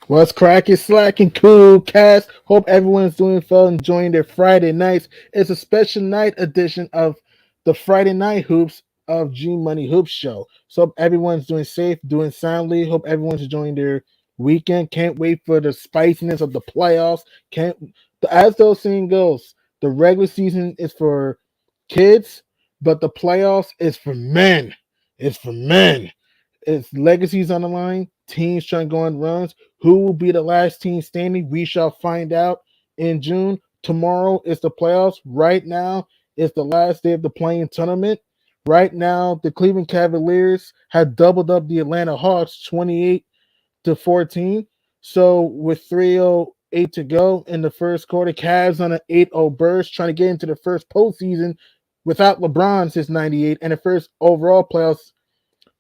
What's cracking, slacking, cool cast? Hope everyone's doing well, enjoying their Friday nights. It's a special night edition of the Friday Night Hoops of G Money Hoops Show. So hope everyone's doing safe, doing soundly. Hope everyone's enjoying their weekend. Can't wait for the spiciness of the playoffs. Can't as those saying goes, the regular season is for kids, but the playoffs is for men. It's for men. It's legacies on the line. Teams trying to go on runs. Who will be the last team standing? We shall find out in June. Tomorrow is the playoffs. Right now is the last day of the play-in tournament. Right now, the Cleveland Cavaliers have doubled up the Atlanta Hawks 28-14. So with 3:08 to go in the first quarter, Cavs on an 8-0 burst, trying to get into the first postseason without LeBron since '98 and the first overall playoffs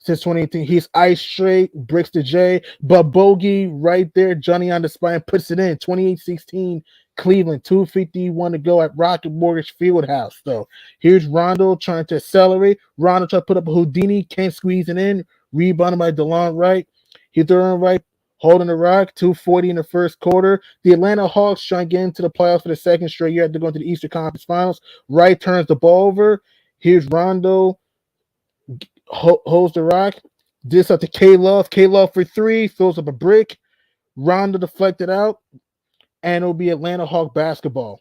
since 2018. He's ice straight, bricks to J, but bogey right there. Johnny on the spine puts it in. 28-16, Cleveland, 2:51 to go at Rocket Mortgage Fieldhouse. So here's Rondo trying to accelerate. Rondo trying to put up a Houdini, can't squeeze it in. Rebounded by DeLon Wright. He's throwing right, holding the rock. 2:40 in the first quarter. The Atlanta Hawks trying to get into the playoffs for the second straight year after going to the Eastern Conference Finals. Wright turns the ball over. Here's Rondo. Holds the rock. This up to K Love. K Love for three. Throws up a brick. Rondo deflected out. And it'll be Atlanta Hawk basketball.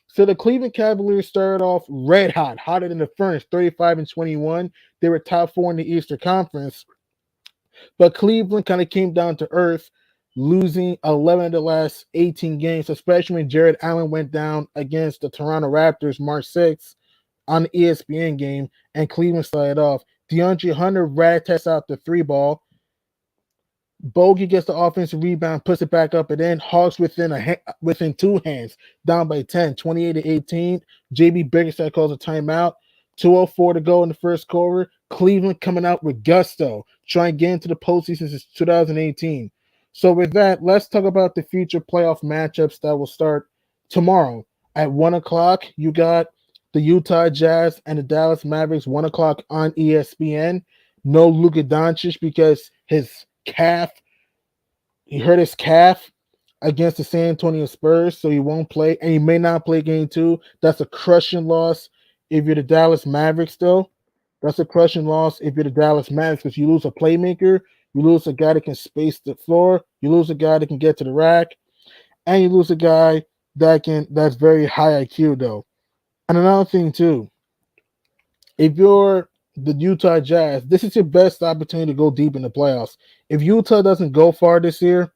So the Cleveland Cavaliers started off red hot, hotter than the furnace, 35-21. They were top four in the Eastern Conference. But Cleveland kind of came down to earth, losing 11 of the last 18 games, especially when Jared Allen went down against the Toronto Raptors March 6th on the ESPN game, and Cleveland started off. DeAndre Hunter rat tests out the three ball. Bogey gets the offensive rebound, puts it back up and in. Hawks within two hands, down by 10, 28-18. JB Bickerstaff calls a timeout. 2:04 to go in the first quarter. Cleveland coming out with gusto, trying to get into the postseason since 2018. So with that, let's talk about the future playoff matchups that will start tomorrow at 1 o'clock. You got the Utah Jazz and the Dallas Mavericks, 1 o'clock on ESPN. No Luka Doncic because his calf, he hurt his calf against the San Antonio Spurs, so he won't play, and he may not play game two. That's a crushing loss if you're the Dallas Mavericks, though. That's a crushing loss if you're the Dallas Mavericks, because you lose a playmaker, you lose a guy that can space the floor, you lose a guy that can get to the rack, and you lose a guy that's very high IQ, though. And another thing, too, if you're the Utah Jazz, this is your best opportunity to go deep in the playoffs. If Utah doesn't go far this year,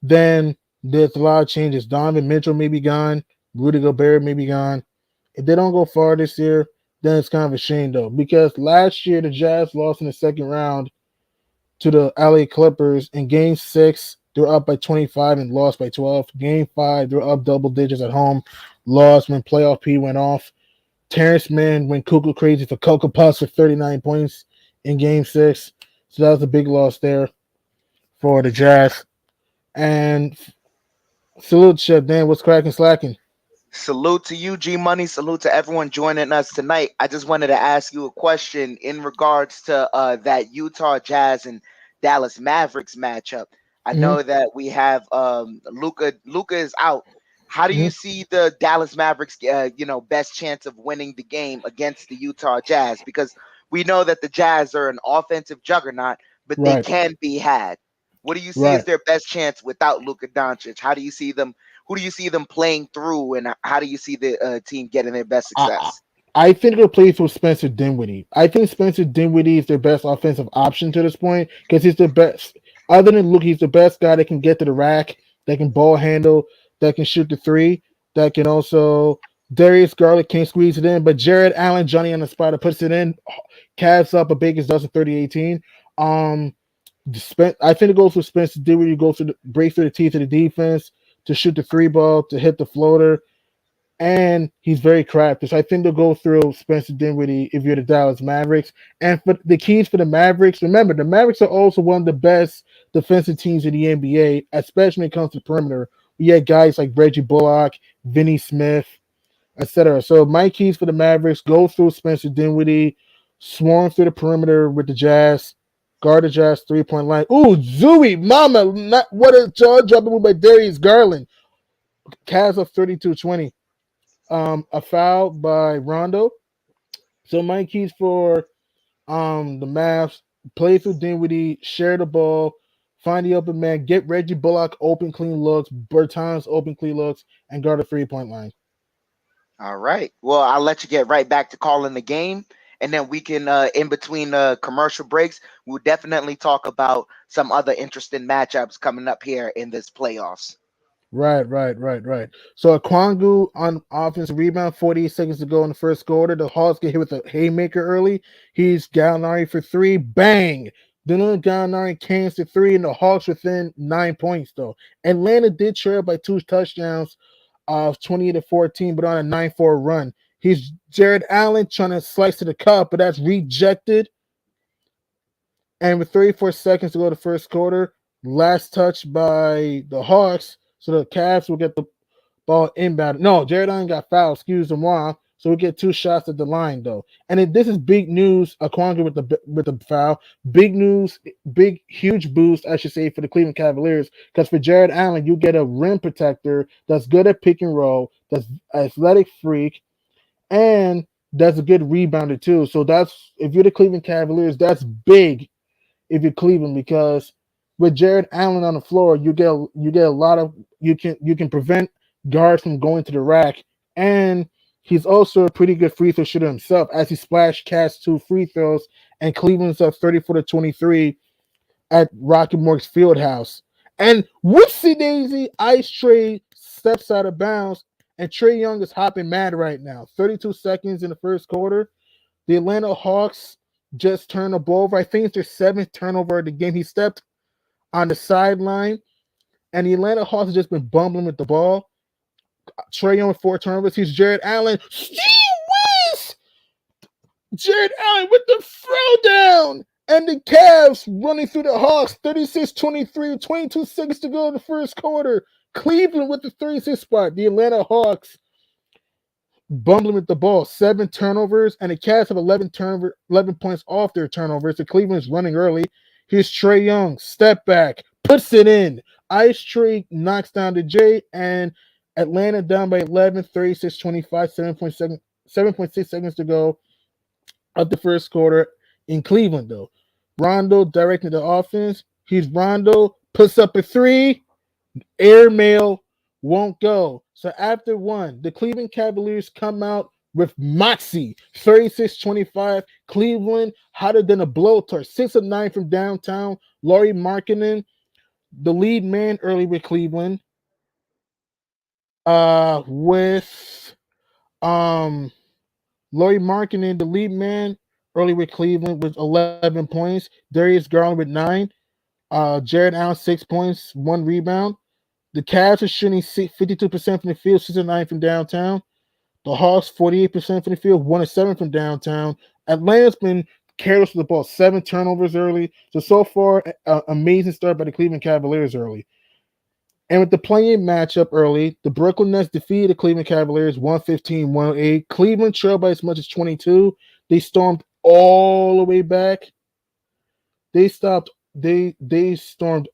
then there's a lot of changes. Donovan Mitchell may be gone. Rudy Gobert may be gone. If they don't go far this year, then it's kind of a shame, though, because last year the Jazz lost in the second round to the LA Clippers. In Game 6, they were up by 25 and lost by 12. Game 5, they were up double digits at home, lost when playoff P went off. Terrence Mann went cuckoo crazy for Cocoa Puffs for 39 points in Game 6. So that was a big loss there for the Jazz. And salute, Chef Dan. What's cracking, slacking? Salute to you, G Money. Salute to everyone joining us tonight. I just wanted to ask you a question in regards to that Utah Jazz and Dallas Mavericks matchup. I know that we have Luka is out. How do you Mhm. see the Dallas Mavericks, best chance of winning the game against the Utah Jazz? Because we know that the Jazz are an offensive juggernaut, but they Right, can be had. What do you see as right. their best chance without Luka Doncic? How do you see them? Who do you see them playing through, and how do you see the team getting their best I, I success? I think it'll play for Spencer Dinwiddie. I think Spencer Dinwiddie is their best offensive option to this point because he's the best. Other than Luke, he's the best guy that can get to the rack, that can ball handle, that can shoot the three, that can also. Darius Garland can't squeeze it in, but Jared Allen, Johnny on the spot, puts it in. Cavs up a Baker's dozen 30-18. Um, I think it goes for Spencer Dinwiddie. Goes to break through the teeth of the defense to shoot the three ball, to hit the floater, and he's very crafty. So I think they'll go through Spencer Dinwiddie if you're the Dallas Mavericks. And for the keys for the Mavericks, remember the Mavericks are also one of the best defensive teams in the NBA, especially when it comes to perimeter. We had guys like Reggie Bullock, Vinny Smith, etc. So my keys for the Mavericks: go through Spencer Dinwiddie, swarm through the perimeter with the Jazz, guard the Jazz 3-point line. Ooh, Zooey, mama, not what a jaw dropping move by Darius Garland. Cavs up 32-20. A foul by Rondo. So my keys for the Mavs: play through Dinwiddie, share the ball, find the open man, get Reggie Bullock open clean looks, Bertans open clean looks, and guard a 3-point line. All right. Well, I'll let you get right back to calling the game. And then we can, in between commercial breaks, we'll definitely talk about some other interesting matchups coming up here in this playoffs. Right. So Kwangu on offensive rebound, 48 seconds to go in the first quarter. The Hawks get hit with a haymaker early. He's Gallinari for three. Bang! Dylan Gallinari cans to three, and the Hawks within 9 points, though. Atlanta did trail by two touchdowns of 28-14, but on a 9-4 run. He's Jared Allen trying to slice to the cup, but that's rejected. And with 34 seconds to go to the first quarter, last touch by the Hawks. So the Cavs will get the ball inbound. No, Jared Allen got fouled. Excuse moi. So we get two shots at the line though. And this is big news. Aquanga with the foul. Big news. Big huge boost, I should say, for the Cleveland Cavaliers. Because for Jared Allen, you get a rim protector that's good at pick and roll. That's athletic freak, and that's a good rebounder too. So that's if you're the Cleveland Cavaliers, that's big if you're Cleveland because with Jared Allen on the floor, you get a lot of you can prevent guards from going to the rack, and he's also a pretty good free throw shooter himself as he splash cast two free throws, and Cleveland's up 34-23 at Rocky Mort's Fieldhouse. And whoopsie daisy, Ice Trey steps out of bounds, and Trey Young is hopping mad right now. 32 seconds in the first quarter. The Atlanta Hawks just turned the ball over. I think it's their seventh turnover of the game. He stepped on the sideline, and the Atlanta Hawks have just been bumbling with the ball. Trey Young with four turnovers. He's Jared Allen. Steve Wiz! Jared Allen with the throwdown. And the Cavs running through the Hawks. 36-23, 22 seconds to go in the first quarter. Cleveland with the 36 spot. The Atlanta Hawks bumbling with the ball, seven turnovers, and the Cavs have 11 points off their turnovers. The Cleveland's running early. Here's Trey Young, step back, puts it in. Ice Trey knocks down the J, and Atlanta down by 11, 36-25, 7.6 seconds to go of the first quarter in Cleveland, though. Rondo directing the offense. He's Rondo, puts up a three, airmail won't go. So after one, the Cleveland Cavaliers come out with Moxie, 36-25. Cleveland hotter than a blowtorch, 6 of 9 from downtown. Laurie Markkinen, the lead man early with Cleveland. With Laurie Markkinen, the lead man early with Cleveland with 11 points. Darius Garland with 9. Jared Allen 6 points, 1 rebound. The Cavs are shooting 52% from the field, 6 of 9 from downtown. The Hawks 48% from the field, 1 of 7 from downtown. Atlanta's been careless with the ball, 7 turnovers early. So far, amazing start by the Cleveland Cavaliers early. And with the play-in matchup early, the Brooklyn Nets defeated the Cleveland Cavaliers 115-108. Cleveland trailed by as much as 22. They stormed all the way back. They stormed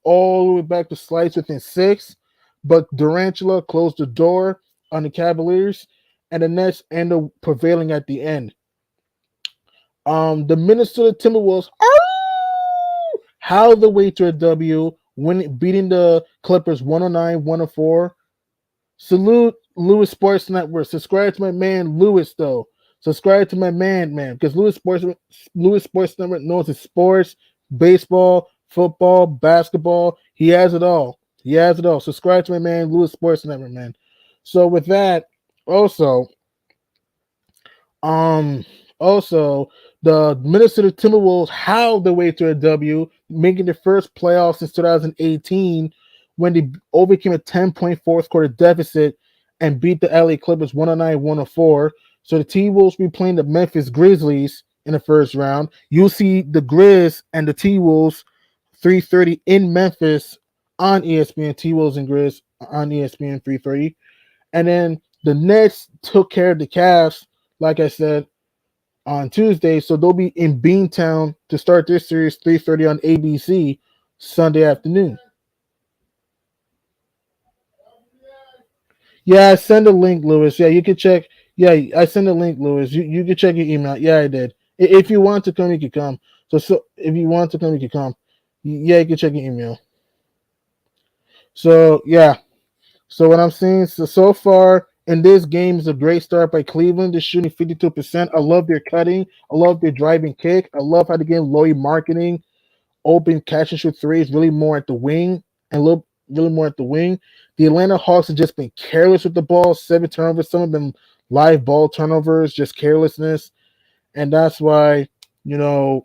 all the way back to slice within 6. but Durantula closed the door on the Cavaliers, and the Nets ended up prevailing at the end. The Minnesota Timberwolves how the way to a W, beating the Clippers 109-104. Salute Lewis Sports Network. Subscribe to my man Lewis though. Subscribe to my man, because Lewis Sports Network knows his sports, baseball, football, basketball. He has it all. He has it all. Subscribe to my man Lewis Sports Network, man. So with that, also, um, also the Minnesota Timberwolves howled their way to a W, making their first playoffs since 2018 when they overcame a 10-point fourth quarter deficit and beat the LA Clippers 109-104. So the T-Wolves will be playing the Memphis Grizzlies in the first round. You'll see the Grizz and the T-Wolves 3:30 in Memphis on ESPN. T-Wolves and Grizz on ESPN 3:30. And then the Nets took care of the Cavs, like I said, on Tuesday. So they'll be in Beantown to start their series 3:30 on ABC Sunday afternoon. Yeah, I send a link, Lewis. Yeah, you can check. Yeah, I send a link, Lewis. You can check your email. Yeah, I did. If you want to come, you can come. So if you want to come, you can come. Yeah, you can check your email. So yeah. So what I'm seeing so far in this game is a great start by Cleveland. They're shooting 52%. I love their cutting. I love their driving kick. I love how they get low marketing, open catch and shoot threes, really more at the wing and look really more at the wing. The Atlanta Hawks have just been careless with the ball, 7 turnovers. Some of them live ball turnovers, just carelessness, and that's why you know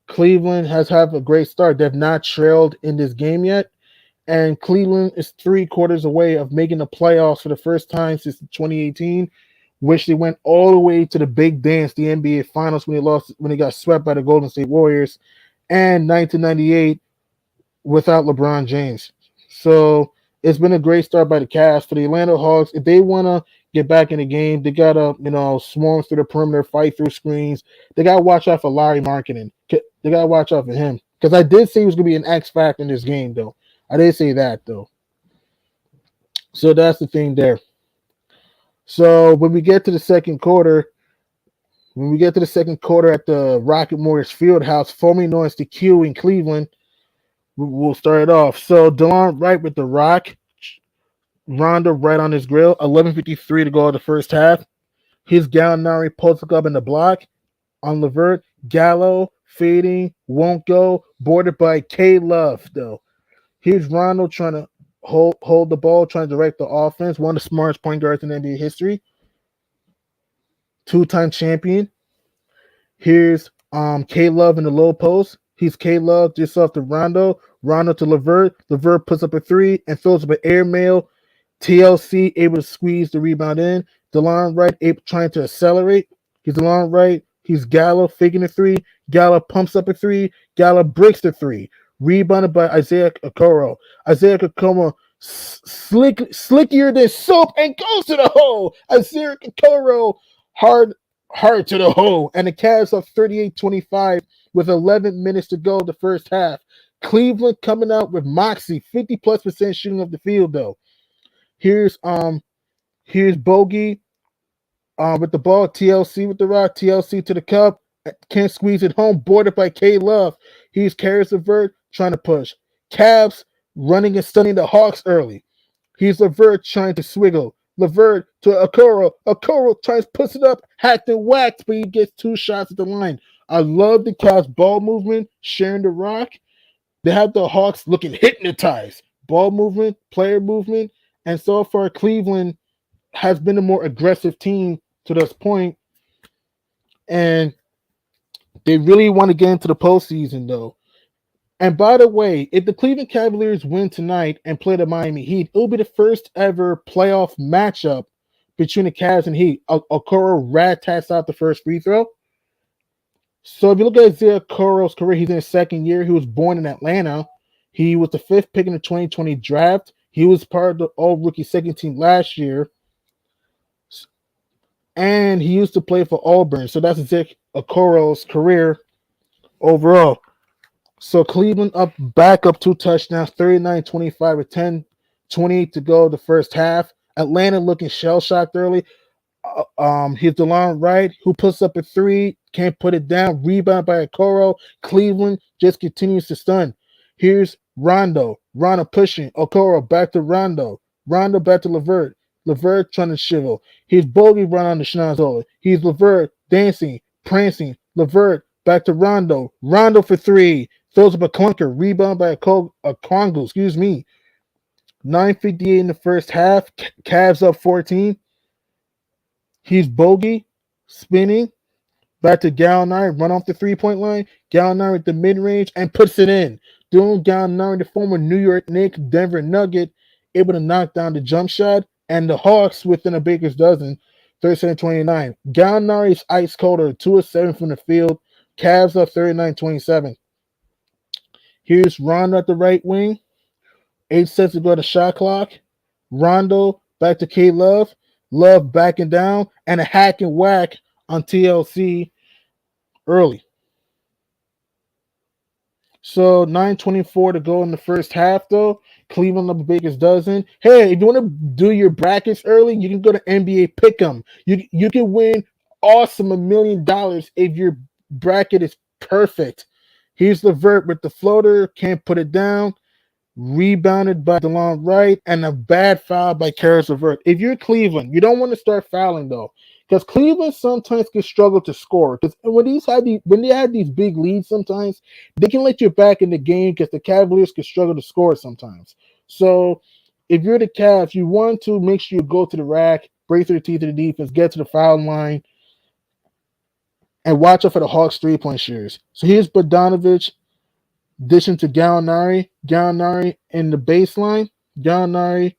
Cleveland has had a great start. They've not trailed in this game yet, and Cleveland is 3 quarters away of making the playoffs for the first time since 2018, which they went all the way to the big dance, the NBA Finals, when they got swept by the Golden State Warriors, and 1998 without LeBron James. So it's been a great start by the Cavs. For the Atlanta Hawks, if they want to get back in the game, they got to, swarm through the perimeter, fight through screens. They got to watch out for Larry Marketing. They got to watch out for him. Because I did say he was going to be an X factor in this game, though. I did say that, though. So that's the thing there. So when we get to the second quarter, at the Rocket Mortgage Fieldhouse, formerly known as the Q in Cleveland, we'll start it off. So DeLon Wright with the rock, Rondo right on his grill, 11:53 to go in the first half. His Gallinari posted up in the block on Levert. Gallo fading, won't go, boarded by K Love though. Here's Rondo trying to hold the ball, trying to direct the offense. One of the smartest point guards in NBA history. Two-time champion. Here's K Love in the low post. He's K Love just off to Rondo. Rondo to Levert. Levert puts up a three and throws up an airmail. TLC able to squeeze the rebound in. DeLon Wright able trying to accelerate. He's DeLon Wright. He's Gallo faking the three. Gallo pumps up a three. Gallo breaks the three. Rebounded by Isaiah Okoro. Isaiah Okoro slickier than soap and goes to the hole. Isaiah Okoro hard to the hole. And the Cavs up 38-25 with 11 minutes to go the first half. Cleveland coming out with moxie, 50+% shooting of the field though. Here's Bogey with the ball. TLC with the rock. TLC to the cup. Can't squeeze it home. Boarded by K Love. He's carries the vert trying to push. Cavs running and stunning the Hawks early. He's Levert trying to swiggle. Levert to Okoro. Okoro tries to push it up, hacked and whacked, but he gets 2 shots at the line. I love the Cavs ball movement, sharing the rock. They have the Hawks looking hypnotized. Ball movement, player movement, and so far Cleveland has been a more aggressive team to this point, and they really want to get into the postseason though. And by the way, if the Cleveland Cavaliers win tonight and play the Miami Heat, it will be the first ever playoff matchup between the Cavs and Heat. Okoro rat-tats out the first free throw. So if you look at Isaiah Okoro's career, he's in his second year. He was born in Atlanta. He was the 5th pick in the 2020 draft. He was part of the all-rookie second team last year. And he used to play for Auburn. So that's Isaiah Okoro's career overall. So Cleveland back up 2 touchdowns, 39-25 with 28 to go the first half. Atlanta looking shell shocked early. Here's DeLon Wright, who puts up a three, can't put it down. Rebound by Okoro. Cleveland just continues to stun. Here's Rondo. Rondo pushing. Okoro back to Rondo. Rondo back to LeVert. LeVert trying to shivel. Here's Bogey run on the Schnozola. Here's LeVert dancing, prancing. LeVert back to Rondo. Rondo for three. Throws up a clunker. Rebound by a Kongo. 9:58 in the first half. Cavs up 14. He's Bogey spinning back to Gallinari, run off the three-point line. Gallinari at the mid-range and puts it in. Doing Gallinari, the former New York Knicks, Denver Nugget, able to knock down the jump shot. And the Hawks within a baker's dozen, 37-29. Gallinari's ice cold, 2 of 7 from the field. Cavs up 39-27. Here's Rondo at the right wing. 8 sets to go to shot clock. Rondo back to K Love. Love backing down and a hack and whack on TLC early. So 9:24 to go in the first half, though. Cleveland up the biggest dozen. Hey, if you want to do your brackets early, you can go to NBA Pick'em. You can win awesome $1 million if your bracket is perfect. Here's LeVert with the floater, can't put it down. Rebounded by DeLon Wright, and a bad foul by Karis LeVert. If you're Cleveland, you don't want to start fouling though, because Cleveland sometimes can struggle to score. Because when they have these big leads, sometimes they can let you back in the game because the Cavaliers can struggle to score sometimes. So if you're the Cavs, you want to make sure you go to the rack, break through the teeth of the defense, get to the foul line, and watch out for the Hawks 3-point shooters. So here's Bogdanovich dishing to Gallinari. Gallinari in the baseline. Gallinari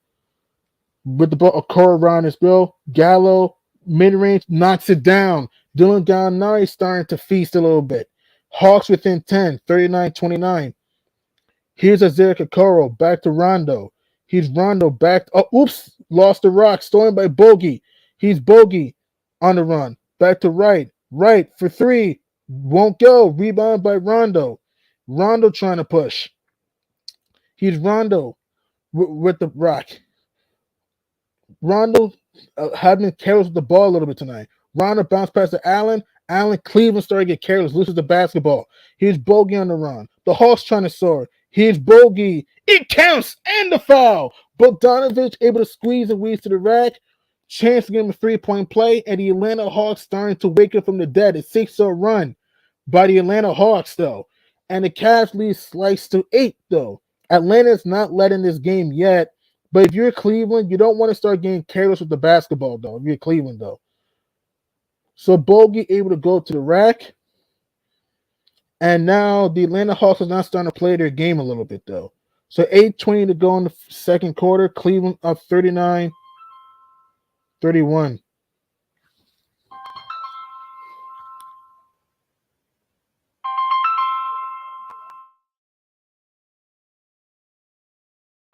with the ball, a core around his bill. Gallo, mid-range, knocks it down. Dylan Gallinari starting to feast a little bit. Hawks within 10, 39-29. Here's Isaiah Okoro, back to Rondo. He's Rondo back. Lost the rock. Stolen by Bogey. He's Bogey on the run. Back to Wright. Wright for three. Won't go. Rebound by Rondo. Rondo trying to push. He's Rondo with the rock. Rondo having careless with the ball a little bit tonight. Rondo bounced past to Allen. Allen, Cleveland started to get careless, loses the basketball. Here's Bogey on the run. The Hawks trying to soar. Here's Bogey. It counts and the foul. Bogdanovich able to squeeze and weave to the rack. Chance to give him a 3-point play, and the Atlanta Hawks starting to wake up from the dead. A 6-0 run by the Atlanta Hawks, though. And the Cavs lead sliced to 8, though. Atlanta's not letting this game yet. But if you're Cleveland, you don't want to start getting careless with the basketball, though. If you're Cleveland, though. So Bogey able to go to the rack. And now the Atlanta Hawks are now starting to play their game a little bit, though. So 8:20 to go in the second quarter. Cleveland up 39-31.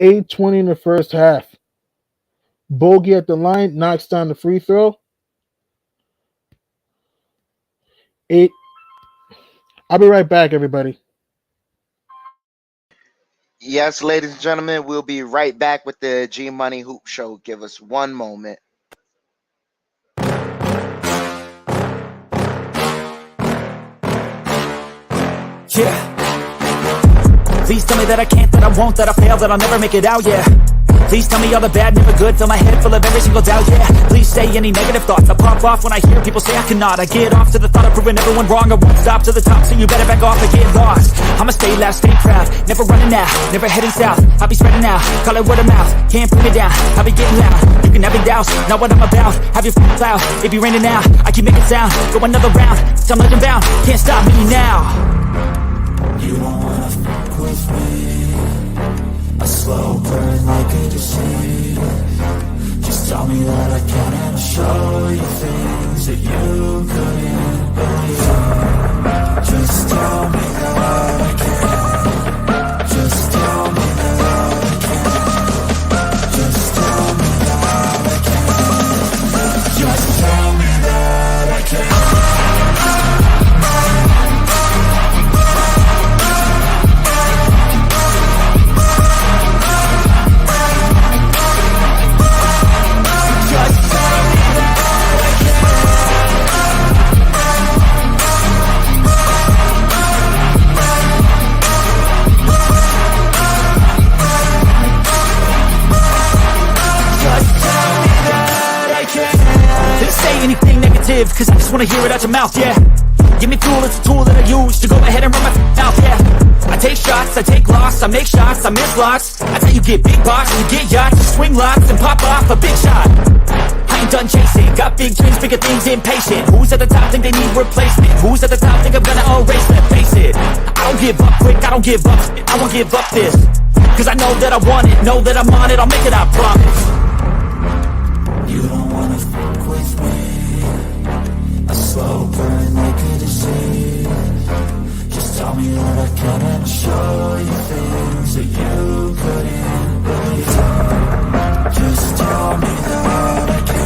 8:20 in the first half. Bogey at the line, knocks down the free throw. I'll be right back, everybody. Yes, ladies and gentlemen, we'll be right back with the G Money Hoop Show. Give us one moment. Yeah. Please tell me that I can't, that I won't, that I fail, that I'll never make it out, yeah. Please tell me all the bad, never good, fill my head full of every single doubt, yeah. Please say any negative thoughts, I pop off when I hear people say I cannot. I get off to the thought of proving everyone wrong, I won't stop to the top, so you better back off and get lost. I'ma stay loud, stay proud, never running out, never heading south. I'll be spreading out, call it word of mouth, can't put me down, I'll be getting loud. You can have it douse, not what I'm about, have your f***ing cloud. It be raining now, I keep making sound, go another round, I'm legend bound, can't stop me now. You don't wanna fuck with me, a slow burn like a disease. Just tell me that I can and I'll show you things that you couldn't believe. Just tell me that I can. Just tell me that I can. Just tell me that I can. Just tell me that I can. anything negative, cause I just wanna hear it out your mouth, yeah. Give me fuel, it's a tool that I use to go ahead and run my mouth, yeah. I take shots, I take loss, I make shots, I miss lots. That's how you get big box, you get yachts, you swing lots and pop off a big shot. I ain't done chasing, got big dreams, bigger things, impatient. Who's at the top think they need replacement? Who's at the top think I'm gonna erase it? Face it, I don't give up quick, I don't give up, I won't give up this. Cause I know that I want it, know that I'm on it, I'll make it, I promise. You don't wanna fuck with me, a slow burn like a disease. Just tell me that I can and I'll show you things that you couldn't believe. Just tell me that I can.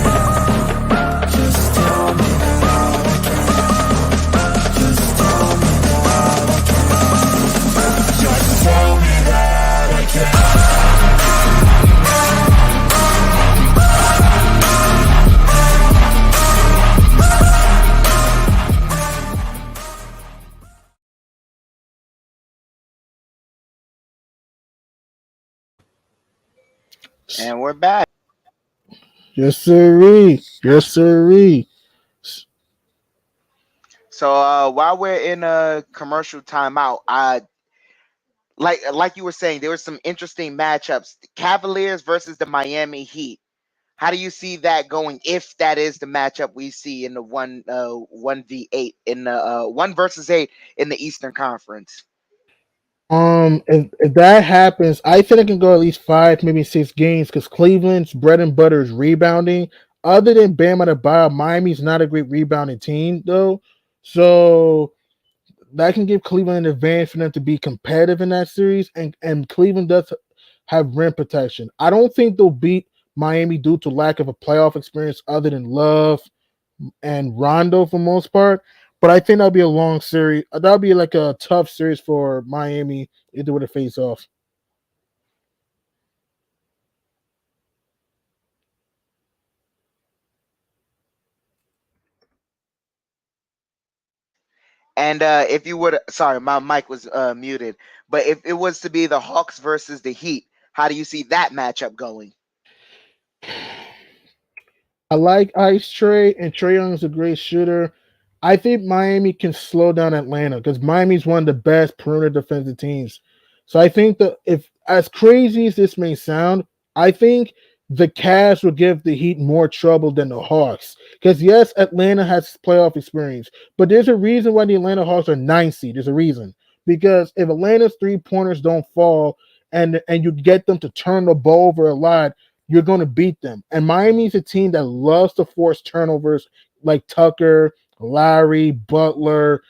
Just tell me that I can. Just tell me that I can. Just tell me that I can. And we're back. Yes, sirree. Yes, sirree. So while we're in a commercial timeout, like you were saying, there were some interesting matchups. The Cavaliers versus the Miami Heat. How do you see that going if that is the matchup we see in the 1v8 in the 1 versus 8 in the Eastern Conference? If that happens, I think it can go at least 5, maybe 6 games because Cleveland's bread and butter is rebounding. Other than Bam Adebayo, Miami's not a great rebounding team though, so that can give Cleveland an advantage for them to be competitive in that series. And Cleveland does have rim protection. I don't think they'll beat Miami due to lack of a playoff experience other than Love and Rondo for most part. But I think that'll be a long series. That'll be like a tough series for Miami if they were to face off. And if you would, sorry, my mic was muted. But if it was to be the Hawks versus the Heat, how do you see that matchup going? I like Ice Trey, and Trey Young is a great shooter. I think Miami can slow down Atlanta because Miami's one of the best perimeter defensive teams. So I think that if, as crazy as this may sound, I think the Cavs will give the Heat more trouble than the Hawks. Because yes, Atlanta has playoff experience, but there's a reason why the Atlanta Hawks are 9th seed. There's a reason. Because if Atlanta's 3 pointers don't fall and you get them to turn the ball over a lot, you're going to beat them. And Miami's a team that loves to force turnovers like Tucker, Larry, Butler,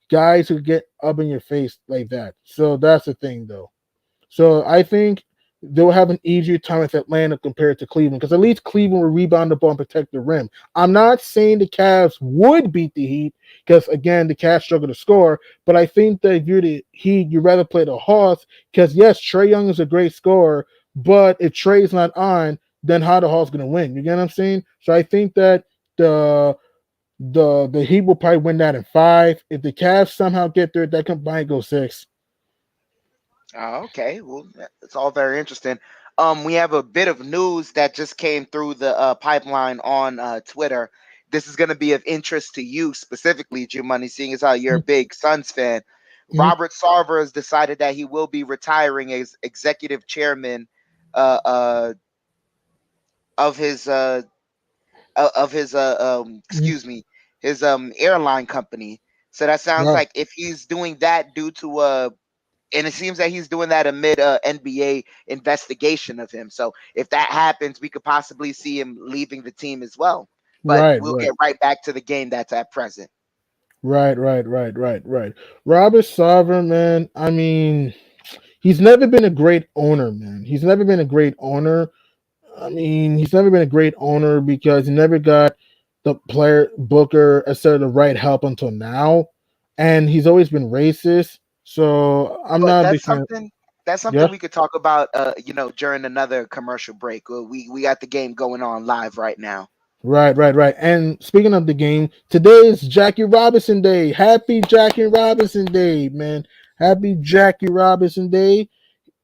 guys who get up in your face like that. So that's the thing, though. So I think they'll have an easier time with Atlanta compared to Cleveland because at least Cleveland will rebound the ball and protect the rim. I'm not saying the Cavs would beat the Heat because, again, the Cavs struggle to score, but I think that if you're the Heat, you'd rather play the Hawks because, yes, Trey Young is a great scorer, but if Trey's not on, then how the Hawks going to win? You get what I'm saying? So I think that the Heat will probably win that in 5. If the Cavs somehow get there, that combined go 6. Okay, well, it's all very interesting. We have a bit of news that just came through the pipeline on Twitter. This is going to be of interest to you specifically, Jim Money, seeing as how you're a big Suns fan. Mhm. Robert Sarver has decided that he will be retiring as executive chairman uh, uh, of his Mhm. excuse me, his airline company. So that sounds Wow. like if he's doing that due to and it seems that he's doing that amid NBA investigation of him. So if that happens, we could possibly see him leaving the team as well. But Right, we'll right. get right back to the game that's at present. Right. Robert Sarver, man. I mean, he's never been a great owner, man. He's never been a great owner. I mean, he's never been a great owner because he never got the player Booker, etc., the right help until now, and he's always been racist. So I'm But not a big that's fan. something that's Yeah, something we could talk about during another commercial break. We got the game going on live right now. right. And speaking of the game, today is Jackie Robinson Day. Happy Jackie Robinson Day, man. Happy Jackie Robinson Day.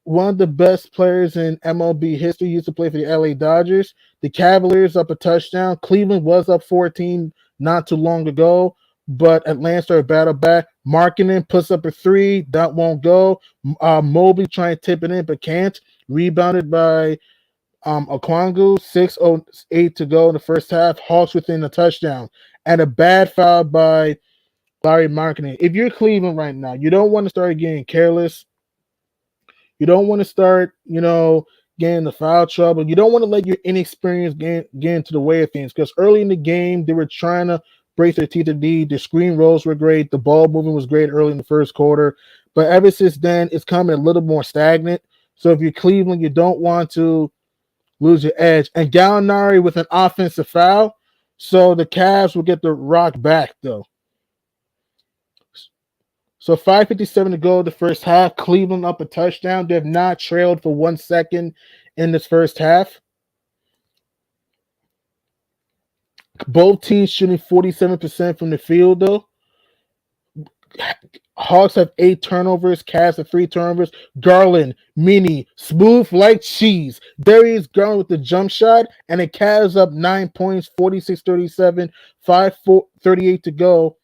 One of the best players in MLB history. He used to play for the LA Dodgers. The Cavaliers up a touchdown. Cleveland was up 14 not too long ago, but Atlanta started battle back. Markkinen puts up a three. That won't go. Mobley trying to tip it in, but can't. Rebounded by Okwangu. 6:08 to go in the first half. Hawks within a touchdown. And a bad foul by Larry Markkinen. If you're Cleveland right now, you don't want to start getting careless. You don't want to start, getting the foul trouble. You don't want to let your inexperience get into the way of things, because early in the game, they were trying to break their teeth to D. The screen rolls were great. The ball movement was great early in the first quarter. But ever since then, it's coming a little more stagnant. So if you're Cleveland, you don't want to lose your edge. And Gallinari with an offensive foul. So the Cavs will get the rock back, though. So 5:57 to go the first half. Cleveland up a touchdown. They have not trailed for 1 second in this first half. Both teams shooting 47% from the field, though. Hawks have 8 turnovers. Cavs have 3 turnovers. Garland, mini, smooth like cheese. Darius Garland with the jump shot. And the Cavs up 9 points, 46-37, 5:38 to go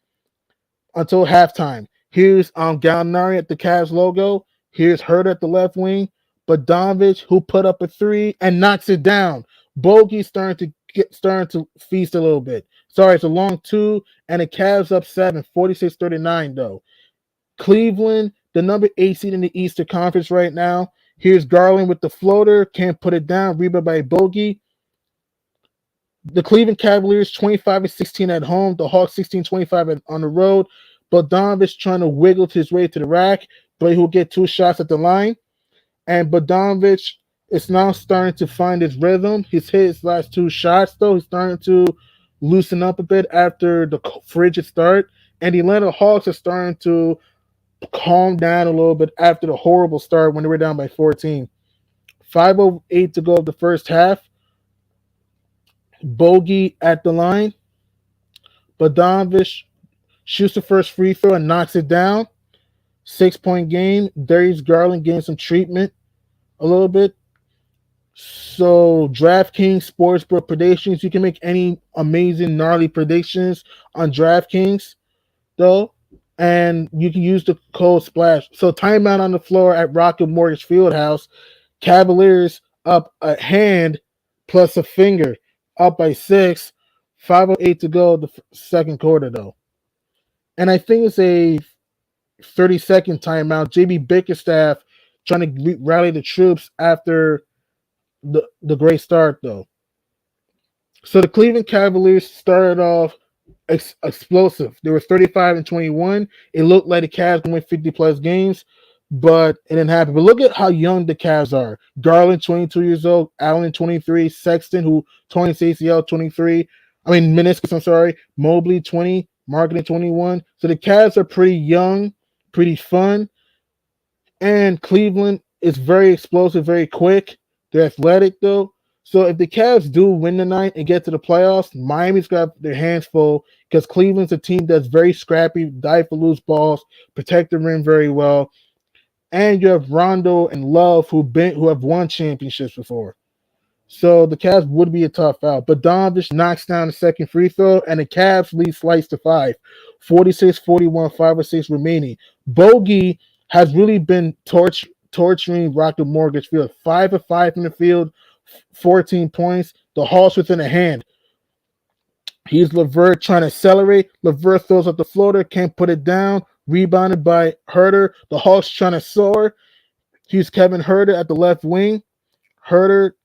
until halftime. Here's Gallinari at the Cavs logo. Here's Hurt at the left wing. Bogdanovich, who put up a three and knocks it down. Bogey's starting to feast a little bit. Sorry, it's a long two, and the Cavs up 7, 46-39 though. Cleveland, the number 8 seed in the Eastern Conference right now. Here's Garland with the floater, can't put it down. Rebound by Bogey. The Cleveland Cavaliers 25-16 at home. The Hawks 16-25 on the road. Bogdanovich trying to wiggle his way to the rack, but he'll get 2 shots at the line. And Bogdanovich is now starting to find his rhythm. He's hit his last 2 shots, though. He's starting to loosen up a bit after the frigid start. And the Atlanta Hawks are starting to calm down a little bit after the horrible start when they were down by 14. 5:08 to go of the first half. Bogey at the line. Bogdanovich shoots the first free throw and knocks it down. 6-point game. Darius Garland getting some treatment a little bit. So DraftKings Sportsbook predictions. You can make any amazing, gnarly predictions on DraftKings, though. And you can use the code SPLASH. So timeout on the floor at Rocket Mortgage Fieldhouse. Cavaliers up a hand plus a finger. Up by 6. 5:08 to go the second quarter, though. And I think it's a 30-second timeout. JB Bickerstaff trying to rally the troops after the great start, though. So the Cleveland Cavaliers started off explosive. They were 35-21. It looked like the Cavs can win 50-plus games, but it didn't happen. But look at how young the Cavs are. Garland, 22 years old. Allen, 23. Sexton, who torn his ACL, 23. Meniscus, I'm sorry. Mobley, 20. Markkinen, 21. So the Cavs are pretty young, pretty fun. And Cleveland is very explosive, very quick. They're athletic, though. So if the Cavs do win tonight and get to the playoffs, Miami's got their hands full, because Cleveland's a team that's very scrappy, dive for loose balls, protect the rim very well. And you have Rondo and Love who have won championships before. So the Cavs would be a tough out. But Donovich knocks down the second free throw, and the Cavs lead slice to 5. 46-41, 5:06 remaining. Bogey has really been torturing Rocket Mortgage Field. 5 of 5 in the field, 14 points. The Hawks within a hand. Here's LeVert trying to accelerate. LeVert throws up the floater, can't put it down. Rebounded by Herter. The Hawks trying to soar. Here's Kevin Herter at the left wing. Herter,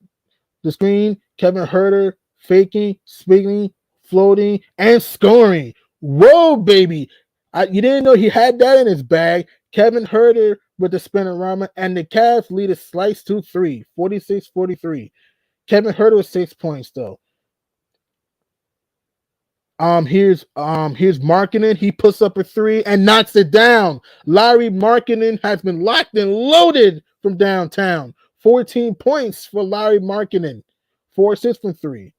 the screen. Kevin Herter faking, spinning, floating, and scoring. Whoa, baby. You didn't know he had that in his bag. Kevin Herter with the spinorama, and the Cavs lead a slice 2-3, 46-43. Kevin Herter with 6 points, though. Here's Markkinen. He puts up a 3 and knocks it down. Larry Markkinen has been locked and loaded from downtown. 14 points for Larry Markkinen. 4-6 from 3.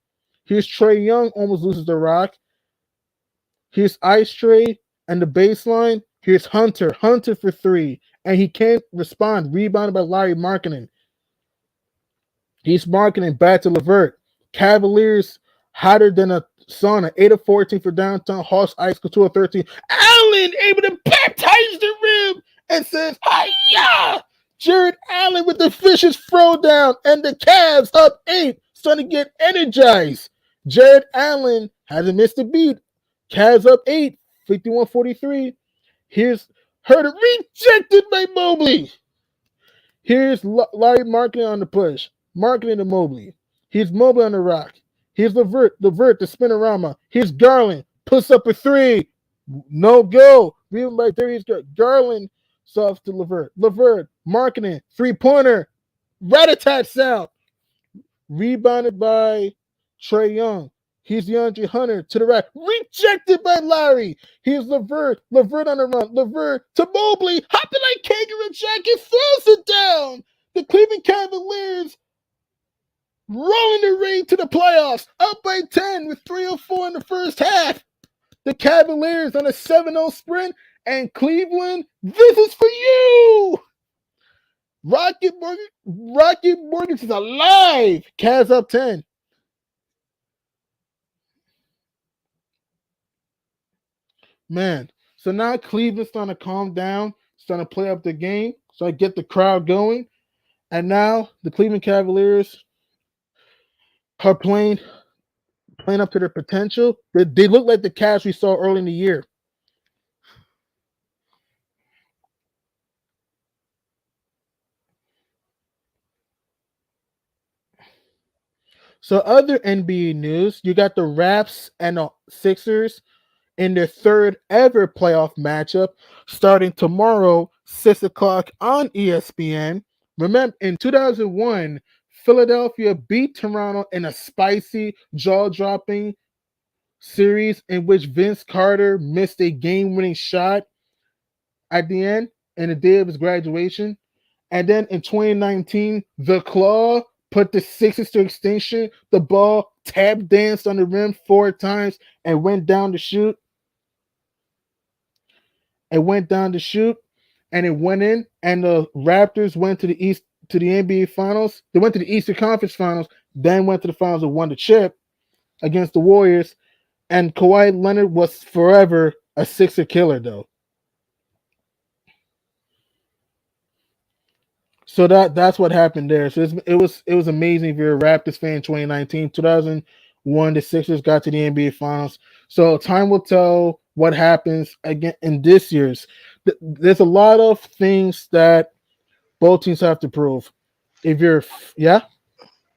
Here's Trae Young, almost loses the rock. Here's Ice Trae and the baseline. Here's Hunter for 3, and he can't respond. Rebounded by Larry Markkinen. He's Markkinen back to LeVert. Cavaliers hotter than a sauna. 8 of 14 for downtown. Hawks ice couture 13. Allen able to baptize the rim and says, "Hiya!" Jared Allen with the vicious throwdown, and the Cavs up 8, starting to get energized. Jared Allen hasn't missed a beat. Cavs up 8, 51-43. Here's Herder rejected by Mobley. Here's Larry Marketing on the push. Marketing to Mobley. Here's Mobley on the rock. Here's Levert, the spinorama. Here's Garland. Puts up a 3. No go. Rebound by 30. Garland soft to Levert. Levert, Marketing. 3-pointer. Rat-a-tat sound. Rebounded by Trae Young. Here's DeAndre Hunter to the right. Rejected by Larry. Here's Levert. Levert on the run. Levert to Mobley. Hopping like kangaroo jack and throws it down. The Cleveland Cavaliers rolling the ring to the playoffs. Up by 10 with 3:04 in the first half. The Cavaliers on a 7-0 sprint. And Cleveland, this is for you. Rocket Mortgage is alive. Cavs up 10. Man, so now Cleveland's starting to calm down, starting to play up the game, so I get the crowd going. And now the Cleveland Cavaliers are playing up to their potential. They look like the Cavs we saw early in the year. So other NBA news, you got the Raps and the Sixers in their third ever playoff matchup starting tomorrow, 6 o'clock on ESPN. Remember, in 2001, Philadelphia beat Toronto in a spicy, jaw-dropping series in which Vince Carter missed a game-winning shot at the end and the day of his graduation. And then in 2019, the Claw put the Sixers to extinction. The ball tap danced on the rim 4 times and went down to shoot. It went down to shoot, and it went in. And the Raptors went to the NBA Finals. They went to the Eastern Conference Finals, then went to the finals and won the chip against the Warriors. And Kawhi Leonard was forever a Sixer killer, though. So that's what happened there. So it was amazing if you're a Raptors fan. 2019, 2001, the Sixers got to the NBA Finals. So time will tell what happens again in this year's. There's a lot of things that both teams have to prove. If you're, yeah.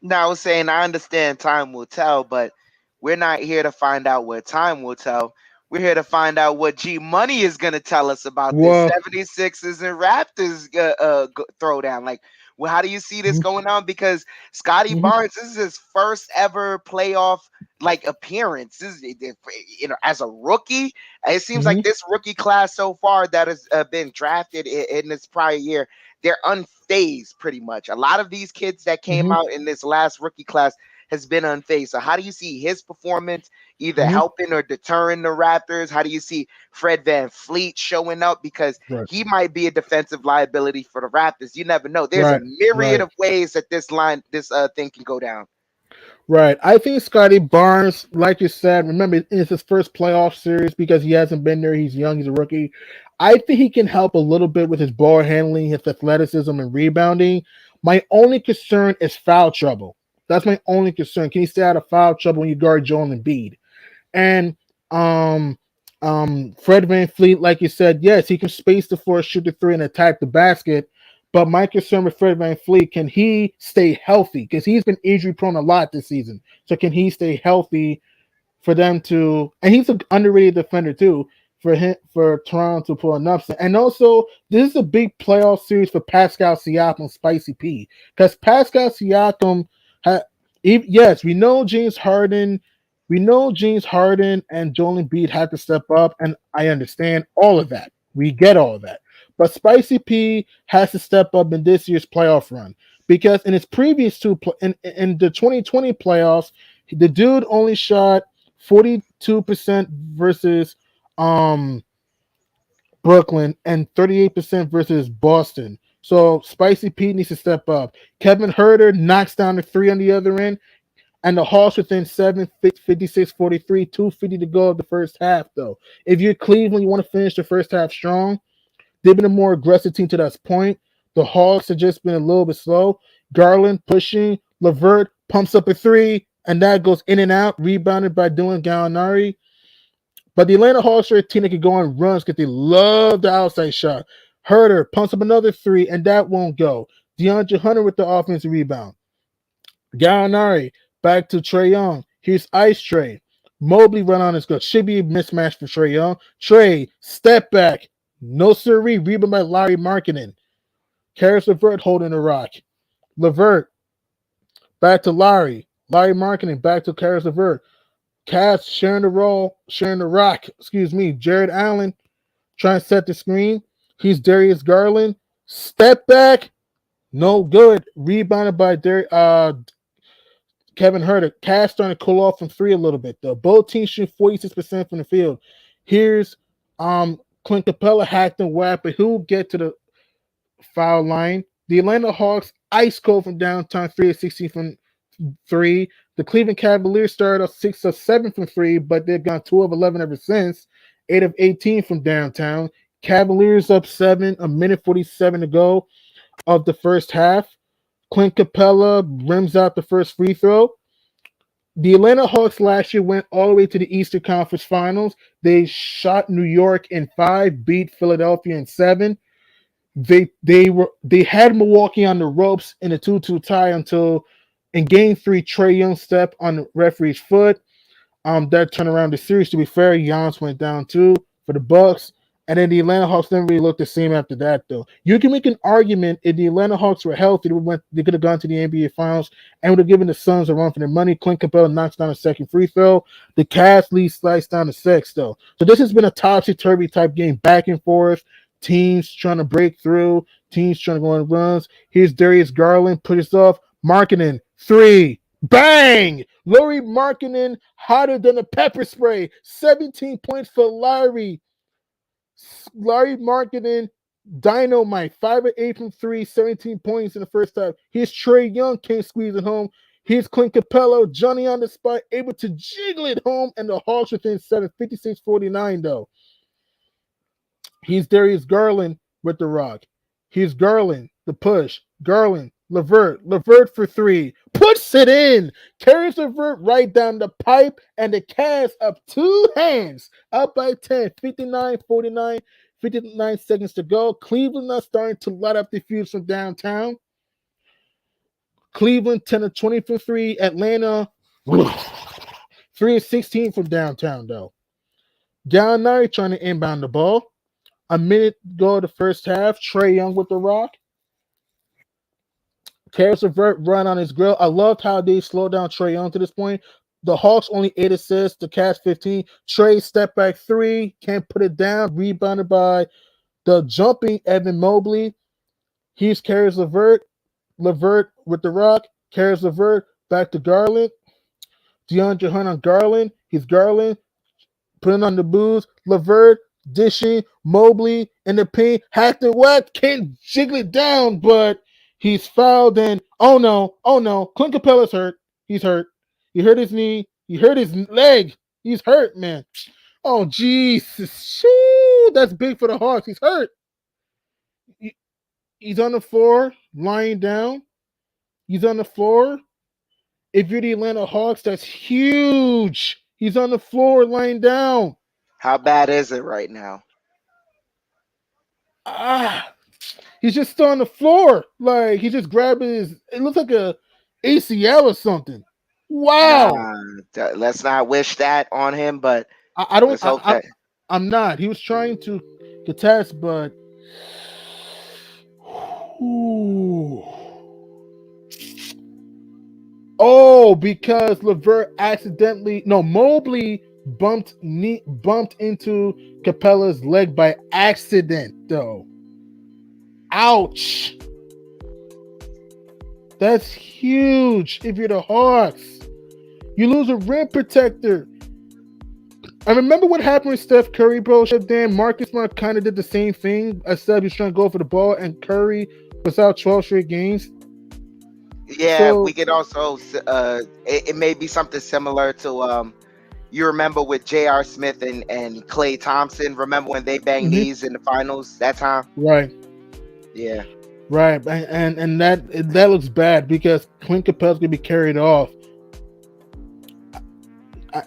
Now I was saying I understand time will tell, but we're not here to find out what time will tell. We're here to find out what G Money is going to tell us about this 76ers and Raptors throwdown. Like, well, how do you see this going on? Because Scotty Barnes, this is his first ever playoff appearance. This is, as a rookie. It seems like this rookie class so far that has been drafted in this prior year, they're unfazed pretty much. A lot of these kids that came out in this last rookie class has been unfazed. So how do you see his performance either helping or deterring the Raptors? How do you see Fred VanVleet showing up? Because he might be a defensive liability for the Raptors. You never know. There's a myriad of ways that this thing can go down. Right. I think Scotty Barnes, like you said, remember, it's his first playoff series because he hasn't been there. He's young. He's a rookie. I think he can help a little bit with his ball handling, his athleticism, and rebounding. My only concern is foul trouble. That's my only concern. Can he stay out of foul trouble when you guard Joel Embiid? And Fred VanVleet, like you said, yes, he can space the floor, shoot the 3, and attack the basket. But my concern with Fred VanVleet, can he stay healthy? Because he's been injury prone a lot this season. So can he stay healthy for them to? And he's an underrated defender too. For Toronto to pull an upset. And also, this is a big playoff series for Pascal Siakam, Spicy P. Because Pascal Siakam. Yes, we know James Harden and Joel Embiid have to step up, and I understand all of that. We get all of that. But Spicy P has to step up in this year's playoff run because in his previous in the 2020 playoffs, the dude only shot 42% versus Brooklyn and 38% versus Boston. So Spicy Pete needs to step up. Kevin Huerter knocks down the 3 on the other end. And the Hawks within 7, 56-43, 2:50 to go of the first half, though. If you're Cleveland, you want to finish the first half strong. They've been a more aggressive team to that point. The Hawks have just been a little bit slow. Garland pushing. LeVert pumps up a three, and that goes in and out, rebounded by Dylan Gallinari. But the Atlanta Hawks are a team that can go on runs because they love the outside shot. Herter pumps up another three, and that won't go. DeAndre Hunter with the offensive rebound. Gallinari back to Trae Young. Here's Ice Trae. Mobley run on his good. Should be a mismatch for Trae Young. Trae, step back. No siree. Rebound by Larry Markkinen. Karis LeVert holding the rock. LeVert back to Larry. Larry Markkinen back to Karis LeVert. Cavs sharing the rock. Jared Allen trying to set the screen. He's Darius Garland. Step back. No good. Rebounded by Kevin Herter. Cavs starting to cool off from three a little bit, though. Both teams shoot 46% from the field. Here's Clint Capella hacked and whacked, but who'll get to the foul line? The Atlanta Hawks ice cold from downtown, 3 of 16 from three. The Cleveland Cavaliers started off 6 of 7 from three, but they've gone 2 of 11 ever since. 8 of 18 from downtown. Cavaliers up 7, a minute 47 to go of the first half. Clint Capella rims out the first free throw. The Atlanta Hawks last year went all the way to the Eastern Conference Finals. They shot New York in 5, beat Philadelphia in 7. They had Milwaukee on the ropes in a 2-2 tie until in Game 3, Trae Young stepped on the referee's foot. That turned around the series. To be fair, Giannis went down too for the Bucks. And then the Atlanta Hawks didn't really look the same after that, though. You can make an argument if the Atlanta Hawks were healthy, they could have gone to the NBA Finals and would have given the Suns a run for their money. Clint Capella knocks down a second free throw. The Cavs lead slides down to 6, though. So this has been a topsy-turvy type game, back and forth. Teams trying to break through. Teams trying to go on runs. Here's Darius Garland, pushes off. Markkinen, 3. Bang! Lauri Markkinen hotter than a pepper spray. 17 points for Larry. Larry Markkinen, dynamite, 5 of 8 from 3, 17 points in the first half. Here's Trae Young, can't squeeze it home. Here's Clint Capella, Johnny on the spot, able to jiggle it home, and the Hawks within 7, 56-49, though. Here's Darius Garland with the rock. Here's Garland, the push. Garland, LeVert for 3. Puts it in. Carries LeVert right down the pipe, and the Cavs up 2 hands. Up by 10. 59-49. 59 seconds to go. Cleveland are starting to light up the fuse from downtown. Cleveland 10 of 20 from 3. Atlanta 3 of 16 from downtown, though. Gallinari trying to inbound the ball. A minute to go of the first half. Trae Young with the rock. Karis LeVert run on his grill. I loved how they slowed down Trae Young to this point. The Hawks only 8 assists. The Cavs 15. Trae step back 3. Can't put it down. Rebounded by the jumping Evan Mobley. Here's Karis LeVert. LeVert with the rock. Karis LeVert back to Garland. DeAndre Hunter on Garland. He's Garland. Putting on the booze. LeVert dishing. Mobley in the paint. Hacked and whacked. Can't jiggle it down, but he's fouled, and oh no. Clint Capella's hurt. He's hurt. He hurt his knee. He hurt his leg. He's hurt, man. Oh, Jesus. Shoo, that's big for the Hawks. He's hurt. He's on the floor, lying down. He's on the floor. If you're the Atlanta Hawks, that's huge. He's on the floor, lying down. How bad is it right now? He's just still on the floor. Like, he just grabbed it looks like a ACL or something. Wow. Let's not wish that on him, but I don't. I'm not. He was trying to contest, but because LeVert Mobley bumped into Capella's leg by accident, though. Ouch. That's huge if you're the Hawks. You lose a rim protector. I remember what happened with Steph Curry, bro. Dan Marcus Smart kind of did the same thing. Except he was trying to go for the ball, and Curry was out 12 straight games. Yeah, we So could also it may be something similar to you remember with J.R. Smith and Clay Thompson. Remember when they banged mhm, knees in the finals that time? right, Yeah. right, and that looks bad because Clint Capela's gonna be carried off. I,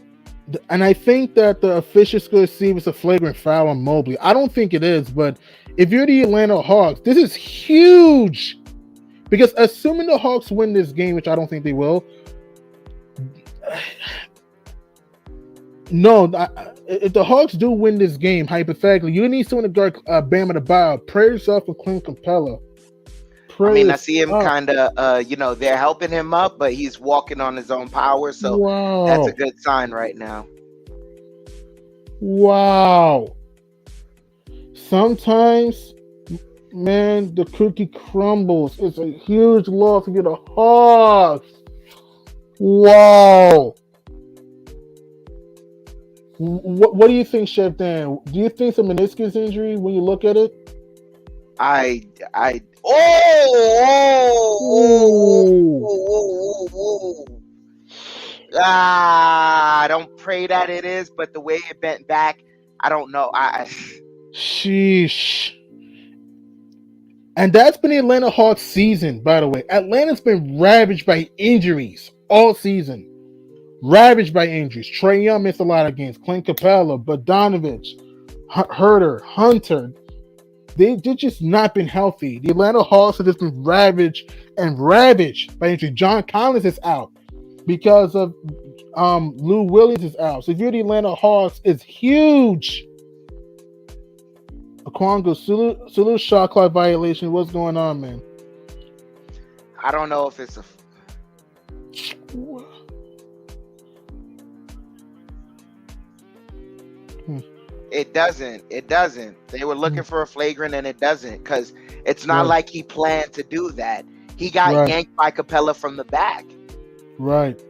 and I think that the officials could see it's a flagrant foul on Mobley. I don't think it is, but if you're the Atlanta Hawks, this is huge because assuming the Hawks win this game, which I don't think they will, no, if the Hawks do win this game, hypothetically, you need someone to guard Bam Adebayo. Prayers up for Clint Capella. I mean, I Prayers see him up. kind of, they're helping him up, but he's walking on his own power. So that's a Wow. good sign right now. Wow. Sometimes, man, the cookie crumbles. It's a huge loss to get a Hawks. Wow. What do you think, Chef Dan? Do you think it's a meniscus injury when you look at it? I, I, oh, Ooh. I don't pray that it is, but the way it bent back, I don't know. Sheesh. And that's been the Atlanta Hawks season, by the way. Atlanta's been ravaged by injuries all season. Ravaged by injuries. Trae Young missed a lot of games. Clint Capella, Bogdanovich, Herter, Hunter. They've just not been healthy. The Atlanta Hawks have just been ravaged by injury. John Collins is out because of Lou Williams is out. So if you're the Atlanta Hawks, it's huge. Okongwu, Sulu shot clock violation. What's going on, man? I don't know if it's a. It doesn't. It doesn't. They were looking for a flagrant, and it doesn't, because it's not like he planned to do that. He got yanked by Capella from the back. Right.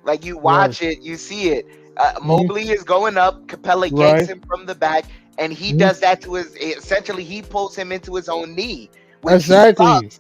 Like, you watch it, you see it. Mobley is going up. Capella yanks him from the back, and he does that to his. Essentially, he pulls him into his own knee, which sucks.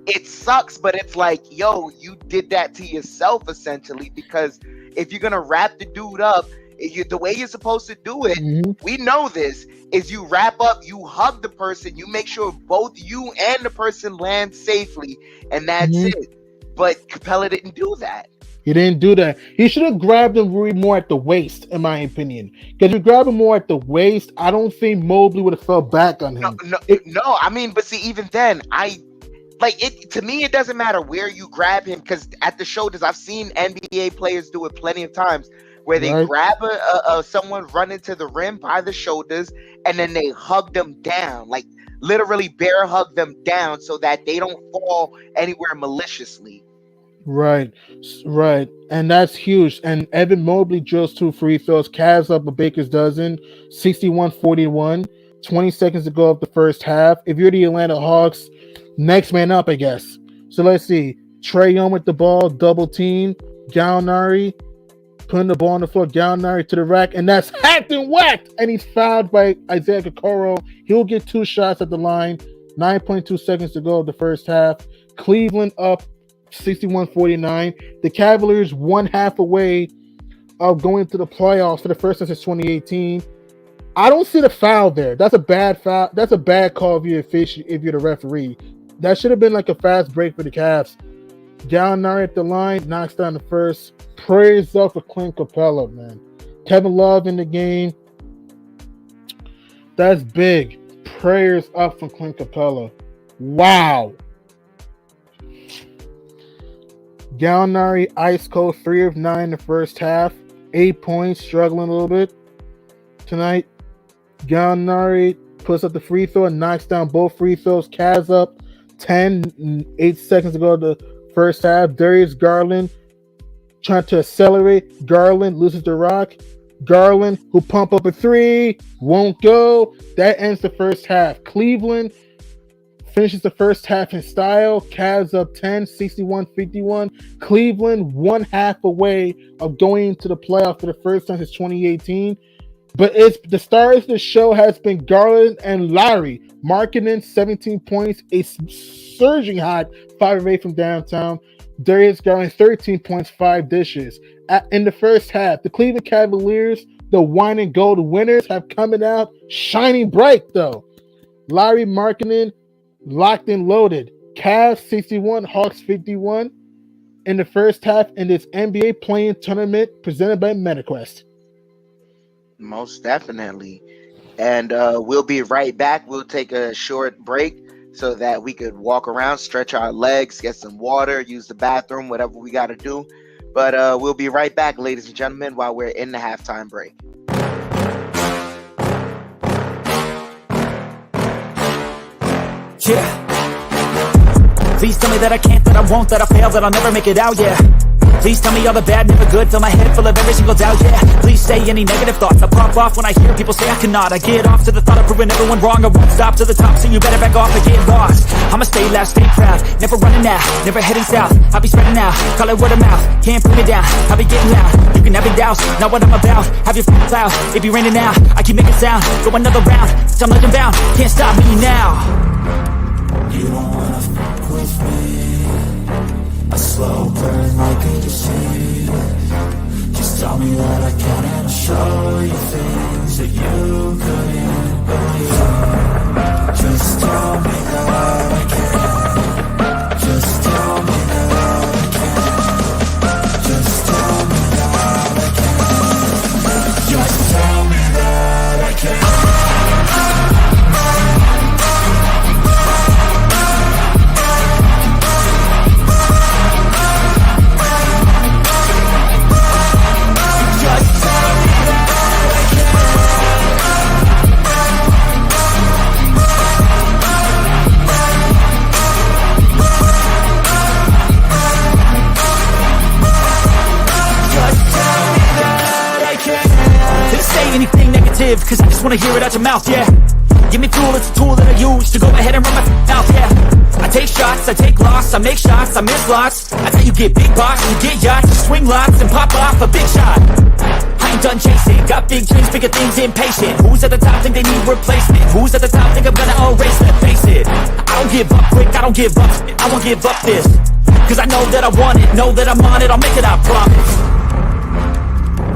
It sucks, but it's like, yo, you did that to yourself, essentially, because if you're gonna wrap the dude up, the way you're supposed to do it, we know this, is you wrap up, you hug the person, you make sure both you and the person land safely, and that's it. But Capella didn't do that. He didn't do that. He should have grabbed him really more at the waist, in my opinion. Because if you grab him more at the waist, I don't think Mobley would have fell back on him. No. I mean, but see, even then, to me, it doesn't matter where you grab him, because at the shoulders, I've seen NBA players do it plenty of times, where they grab someone running to the rim by the shoulders, and then they hug them down, like literally bear hug them down, so that they don't fall anywhere maliciously. Right. And that's huge. And Evan Mobley drills 2 free throws. Cavs up a baker's dozen, 61-41. 20 seconds to go of the first half. If you're the Atlanta Hawks, next man up, I guess. So let's see. Trae Young with the ball, double team. Gallinari putting the ball on the floor. Gallinari to the rack, and that's hacked and whacked. And he's fouled by Isaiah Okoro. He'll get 2 shots at the line. 9.2 seconds to go of the first half. Cleveland up 61-49. The Cavaliers 1 half away of going to the playoffs for the first time since 2018. I don't see the foul there. That's a bad foul. That's a bad call if you're the referee. That should have been like a fast break for the Cavs. Gallinari at the line, knocks down the first. Praise up for Clint Capella, man. Kevin Love in the game. That's big. Prayers up for Clint Capella. Wow. Gallinari, ice cold, 3 of 9 in the first half. 8 points, struggling a little bit tonight. Gallinari puts up the free throw and knocks down both free throws. Cavs up 10, 8 seconds to go to the first half. Darius Garland trying to accelerate. Garland loses the rock. Garland, who pump up a 3, won't go. That ends the first half. Cleveland finishes the first half in style. Cavs up 10, 61-51. Cleveland 1 half away of going into the playoff for the first time since 2018. But it's the stars of the show has been Garland and Larry. Markkinen, 17 points, a surging hot 5 of 8 from downtown. Darius Garland, 13 points, 5 dishes. In the first half, the Cleveland Cavaliers, the wine and gold winners, have coming out shining bright though. Larry Markkinen, locked and loaded. Cavs 61, Hawks 51 in the first half in this NBA play-in tournament presented by MetaQuest. Most definitely. And we'll be right back. We'll take a short break so that we could walk around, stretch our legs, get some water, use the bathroom, whatever we got to do. But we'll be right back, ladies and gentlemen, while we're in the halftime break. Yeah. Please tell me that I can't, that I won't, that I fail, that I'll never make it out, yeah. Please tell me all the bad, never good, fill my head full of every single doubt, yeah. Please say any negative thoughts, I pop off when I hear people say I cannot. I get off to the thought of proving everyone wrong, I won't stop to the top, so you better back off and get lost. I'ma stay loud, stay proud, never running out, never heading south. I'll be spreading out, call it word of mouth, can't put me down, I'll be getting loud. You can have it doubts, not what I'm about, have your f***ing cloud, it be raining now. I keep making sound, go another round, I'm legend bound, can't stop me now. You don't wanna fuck with me. A slow burn like a disease. Just tell me that I can and I'll show you things that you couldn't believe. Just tell me that I can. Just tell me that I can. Just tell me that I can. Just tell me that I can. Anything negative, cause I just wanna hear it out your mouth, yeah. Give me fuel, it's a tool that I use to go ahead and run my mouth, yeah. I take shots, I take loss, I make shots, I miss lots. That's how you get big box, you get yachts, you swing lots and pop off a big shot. I ain't done chasing, got big dreams, bigger things, impatient. Who's at the top think they need replacement? Who's at the top think I'm gonna erase it? Face it, I don't give up quick, I don't give up, I won't give up this. Cause I know that I want it, know that I'm on it, I'll make it, I promise.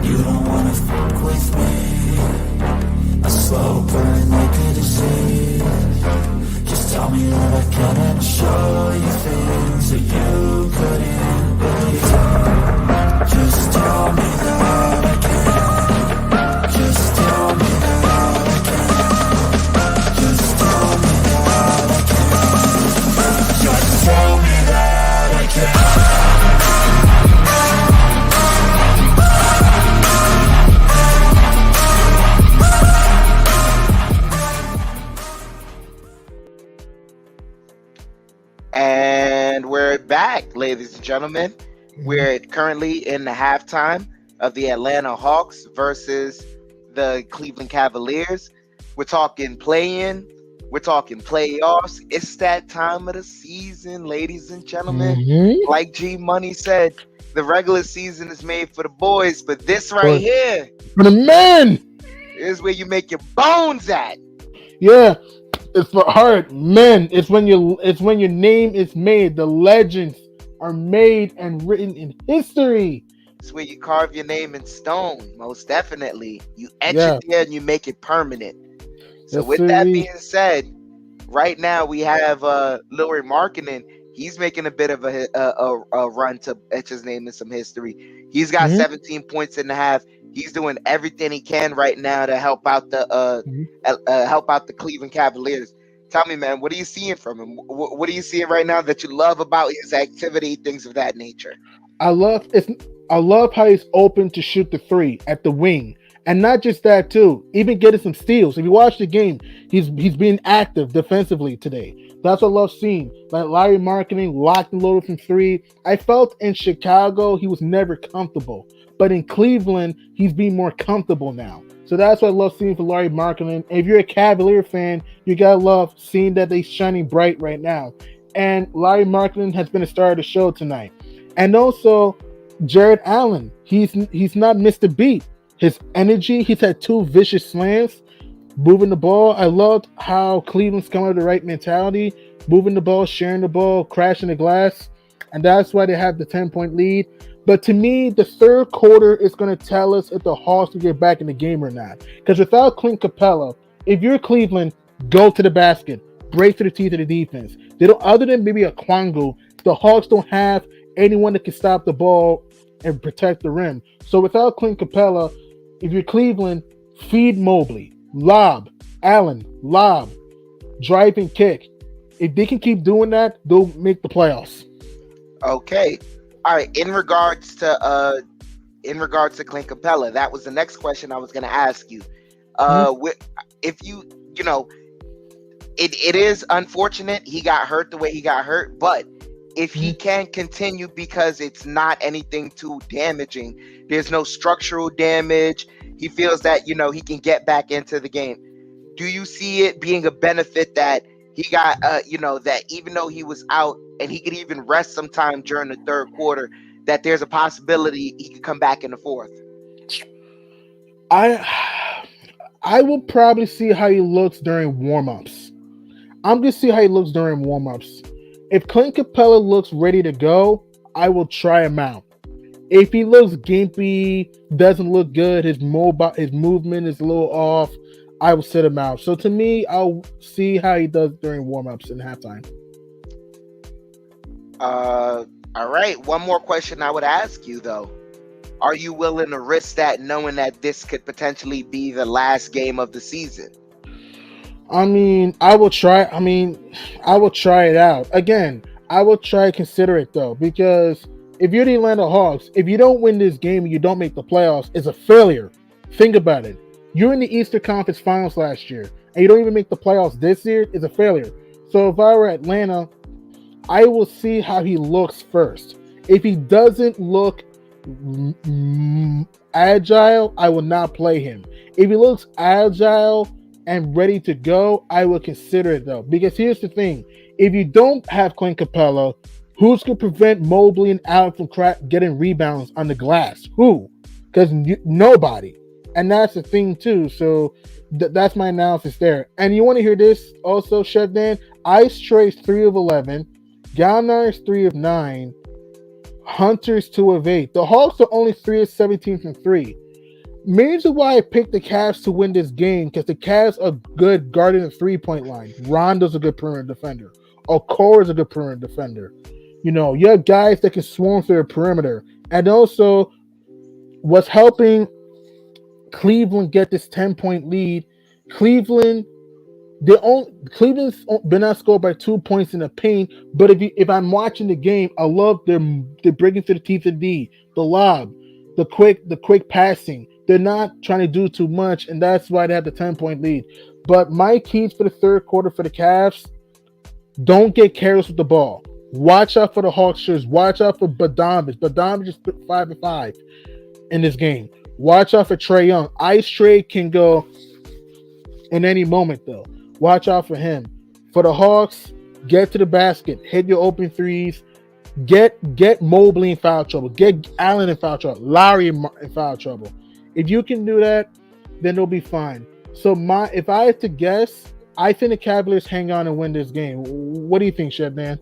You don't wanna fuck with me. A slow burn like a disease. Just tell me that I can and I'll show you things that you couldn't believe. Just tell me that I can. Just tell me that I can. Just tell me that I can. Just tell me that I can. And we're back, ladies and gentlemen. We're currently in the halftime of the Atlanta Hawks versus the Cleveland Cavaliers. We're talking play-in. We're talking playoffs. It's that time of the season, ladies and gentlemen. Mm-hmm. Like G Money said, the regular season is made for the boys, but this right here For the men! is where you make your bones at. Yeah. It's for hard men. It's when your name is made. The legends are made and written in history. It's where you carve your name in stone. Most definitely, you etch Yeah. it there and you make it permanent. So Yes, with that sir. being said, right now we have Larry Markkinen. He's making a bit of a run to etch his name in some history. He's got 17 points in the half. He's doing everything he can right now to help out the Cleveland Cavaliers. Tell me, man, what are you seeing from him? What are you seeing right now that you love about his activity, things of that nature? I love how he's open to shoot the three at the wing. And not just that too, even getting some steals. If you watch the game, he's being active defensively today. That's what I love seeing. Like Larry Markkinen locked and loaded from three. I felt in Chicago he was never comfortable. But in Cleveland, he's being more comfortable now. So that's what I love seeing for Larry Markkinen. If you're a Cavalier fan, you gotta love seeing that they're shining bright right now. And Larry Markkinen has been a star of the show tonight. And also Jared Allen, he's not missed a beat. his energy. He's had two vicious slams, moving the ball. I loved how Cleveland's coming with the right mentality, moving the ball, sharing the ball, crashing the glass, and that's why they have the 10-point lead. But to me, the third quarter is going to tell us if the Hawks will get back in the game or not. Because without Clint Capella, if you're Cleveland, go to the basket, break through the teeth of the defense. They don't, other than maybe a Kwangu, the Hawks don't have anyone that can stop the ball and protect the rim. So without Clint Capella, if you're Cleveland, feed Mobley, lob, Allen, lob, drive and kick. If they can keep doing that, they'll make the playoffs. Okay. All right. In regards to Clint Capella, that was the next question I was going to ask you. If you know, it is unfortunate he got hurt the way he got hurt, but if he can continue, because it's not anything too damaging, there's no structural damage, he feels that, you know, he can get back into the game. Do you see it being a benefit that he got, you know, that even though he was out and he could even rest sometime during the third quarter, that there's a possibility he could come back in the fourth? I will probably see how he looks during warm-ups. I'm going to see how he looks during warm-ups. If Clint Capella looks ready to go, I will try him out. If he looks gimpy, doesn't look good, his movement is a little off, I will sit him out. So to me, I'll see how he does during warm-ups and halftime. All right. One more question I would ask you, though. Are you willing to risk that, knowing that this could potentially be the last game of the season? I mean, I will try it out. Again, I will try to consider it, though, because if you're the Atlanta Hawks, if you don't win this game and you don't make the playoffs, it's a failure. Think about it. You're in the Eastern Conference Finals last year, and you don't even make the playoffs this year, it's a failure. So if I were Atlanta, I will see how he looks first. If he doesn't look agile, I will not play him. If he looks agile and ready to go, I will consider it, though. Because here's the thing. If you don't have Clint Capella, who's going to prevent Mobley and Allen from getting rebounds on the glass? Who? Because nobody. And that's the thing, too. So that's my analysis there. And you want to hear this also, Chef Dan? Ice Trey's 3 of 11. Gallinari's 3 of 9. Hunter's 2 of 8. The Hawks are only 3 of 17 from 3. Reason why I picked the Cavs to win this game, because the Cavs are good guarding the 3-point line. Rondo's a good perimeter defender. Okora's a good perimeter defender. You know, you have guys that can swarm through the perimeter. And also, what's helping Cleveland get this 10-point lead, Cleveland's been outscored by 2 points in the paint. But if I'm watching the game, I love they're breaking through the teeth of the lob, the quick passing. They're not trying to do too much, and that's why they have the 10-point lead. But my keys for the third quarter for the Cavs: don't get careless with the ball. Watch out for the Hawks shooters. Watch out for Bogdanovich. Bogdanovich just put 5 of 5 in this game. Watch out for Trae Young. Ice Trey can go in any moment, though. Watch out for him. For the Hawks, get to the basket. Hit your open threes. Get Mobley in foul trouble. Get Allen in foul trouble. Lowry in foul trouble. If you can do that, then they'll be fine. So if I had to guess, I think the Cavaliers hang on and win this game. What do you think, Chef Dan?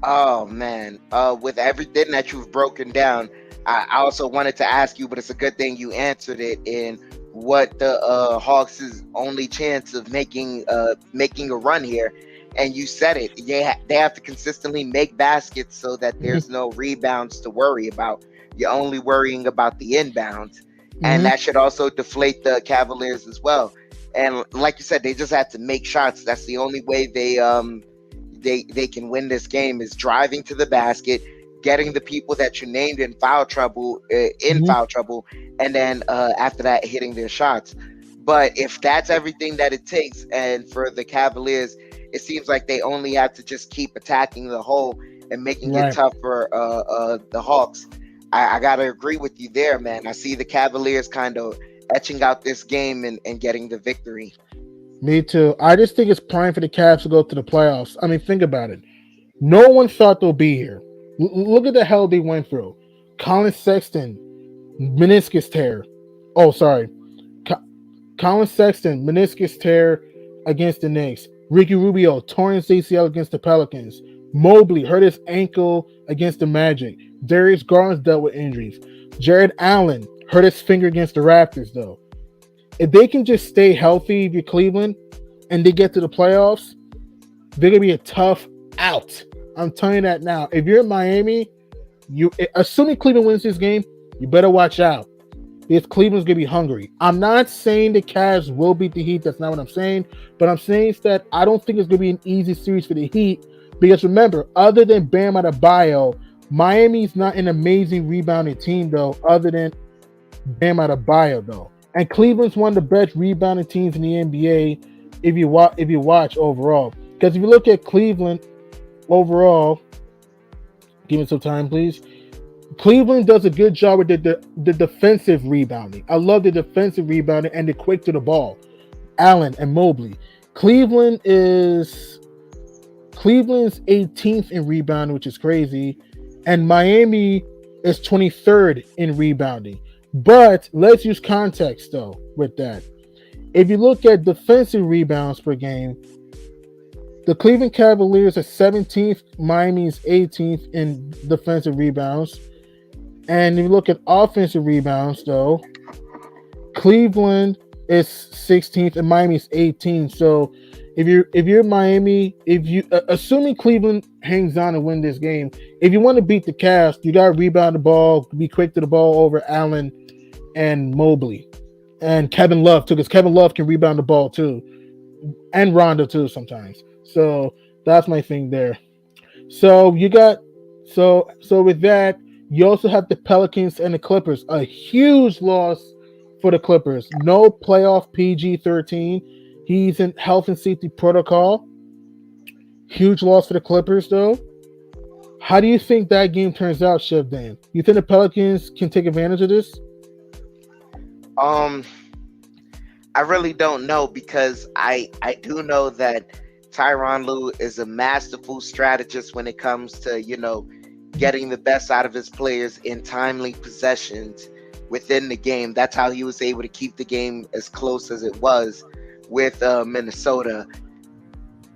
Oh, man. With everything that you've broken down, I also wanted to ask you, but it's a good thing you answered it, in what the Hawks' only chance of making a run here. And you said it. They have to consistently make baskets so that there's no rebounds to worry about. You're only worrying about the inbounds. And that should also deflate the Cavaliers as well. And like you said, they just have to make shots. That's the only way they can win this game, is driving to the basket, getting the people that you named in foul trouble, and then after that, hitting their shots. But if that's everything that it takes, and for the Cavaliers, it seems like they only have to just keep attacking the hole and making it tough for the Hawks. I gotta agree with you there, man. I see the Cavaliers kind of etching out this game and getting the victory. Me too. I just think it's prime for the Cavs to go to the playoffs. I mean, think about it. No one thought they'll be here. Look at the hell they went through. Colin Sexton, meniscus tear. Oh, sorry. Co- Colin Sexton, meniscus tear against the Knicks. Ricky Rubio, torn his ACL against the Pelicans. Mobley hurt his ankle against the Magic. Darius Garland's dealt with injuries. Jared Allen hurt his finger against the Raptors, though. If they can just stay healthy, if you're Cleveland, and they get to the playoffs, they're gonna be a tough out. I'm telling you that now. If you're in Miami, you assuming Cleveland wins this game, you better watch out. Because Cleveland's gonna be hungry. I'm not saying the Cavs will beat the Heat. That's not what I'm saying. But I'm saying that I don't think it's gonna be an easy series for the Heat. Because remember, other than Bam Adebayo, Miami's not an amazing rebounding team though. Other than Bam Adebayo though, and Cleveland's one of the best rebounding teams in the NBA. If you watch overall, because if you look at Cleveland overall, give me some time, please. Cleveland does a good job with the defensive rebounding. I love the defensive rebounding and the quick to the ball. Allen and Mobley. Cleveland is Cleveland's 18th in rebounding, which is crazy, and Miami is 23rd in rebounding. But let's use context though with that. If you look at defensive rebounds per game, the Cleveland Cavaliers are 17th, Miami's 18th in defensive rebounds. And if you look at offensive rebounds, though, Cleveland is 16th and Miami's 18th. So if you're Miami, if you assuming Cleveland hangs on and win this game, if you want to beat the Cavs, you got to rebound the ball, be quick to the ball over Allen and Mobley and Kevin Love too, because Kevin Love can rebound the ball too, and Rondo too sometimes. So that's my thing there. So you got so with that, you also have the Pelicans and the Clippers. A huge loss for the Clippers. No playoff PG-13. He's in health and safety protocol. Huge loss for the Clippers, though. How do you think that game turns out, Chef Dan? You think the Pelicans can take advantage of this? I really don't know, because I do know that Tyronn Lue is a masterful strategist when it comes to, getting the best out of his players in timely possessions within the game. That's how he was able to keep the game as close as it was with Minnesota.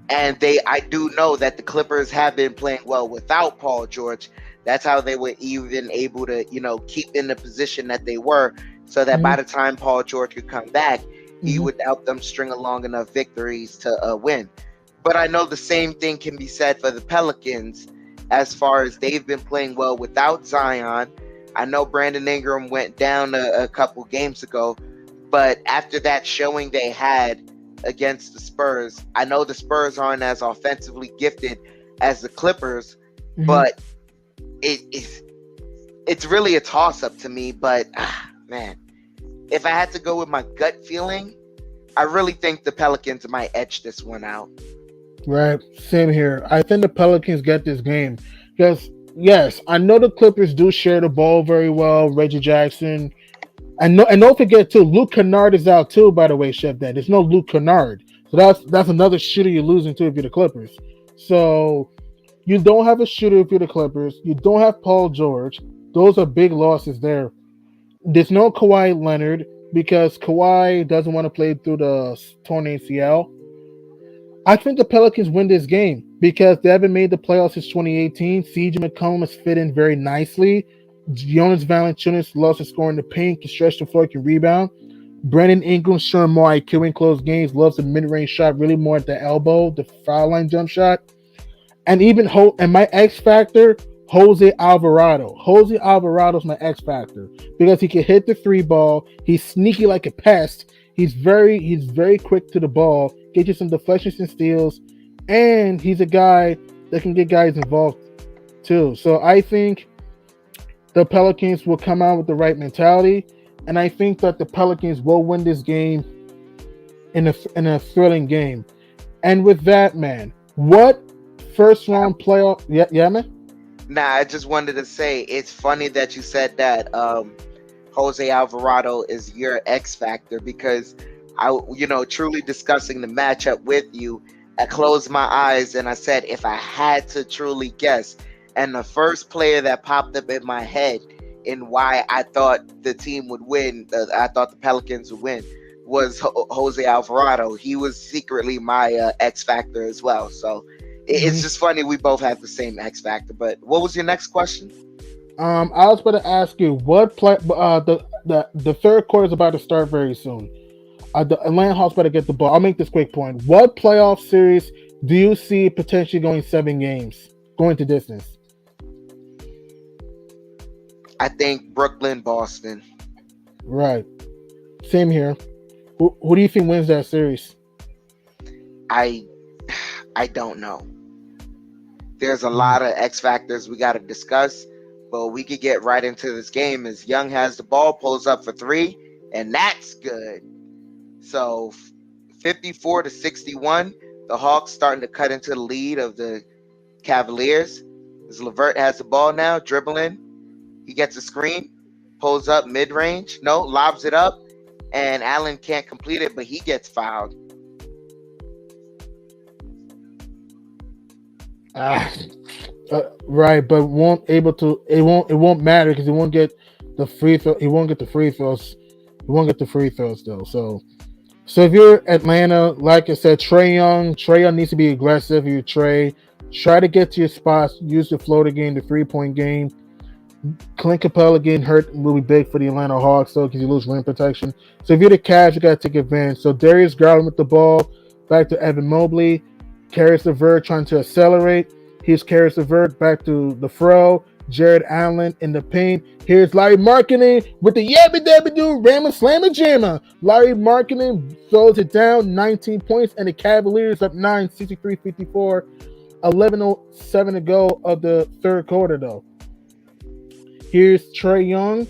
And I do know that the Clippers have been playing well without Paul George. That's how they were even able to, keep in the position that they were, so that by the time Paul George could come back, he would help them string along enough victories to win. But I know the same thing can be said for the Pelicans, as far as they've been playing well without Zion. I know Brandon Ingram went down a couple games ago, but after that showing they had against the Spurs, I know the Spurs aren't as offensively gifted as the Clippers, but it's really a toss-up to me. But man, if I had to go with my gut feeling, I really think the Pelicans might edge this one out. Right, same here. I think the Pelicans get this game because, yes, I know the Clippers do share the ball very well. Reggie Jackson, and don't forget too, Luke Kennard is out too. By the way, Chef, Dan, there's no Luke Kennard, so that's another shooter you're losing to if you're the Clippers. So you don't have a shooter if you're the Clippers. You don't have Paul George. Those are big losses there. There's no Kawhi Leonard because Kawhi doesn't want to play through the torn ACL. I think the Pelicans win this game because they haven't made the playoffs since 2018. CJ McCollum has fit in very nicely. Jonas Valanciunas loves to score in the paint, can stretch the floor, can rebound. Brandon Ingram showing more IQ in close games, loves the mid-range shot, really more at the elbow, the foul line jump shot. And even my X factor, Jose Alvarado. Jose Alvarado's my X factor because he can hit the three ball. He's sneaky like a pest. He's very quick to the ball, get you some deflections and steals, and he's a guy that can get guys involved too. So I think the Pelicans will come out with the right mentality, and I think that the Pelicans will win this game in a thrilling game. And with that, man, what first round playoff? Yeah, man. Nah, I just wanted to say it's funny that you said that. Jose Alvarado is your X factor, because truly discussing the matchup with you, I closed my eyes and I said, if I had to truly guess, and the first player that popped up in my head in why I thought the team would win. I thought the Pelicans would win was Jose Alvarado. He was secretly my X factor as well. So it's just funny we both have the same X factor. But what was your next question? I was about to ask you what play. The third quarter is about to start very soon. The Atlanta Hawks better get the ball. I'll make this quick point. What playoff series do you see potentially going 7 games, going to distance? I think Brooklyn, Boston. Right. Same here. Who do you think wins that series? I don't know. There's a lot of X factors we got to discuss, but we could get right into this game as Young has the ball, pulls up for 3, and that's good. So 54-61, the Hawks starting to cut into the lead of the Cavaliers. As LeVert has the ball now, dribbling. He gets a screen, pulls up mid-range. No, lobs it up, and Allen can't complete it, but he gets fouled. Right, but won't able to. It won't matter because he won't get the free throw. He won't get the free throws. He won't get the free throws though. So if you're Atlanta, like I said, Trae Young needs to be aggressive. You try to get to your spots. Use the floater game, the 3-point game. Clint Capella getting hurt will be big for the Atlanta Hawks, though, because you lose rim protection. So if you're the Cavs, you got to take advantage. So Darius Garland with the ball, back to Evan Mobley. Caris LeVert trying to accelerate. Here's Caris LeVert back to the Fro. Jared Allen in the paint. Here's Larry Markkinen with the yabba dabba doo Rammer Slammer Jammer. Larry Markkinen throws it down, 19 points, and the Cavaliers up 9, 63-54. 11:07 to go of the third quarter, though. Here's Trae Young,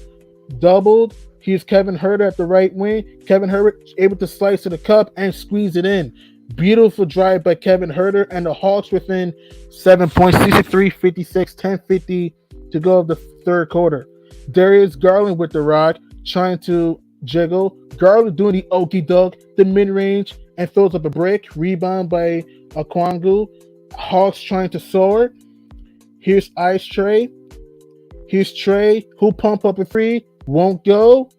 doubled. Here's Kevin Huerter at the right wing. Kevin Huerter able to slice to the cup and squeeze it in. Beautiful drive by Kevin Huerter, and the Hawks within 7 points, 63-56, 10:50 to go of the third quarter. Darius Garland with the rock, trying to jiggle. Garland doing the okie doke, the mid-range, and throws up a brick. Rebound by Okongwu. Hawks trying to soar. Here's Ice Trae. Here's Trae, who pump up a 3, won't go.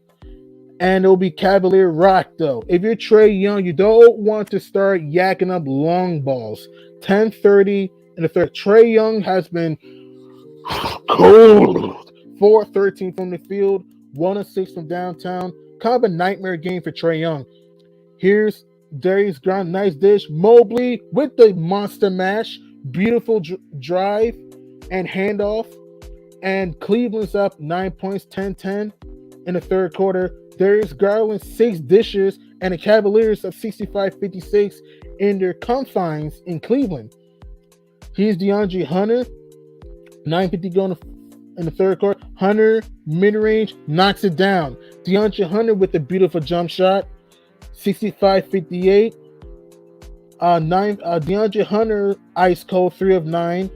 And it'll be Cavalier rock, though. If you're Trae Young, you don't want to start yakking up long balls. 10:30 in the third. Trae Young has been cold. 4-13 from the field, 1-6 from downtown. Kind of a nightmare game for Trae Young. Here's Darius Garland, nice dish. Mobley with the monster mash. Beautiful drive and handoff. And Cleveland's up 9 points, 10-10 in the third quarter. Darius Garland, 6 dishes, and the Cavaliers up 65-56 in their confines in Cleveland. Here's DeAndre Hunter, 9:50 going in the third quarter. Hunter, mid-range, knocks it down. DeAndre Hunter with a beautiful jump shot, 65-58. DeAndre Hunter, ice cold, 3 of 9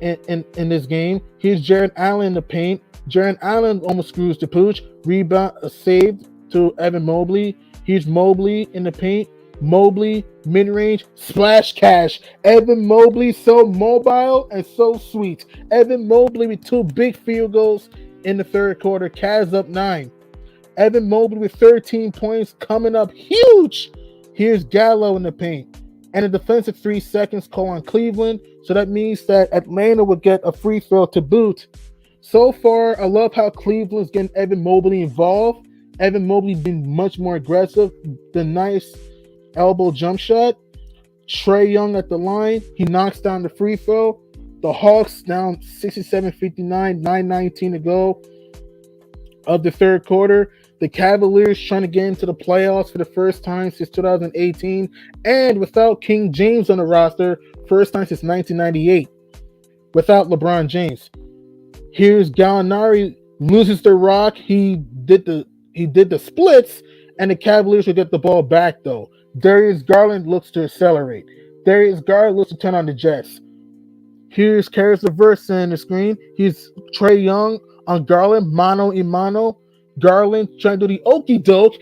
in this game. Here's Jared Allen in the paint. Jared Allen almost screws the pooch. Rebound saved to Evan Mobley. Here's Mobley in the paint. Mobley, mid-range, splash cash. Evan Mobley, so mobile and so sweet. Evan Mobley with 2 big field goals in the third quarter. Cavs up 9. Evan Mobley with 13 points coming up huge. Here's Gallo in the paint. And a defensive 3 seconds call on Cleveland. So that means that Atlanta would get a free throw to boot. So far, I love how Cleveland's getting Evan Mobley involved. Evan Mobley being much more aggressive. The nice elbow jump shot. Trae Young at the line. He knocks down the free throw. The Hawks down 67-59, 9:19 to go of the third quarter. The Cavaliers trying to get into the playoffs for the first time since 2018. And without King James on the roster, first time since 1998. Without LeBron James. Here's Gallinari, loses the rock. He did the splits, and the Cavaliers will get the ball back, though. Darius Garland looks to accelerate. Darius Garland looks to turn on the Jets. Here's Caris LeVert in the screen. He's Trae Young on Garland, mano a mano. Garland trying to do the okie doke,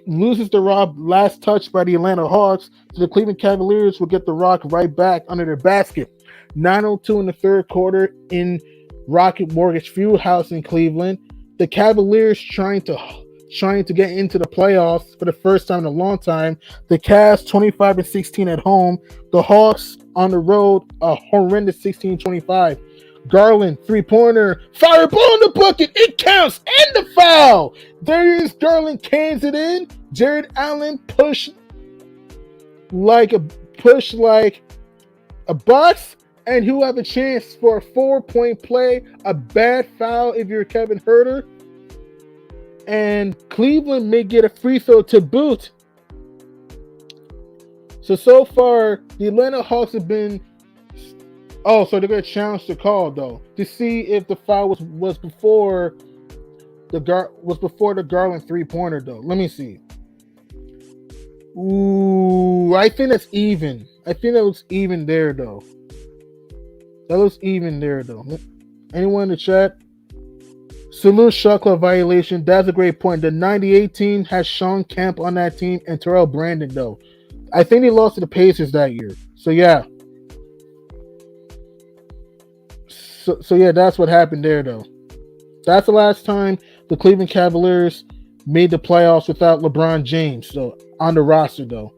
loses the rock, last touch by the Atlanta Hawks. So the Cleveland Cavaliers will get the rock right back under their basket. 9:02 in the third quarter in Rocket Mortgage Fieldhouse in Cleveland. the Cavaliers trying to get into the playoffs for the first time in a long time. The Cavs 25-16 at home. The Hawks on the road a horrendous 16-25. Garland 3-pointer, fireball in the bucket, it counts, and the foul. Darius Garland cans it in. Jared Allen push like a box, and he'll have a chance for a 4-point play, a bad foul if you're Kevin Huerter, and Cleveland may get a free throw to boot. So far, the Atlanta Hawks have been. Oh, so they're gonna challenge the call though to see if the foul was before the Garland 3-pointer though. Let me see. Ooh, I think that's even. I think that looks even there though. Anyone in the chat? Salute shot clock violation. That's a great point. The 98 team has Sean Kemp on that team and Terrell Brandon though. I think they lost to the Pacers that year. So yeah. So yeah, that's what happened there though. That's the last time the Cleveland Cavaliers made the playoffs without LeBron James on the roster though.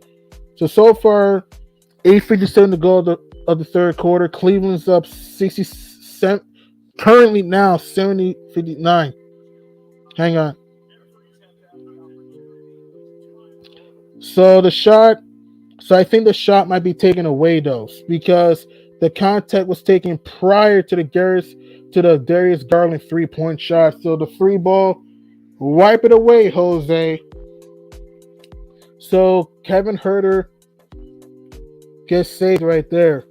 So far, 8:57 to go of the third quarter. Cleveland's up 67. Currently now 70-59. Hang on. So I think the shot might be taken away though, because the contact was taken prior to the Darius Garland 3-point shot. So the free ball, wipe it away, Jose. So Kevin Huerter gets saved right there.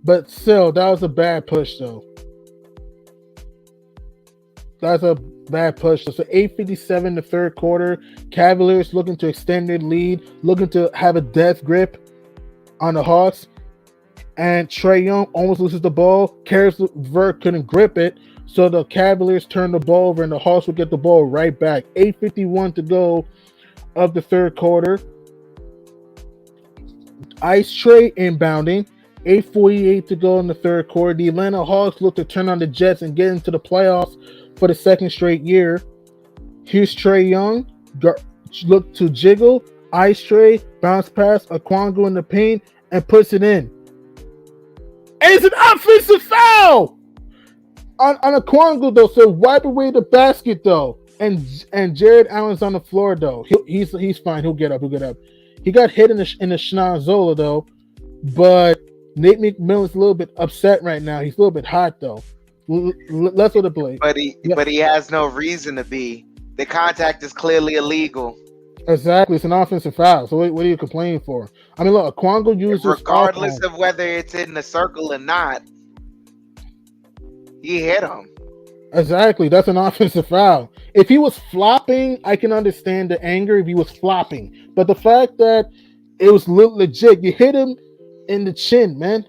But still, that was a bad push though. That's a bad push. So 8:57 the third quarter. Cavaliers looking to extend their lead, looking to have a death grip on the Hawks. And Trae Young almost loses the ball. Karis LeVert couldn't grip it. So the Cavaliers turn the ball over and the Hawks will get the ball right back. 8:51 to go of the third quarter. Ice Trae inbounding. 8:48 to go in the third quarter. The Atlanta Hawks look to turn on the Jets and get into the playoffs for the second straight year. Here's Trae Young. Look to jiggle. Ice Trae. Bounce pass. Okongwu in the paint and puts it in. And it's an offensive foul on Okongwu though. So wipe away the basket though. And Jared Allen's on the floor though. He's fine. He'll get up. He got hit in the Schnazzola though. But Nate McMillan's a little bit upset right now. He's a little bit hot though. Let's go to play. But he has no reason to be. The contact is clearly illegal. Exactly, it's an offensive foul. So what are you complaining for? I mean, look, Okongwu uses regardless of whether it's in the circle or not. He hit him. Exactly, that's an offensive foul. If he was flopping, I can understand the anger if he was flopping. But the fact that it was legit, you hit him in the chin, man.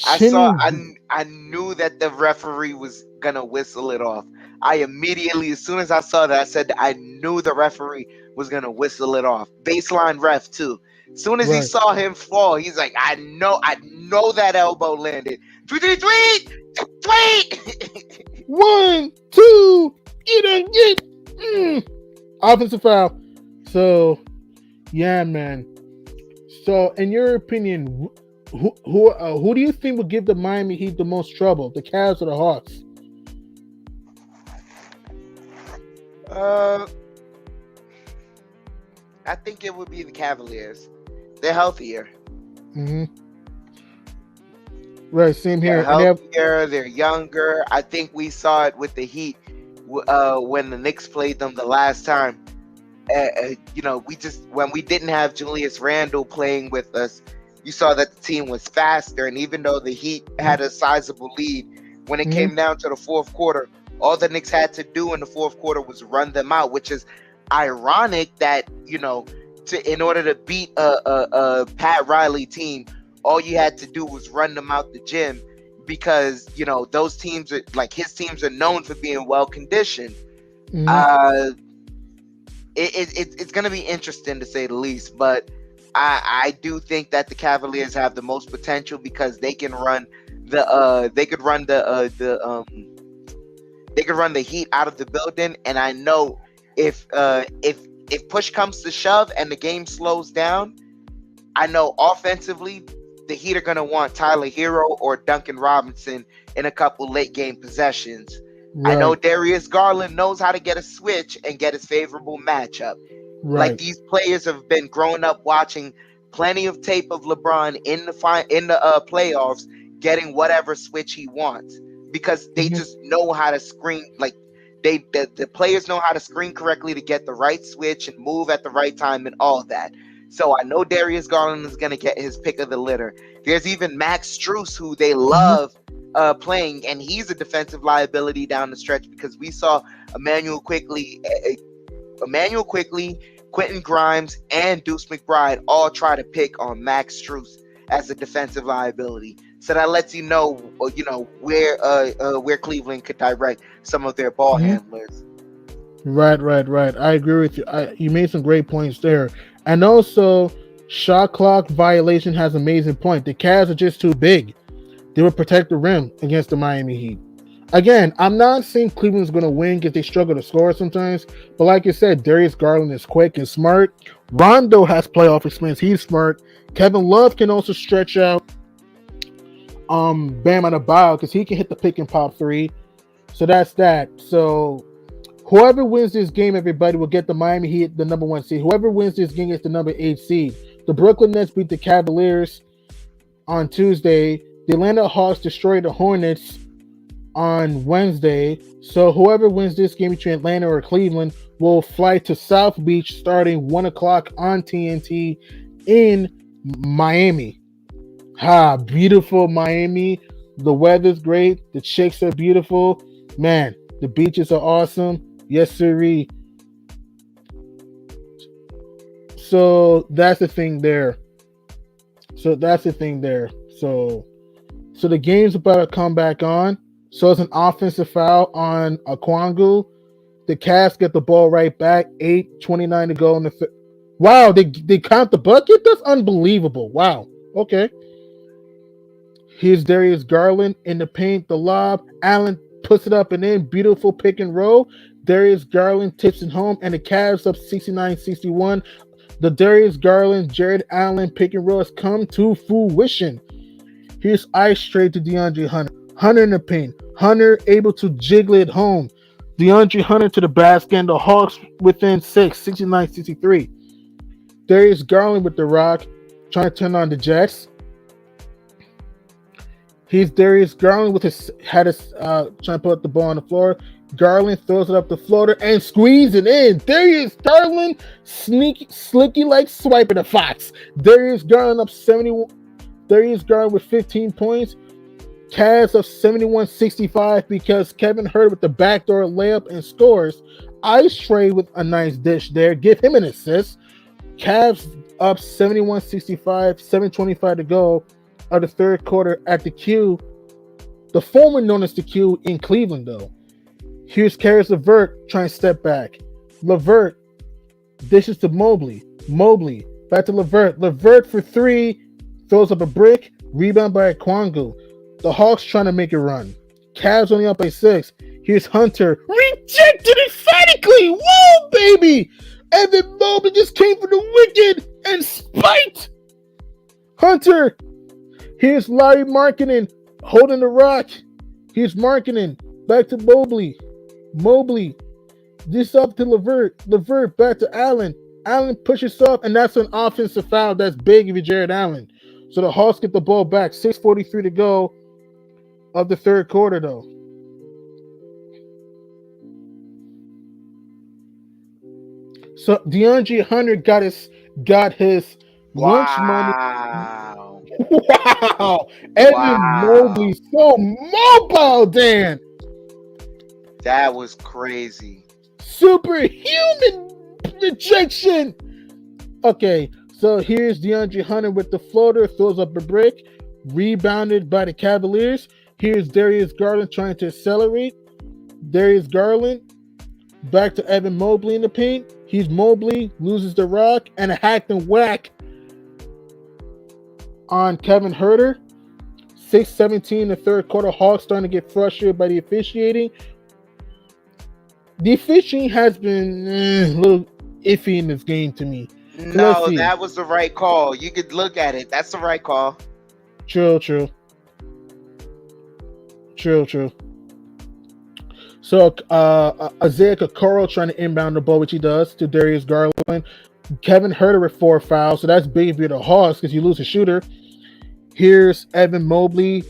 I knew that the referee was gonna whistle it off. I immediately, as soon as I saw that, I said I knew the referee was gonna whistle it off. Baseline ref too. As soon as he saw him fall, he's like, I know that elbow landed. Tweet. 1, 2, get. Offensive foul. So, yeah, man. So, in your opinion, who do you think would give the Miami Heat the most trouble, the Cavs or the Hawks? I think it would be the Cavaliers. They're healthier. Mm-hmm. Right, same here. They're healthier. They're younger. I think we saw it with the Heat when the Knicks played them the last time. When we didn't have Julius Randle playing with us, you saw that the team was faster. And even though the Heat had a sizable lead, when it came down to the fourth quarter, all the Knicks had to do in the fourth quarter was run them out, which is ironic that, in order to beat a Pat Riley team, all you had to do was run them out the gym because, those teams are like his teams are known for being well conditioned. It's going to be interesting to say the least, but I do think that the Cavaliers have the most potential because they can run They can run the Heat out of the building, and I know if push comes to shove and the game slows down, I know offensively the Heat are gonna want Tyler Hero or Duncan Robinson in a couple late game possessions. I know Right. Darius Garland knows how to get a switch and get his favorable matchup. Like, Right. these players have been growing up watching plenty of tape of LeBron in the playoffs, getting whatever switch he wants, because they Mhm. just know how to screen. Like, the players know how to screen correctly to get the right switch and move at the right time and all that. So I know Darius Garland is going to get his pick of the litter. There's even Max Strus, who they Mhm. love playing, and he's a defensive liability down the stretch, because we saw Emmanuel Quickly, Quentin Grimes, and Deuce McBride all try to pick on Max Strus as a defensive liability. So that lets you know where Cleveland could direct some of their ball Mhm. handlers. Right. I agree with you. You made some great points there. And also, shot clock violation has an amazing point. The Cavs are just too big. They would protect the rim against the Miami Heat. Again, I'm not saying Cleveland's going to win because they struggle to score sometimes. But like you said, Darius Garland is quick and smart. Rondo has playoff experience. He's smart. Kevin Love can also stretch out Bam Adebayo because he can hit the pick and pop three. So that's that. So whoever wins this game, everybody will get the Miami Heat, the number 1 seed. Whoever wins this game gets the number 8 seed. The Brooklyn Nets beat the Cavaliers on Tuesday. The Atlanta Hawks destroyed the Hornets on Wednesday. So whoever wins this game between Atlanta or Cleveland will fly to South Beach starting 1 o'clock on TNT in Miami. Beautiful Miami. The weather's great. The chicks are beautiful. Man, the beaches are awesome. Yes, sirree. So that's the thing there. So the game's about to come back on. So it's an offensive foul on Okongwu. The Cavs get the ball right back. 8:29 to go in the. Wow, they count the bucket. That's unbelievable. Wow. Okay. Here's Darius Garland in the paint, the lob. Allen puts it up and in. Beautiful pick and roll. Darius Garland tips it home, and the Cavs up 69-61. The Darius Garland, Jared Allen pick and roll has come to fruition. Here's ice straight to DeAndre Hunter. Hunter in the paint. Hunter able to jiggle it home. DeAndre Hunter to the basket, and the Hawks within 6, 69-63. Darius Garland with the rock, trying to turn on the Jets. He's Darius Garland with his trying to put the ball on the floor. Garland throws it up the floater and squeeze it in. Darius Garland, slicky like swiping a fox. Darius Garland up 71. Darius Garland with 15 points. Cavs up 71-65 because Kevin Hurd with the backdoor layup and scores. Ice Trey with a nice dish there. Give him an assist. Cavs up 71-65, 7:25 to go of the third quarter at the Q. The former known as the Q in Cleveland, though. Here's Caris LeVert trying to step back. LeVert dishes to Mobley. Mobley back to LeVert. LeVert for three. Throws up a brick. Rebound by Okongwu. The Hawks trying to make a run. Cavs only up by 6. Here's Hunter. Rejected emphatically. Whoa, baby. Evan Mobley just came for the wicked and spite. Hunter. Here's Larry Markkinen holding the rock. Here's Markkinen. Back to Mobley. Mobley. This up to LeVert. LeVert back to Allen. Allen pushes up, and that's an offensive foul. That's big if you're Jared Allen. So the Hawks get the ball back. 6:43 to go of the third quarter, though. So DeAndre Hunter got his lunch money. Wow. Wow. Evan Mobley so mobile, Dan. That was crazy. Superhuman rejection. Okay, so here's DeAndre Hunter with the floater, throws up a brick, rebounded by the Cavaliers. Here's Darius Garland trying to accelerate. Darius Garland back to Evan Mobley in the paint. He's Mobley, loses the rock, and a hacked and whack on Kevin Huerter. 6:17 in the third quarter. Hawks starting to get frustrated by the officiating. The fishing has been a little iffy in this game to me. So let's No, see. that was the right call. You could look at it. That's the right call. True, true, true, true. So Isaiah Kokoro trying to inbound the ball, which he does to Darius Garland. Kevin Herter with 4 fouls, so that's big if you're the Hawks because you lose a shooter. Here's Evan Mobley.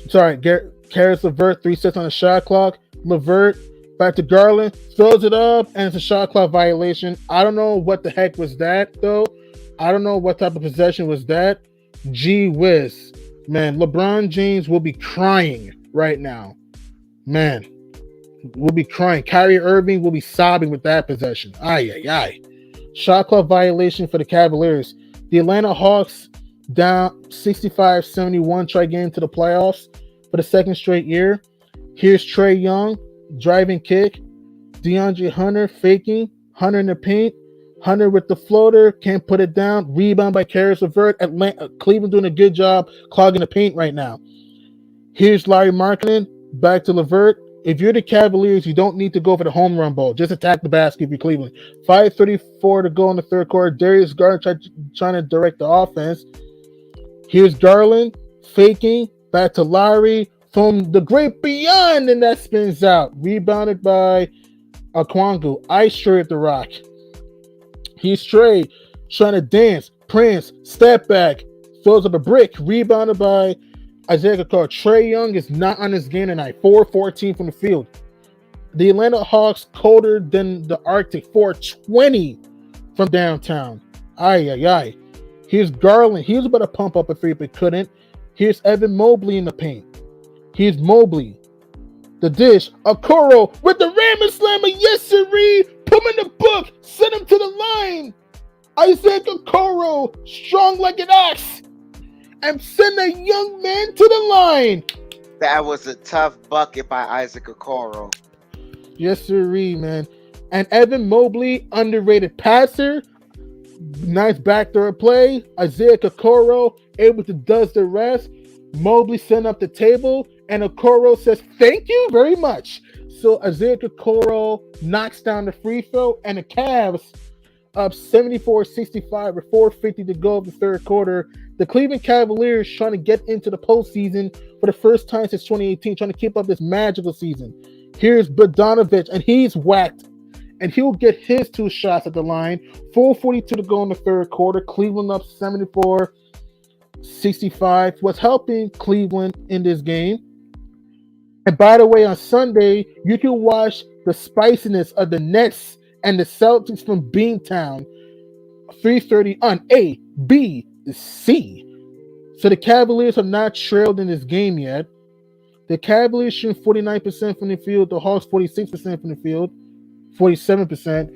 Sorry, Karis LeVert, 3 sets on the shot clock. LeVert back to Garland, throws it up, and it's a shot clock violation. I don't know what the heck was that, though. I don't know what type of possession was that. Gee whiz. Man, LeBron James will be crying right now. Man, we'll be crying. Kyrie Irving will be sobbing with that possession. Ay, ay, ay. Shot clock violation for the Cavaliers. The Atlanta Hawks down 65-71, try getting into the playoffs for the second straight year. Here's Trae Young, driving kick. DeAndre Hunter faking. Hunter in the paint. Hunter with the floater, can't put it down. Rebound by Karis LeVert. Cleveland doing a good job clogging the paint right now. Here's Larry Markkinen, back to LeVert. If you're the Cavaliers, you don't need to go for the home run ball. Just attack the basket if you're Cleveland. 5:34 to go in the third quarter. Darius Garland trying to direct the offense. Here's Garland, faking, back to Lowry, from the great beyond, and that spins out. Rebounded by Okongwu. Ice Trae at the rock. He's Trae, trying to dance. Prince, step back, throws up a brick. Rebounded by Isaiah Kokoro. Trae Young is not on his game tonight. 4-14 from the field. The Atlanta Hawks colder than the Arctic. 420 from downtown. Ay, ay, ay. Here's Garland. He was about to pump up a 3, but couldn't. Here's Evan Mobley in the paint. Here's Mobley. The dish. Okoro with the Ramen Slammer. Yes, sirree. Put him in the book. Send him to the line. Isaac Okoro, strong like an ox. And send a young man to the line. That was a tough bucket by Isaac Okoro. Yes, sirree, man. And Evan Mobley, underrated passer. Nice backdoor play. Isaiah Okoro able to does the rest. Mobley sent up the table, and Okoro says, "Thank you very much." So Isaiah Okoro knocks down the free throw, and the Cavs up 74-65 with 4:50 to go of the third quarter. The Cleveland Cavaliers trying to get into the postseason for the first time since 2018, trying to keep up this magical season. Here's Bogdanovic, and he's whacked. And he'll get his 2 shots at the line. 4:42 to go in the third quarter. Cleveland up 74-65. What's helping Cleveland in this game? And by the way, on Sunday, you can watch the spiciness of the Nets and the Celtics from Beantown. 3:30 on A, B, C. So the Cavaliers have not trailed in this game yet. The Cavaliers shooting 49% from the field. The Hawks 46% from the field. 47%.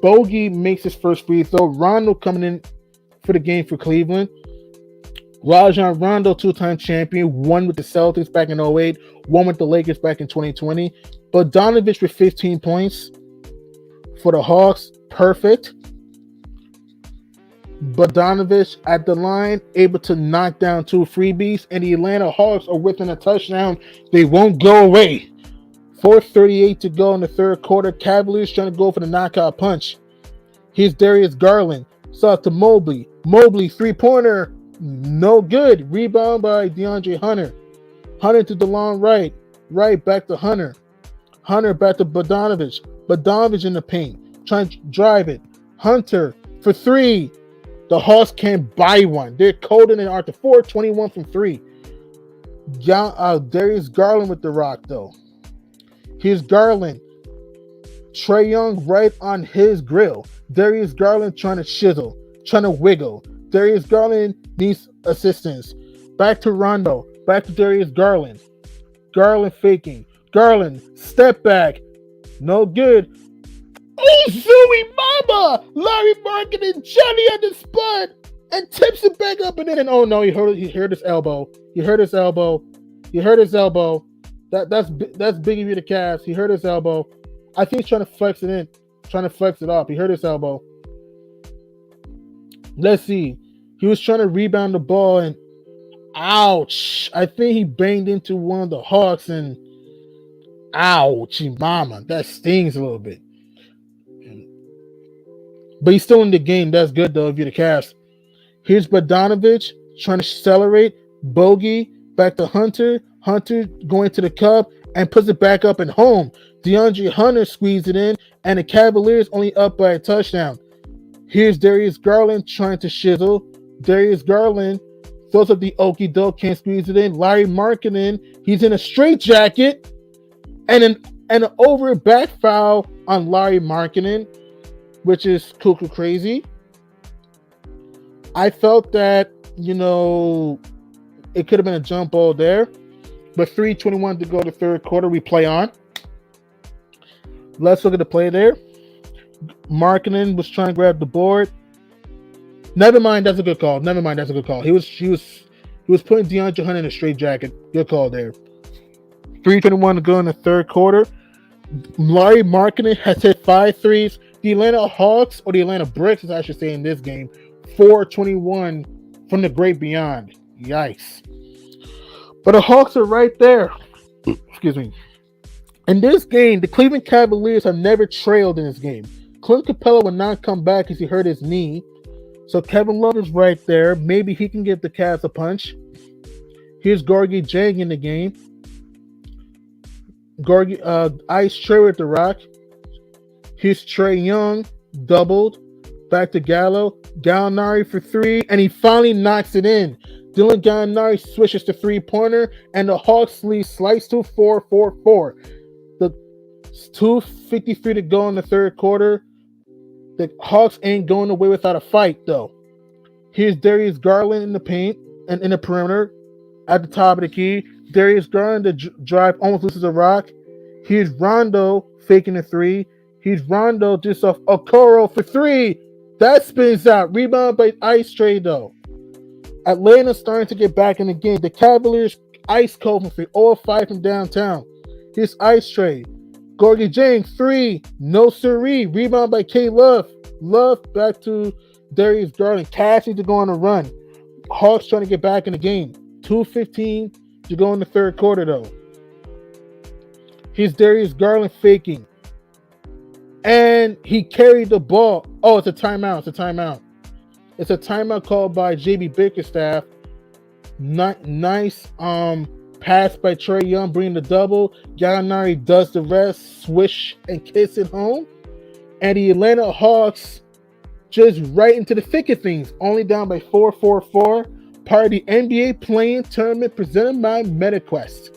Bogey makes his first free throw. Rondo coming in for the game for Cleveland. Rajon Rondo, 2-time champion, won with the Celtics back in 2008, won with the Lakers back in 2020. Bogdanovic with 15 points for the Hawks. Perfect. Bogdanovic at the line, able to knock down 2 freebies, and the Atlanta Hawks are within a touchdown. They won't go away. 4:38 to go in the third quarter. Cavaliers trying to go for the knockout punch. Here's Darius Garland. Saw to Mobley. Mobley, 3-pointer. No good. Rebound by DeAndre Hunter. Hunter to the long right. Right back to Hunter. Hunter back to Bogdanovic. Bogdanovic in the paint. Trying to drive it. Hunter for 3. The Hawks can't buy one. They're colder than Arthur. 4:21 from 3. Darius Garland with the rock, though. Here's Garland. Trae Young right on his grill. Darius Garland trying to shizzle, trying to wiggle. Darius Garland needs assistance. Back to Rondo. Back to Darius Garland. Garland faking. Garland, step back. No good. Oh, Zooey Mama! Larry Markkinen, Johnny on the spot, and tips it back up and in. And oh no, he hurt his elbow. He hurt his elbow. He hurt his elbow. That's big of you to Cavs. He hurt his elbow. I think he's trying to flex it in, trying to flex it up. He hurt his elbow. Let's see. He was trying to rebound the ball and ouch. I think he banged into one of the Hawks and Ouchie mama. That stings a little bit. But he's still in the game. That's good though if you're the Cavs. Here's Bogdanovich trying to accelerate. Bogey back to Hunter. Hunter going to the cup and puts it back up and home. DeAndre Hunter squeezed it in, and the Cavaliers only up by a touchdown. Here's Darius Garland trying to shizzle. Darius Garland throws up the okie doke, can't squeeze it in. Larry Markkinen, he's in a straight jacket, and an over back foul on Larry Markkinen, which is cuckoo crazy. I felt that, it could have been a jump ball there. But 3:21 to go to third quarter. We play on. Let's look at the play there. Markkinen was trying to grab the board. Never mind, that's a good call. He was putting DeAndre Hunter in a straight jacket. Good call there. 3:21 to go in the third quarter. Larry Markkinen has hit 5 threes. The Atlanta Hawks, or the Atlanta Bricks, as I should say in this game, 4:21 from the great beyond. Yikes. But the Hawks are right there. Excuse me. In this game, the Cleveland Cavaliers have never trailed in this game. Clint Capella will not come back because he hurt his knee. So Kevin Love is right there. Maybe he can give the Cavs a punch. Here's Gorgie Jang in the game. Ice Trey with the rock. Here's Trae Young, doubled. Back to Gallo. Gallinari for 3, and he finally knocks it in. Dylan Gallinari switches to 3-pointer, and the Hawks lead slice to 4-4-4. The 2:53 to go in the third quarter. The Hawks ain't going away without a fight, though. Here's Darius Garland in the paint and in the perimeter at the top of the key. Darius Garland, the drive almost loses a rock. Here's Rondo faking a 3. Here's Rondo just off Okoro for 3. That spins out. Rebound by Ice Trey, though. Atlanta starting to get back in the game. The Cavaliers ice cold from 3, 0-5 from downtown. Here's Ice Trey. Gorgie Jang, 3. No siree. Rebound by K Love. Love back to Darius Garland. Cash needs to go on a run. Hawks trying to get back in the game. 2:15 to go in the third quarter, though. Here's Darius Garland faking. And he carried the ball. Oh, it's a timeout. It's a timeout called by JB Bickerstaff. Nice pass by Trae Young, bringing the double. Gallinari does the rest, swish and kiss it home. And the Atlanta Hawks just right into the thick of things, only down by 4-4-4. Part of the NBA Play-In Tournament presented by MetaQuest.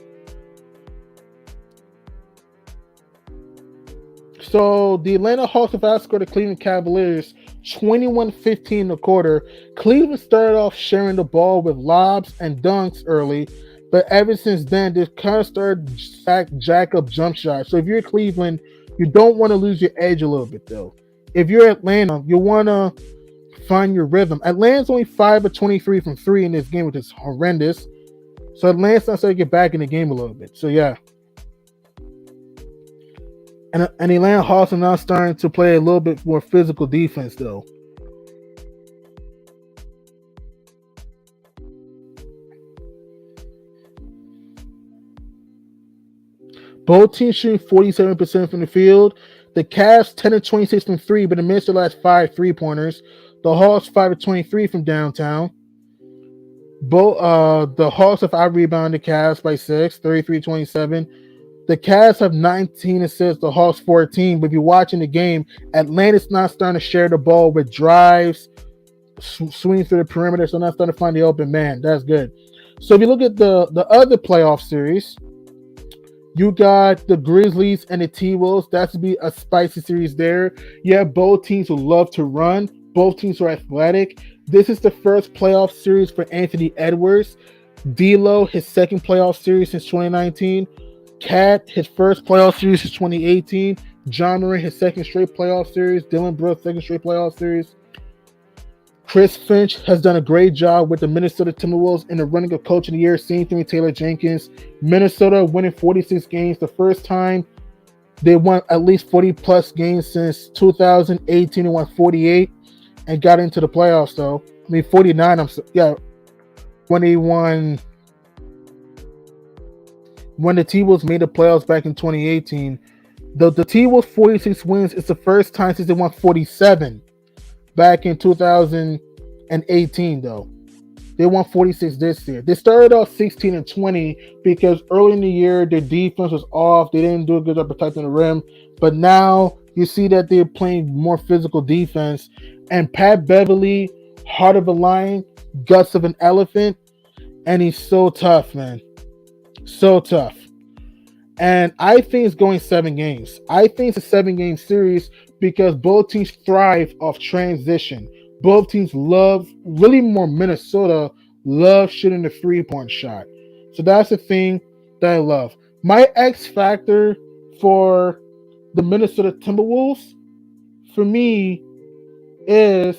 So the Atlanta Hawks have outscored the Cleveland Cavaliers 21-15 in the quarter. Cleveland started off sharing the ball with lobs and dunks early, but ever since then, they kind of started jack up jump shots. So if you're Cleveland, you don't want to lose your edge a little bit, though. If you're Atlanta, you want to find your rhythm. Atlanta's only 5 of 23 from 3 in this game, which is horrendous. So Atlanta's not starting to get back in the game a little bit. So yeah. And the Atlanta Hawks are now starting to play a little bit more physical defense, though. Both teams shooting 47% from the field. The Cavs 10 of 26 from 3, but they missed their last 5 3-pointers. The Hawks 5 of 23 from downtown. The Hawks have out-rebounded the Cavs by 6, 33-27. The Cavs have 19 assists, the Hawks 14. But if you're watching the game, Atlanta's not starting to share the ball with drives, swinging through the perimeter, so not starting to find the open man. That's good. So if you look at the other playoff series, you got the Grizzlies and the T-Wolves. That's to be a spicy series there. You have both teams who love to run. Both teams are athletic. This is the first playoff series for Anthony Edwards. D'Lo, his second playoff series since 2019. Cat, his first playoff series since 2018. John Moran, his second straight playoff series. Dylan Brooks, second straight playoff series. Chris Finch has done a great job with the Minnesota Timberwolves in the running of Coach of the Year. Same thing with Taylor Jenkins. Minnesota winning 46 games. The first time they won at least 40-plus games since 2018 and won 48 and got into the playoffs, though. 49, when they won when the T-Wolves made the playoffs back in 2018. The T-Wolves 46 wins is the first time since they won 47 back in 2018, though. They won 46 this year. They started off 16-20 because early in the year their defense was off. They didn't do a good job protecting the rim. But now you see that they're playing more physical defense. And Pat Beverly, heart of a lion, guts of an elephant, and he's so tough, man. So tough. And I think it's going 7 games. I think it's a 7-game series because both teams thrive off transition. Both teams love, really more Minnesota, love shooting the 3-point shot. So that's the thing that I love. My X factor for the Minnesota Timberwolves, for me, is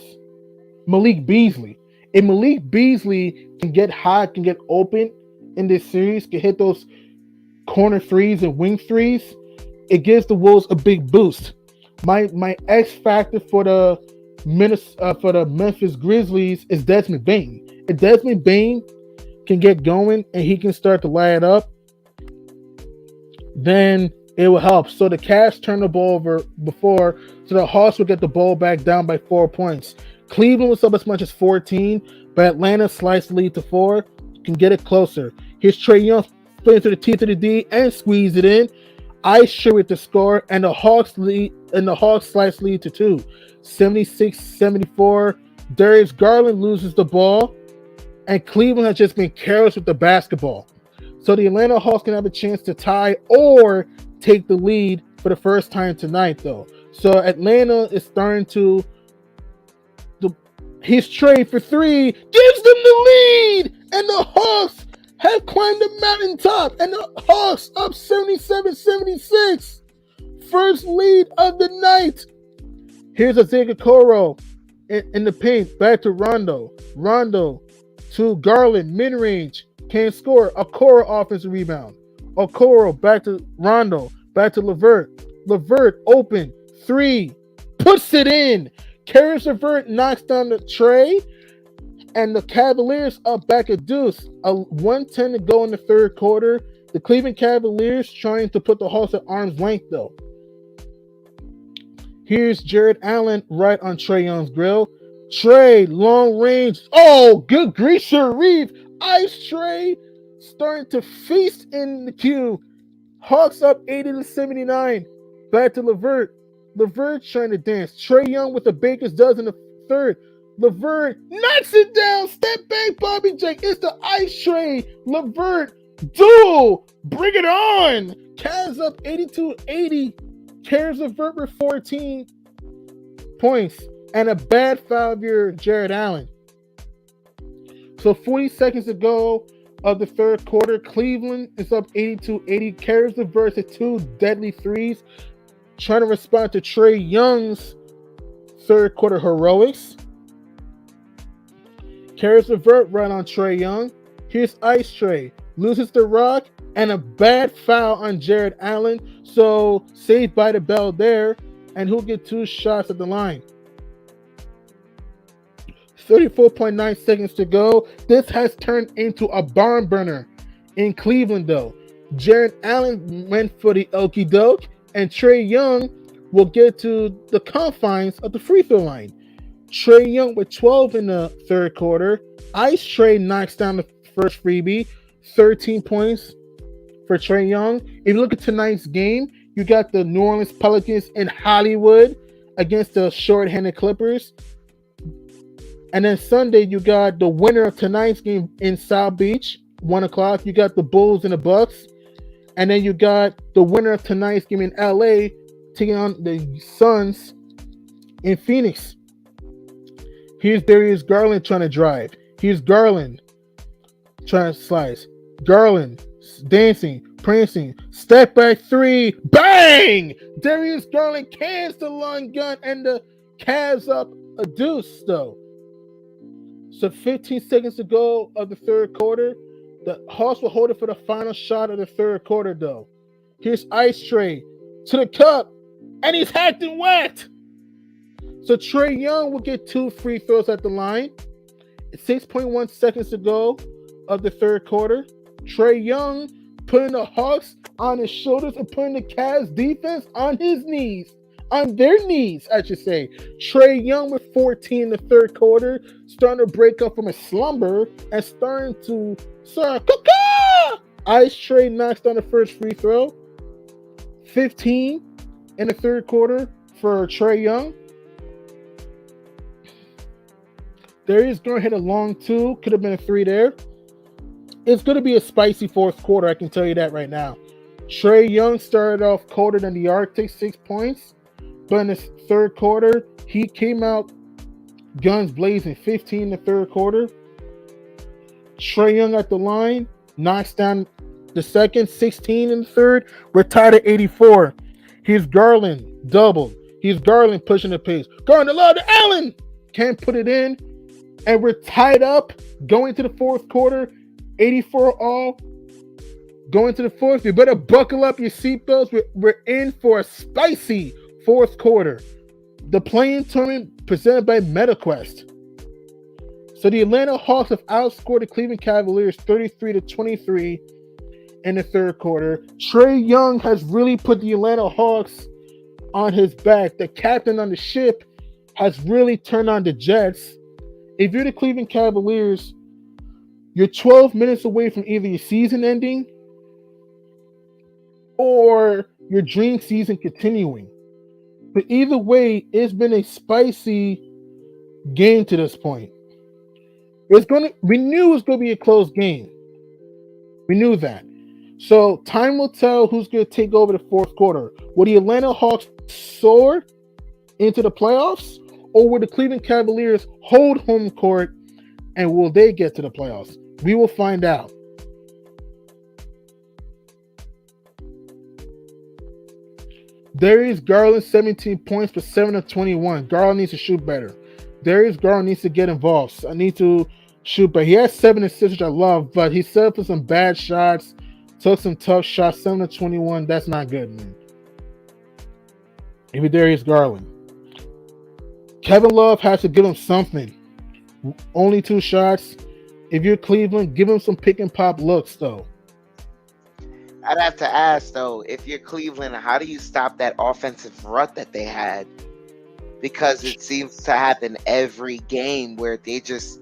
Malik Beasley. If Malik Beasley can get hot, can get open in this series, can hit those corner threes and wing threes, it gives the Wolves a big boost. My X factor for the Memphis Grizzlies is Desmond Bane. If Desmond Bane can get going and he can start to light it up, then it will help. So the Cavs turn the ball over before, so the Hawks will get the ball back down by 4 points. Cleveland was up as much as 14, but Atlanta sliced the lead to 4, can get it closer. Here's Trae Young playing to the T to the D and squeeze it in. Ice Trae with the score, and the Hawks slice lead to 2. 76-74. Darius Garland loses the ball, and Cleveland has just been careless with the basketball. So the Atlanta Hawks can have a chance to tie or take the lead for the first time tonight, though. So Atlanta is starting to. His trade for 3 gives them the lead, and the Hawks have climbed the mountaintop, and the Hawks up 77-76. First lead of the night. Here's a Okoro in the paint. Back to Rondo. Rondo to Garland. Mid-range. Can't score. Okoro offensive rebound. Okoro back to Rondo. Back to LeVert. LeVert open. 3. Puts it in. Caris LeVert knocks down the tray. And the Cavaliers up back at deuce. 1:10 to go in the third quarter. The Cleveland Cavaliers trying to put the Hawks at arm's length, though. Here's Jared Allen right on Trae Young's grill. Trae, long range. Oh, good grief, Sharif. Ice Trae starting to feast in the queue. Hawks up 80-79. Back to LeVert. LeVert trying to dance. Trae Young with the Baker's dozen in the third. LeVert knocks it down. Step back, Bobby Jake. It's the Ice Trae. LeVert duel. Bring it on. Cavs up 82-80. Caris LeVert with 14 points and a bad foul of your Jared Allen. So 40 seconds to go of the third quarter. Cleveland is up 82-80. Caris LeVert at 2 deadly threes, trying to respond to Trae Young's third quarter heroics. Caris LeVert right on Trae Young. Here's Ice Trae. Loses the rock and a bad foul on Jared Allen. So saved by the bell there. And he'll get 2 shots at the line. 34.9 seconds to go. This has turned into a barn burner in Cleveland, though. Jared Allen went for the okie doke, and Trae Young will get to the confines of the free throw line. Trae Young with 12 in the third quarter. Ice Trae knocks down the first freebie. 13 points for Trae Young. If you look at tonight's game, you got the New Orleans Pelicans in Hollywood against the short-handed Clippers. And then Sunday, you got the winner of tonight's game in South Beach, 1 o'clock. You got the Bulls and the Bucks. And then you got the winner of tonight's game in LA taking on the Suns in Phoenix. Here's Darius Garland trying to drive. Here's Garland trying to slice. Garland dancing, prancing, step back 3, bang! Darius Garland cans the long gun, and the Cavs up a deuce, though. So 15 seconds to go of the third quarter. The Hawks will hold it for the final shot of the third quarter, though. Here's Ice Trae to the cup, and he's hacked and whacked. So Trae Young will get 2 free throws at the line. 6.1 seconds to go of the third quarter. Trae Young putting the Hawks on his shoulders and putting the Cavs defense on his knees. On their knees, I should say. Trae Young with 14 in the third quarter, starting to break up from a slumber and starting to Ice Trae knocks down the first free throw. 15 in the third quarter for Trae Young. There is going to hit a long two. Could have been a three there. It's going to be a spicy fourth quarter. I can tell you that right now. Trae Young started off colder than the Arctic, 6 points. But in the third quarter, he came out guns blazing, 15 in the third quarter. Trae Young at the line, knocks down the second, 16 in the third. We're tied at 84. He's Garland, doubled. He's Garland pushing the pace. Garland allowed to Allen. Can't put it in. And we're tied up going to the fourth quarter. 84 all. Going to the fourth. You better buckle up your seatbelts. We're in for a spicy fourth quarter. The play-in tournament presented by MetaQuest. So the Atlanta Hawks have outscored the Cleveland Cavaliers 33-23 in the third quarter. Trae Young has really put the Atlanta Hawks on his back. The captain on the ship has really turned on the Jets. If you're the Cleveland Cavaliers, you're 12 minutes away from either your season ending or your dream season continuing. But either way, it's been a spicy game to this point. We knew it was going to be a close game. We knew that. So time will tell who's going to take over the fourth quarter. Will the Atlanta Hawks soar into the playoffs, or will the Cleveland Cavaliers hold home court, and will they get to the playoffs? We will find out. Darius Garland, 17 points for 7 of 21. Garland needs to shoot better. Darius Garland needs to get involved. So I need to shoot better. He has 7 assists, which I love, but he set up for some bad shots, took some tough shots, 7 of 21. That's not good, man. Maybe Darius Garland. Kevin Love has to give him something. Only 2 shots. If you're Cleveland, give him some pick and pop looks, though. I'd have to ask, though, if you're Cleveland, how do you stop that offensive rut that they had? Because it seems to happen every game where they just...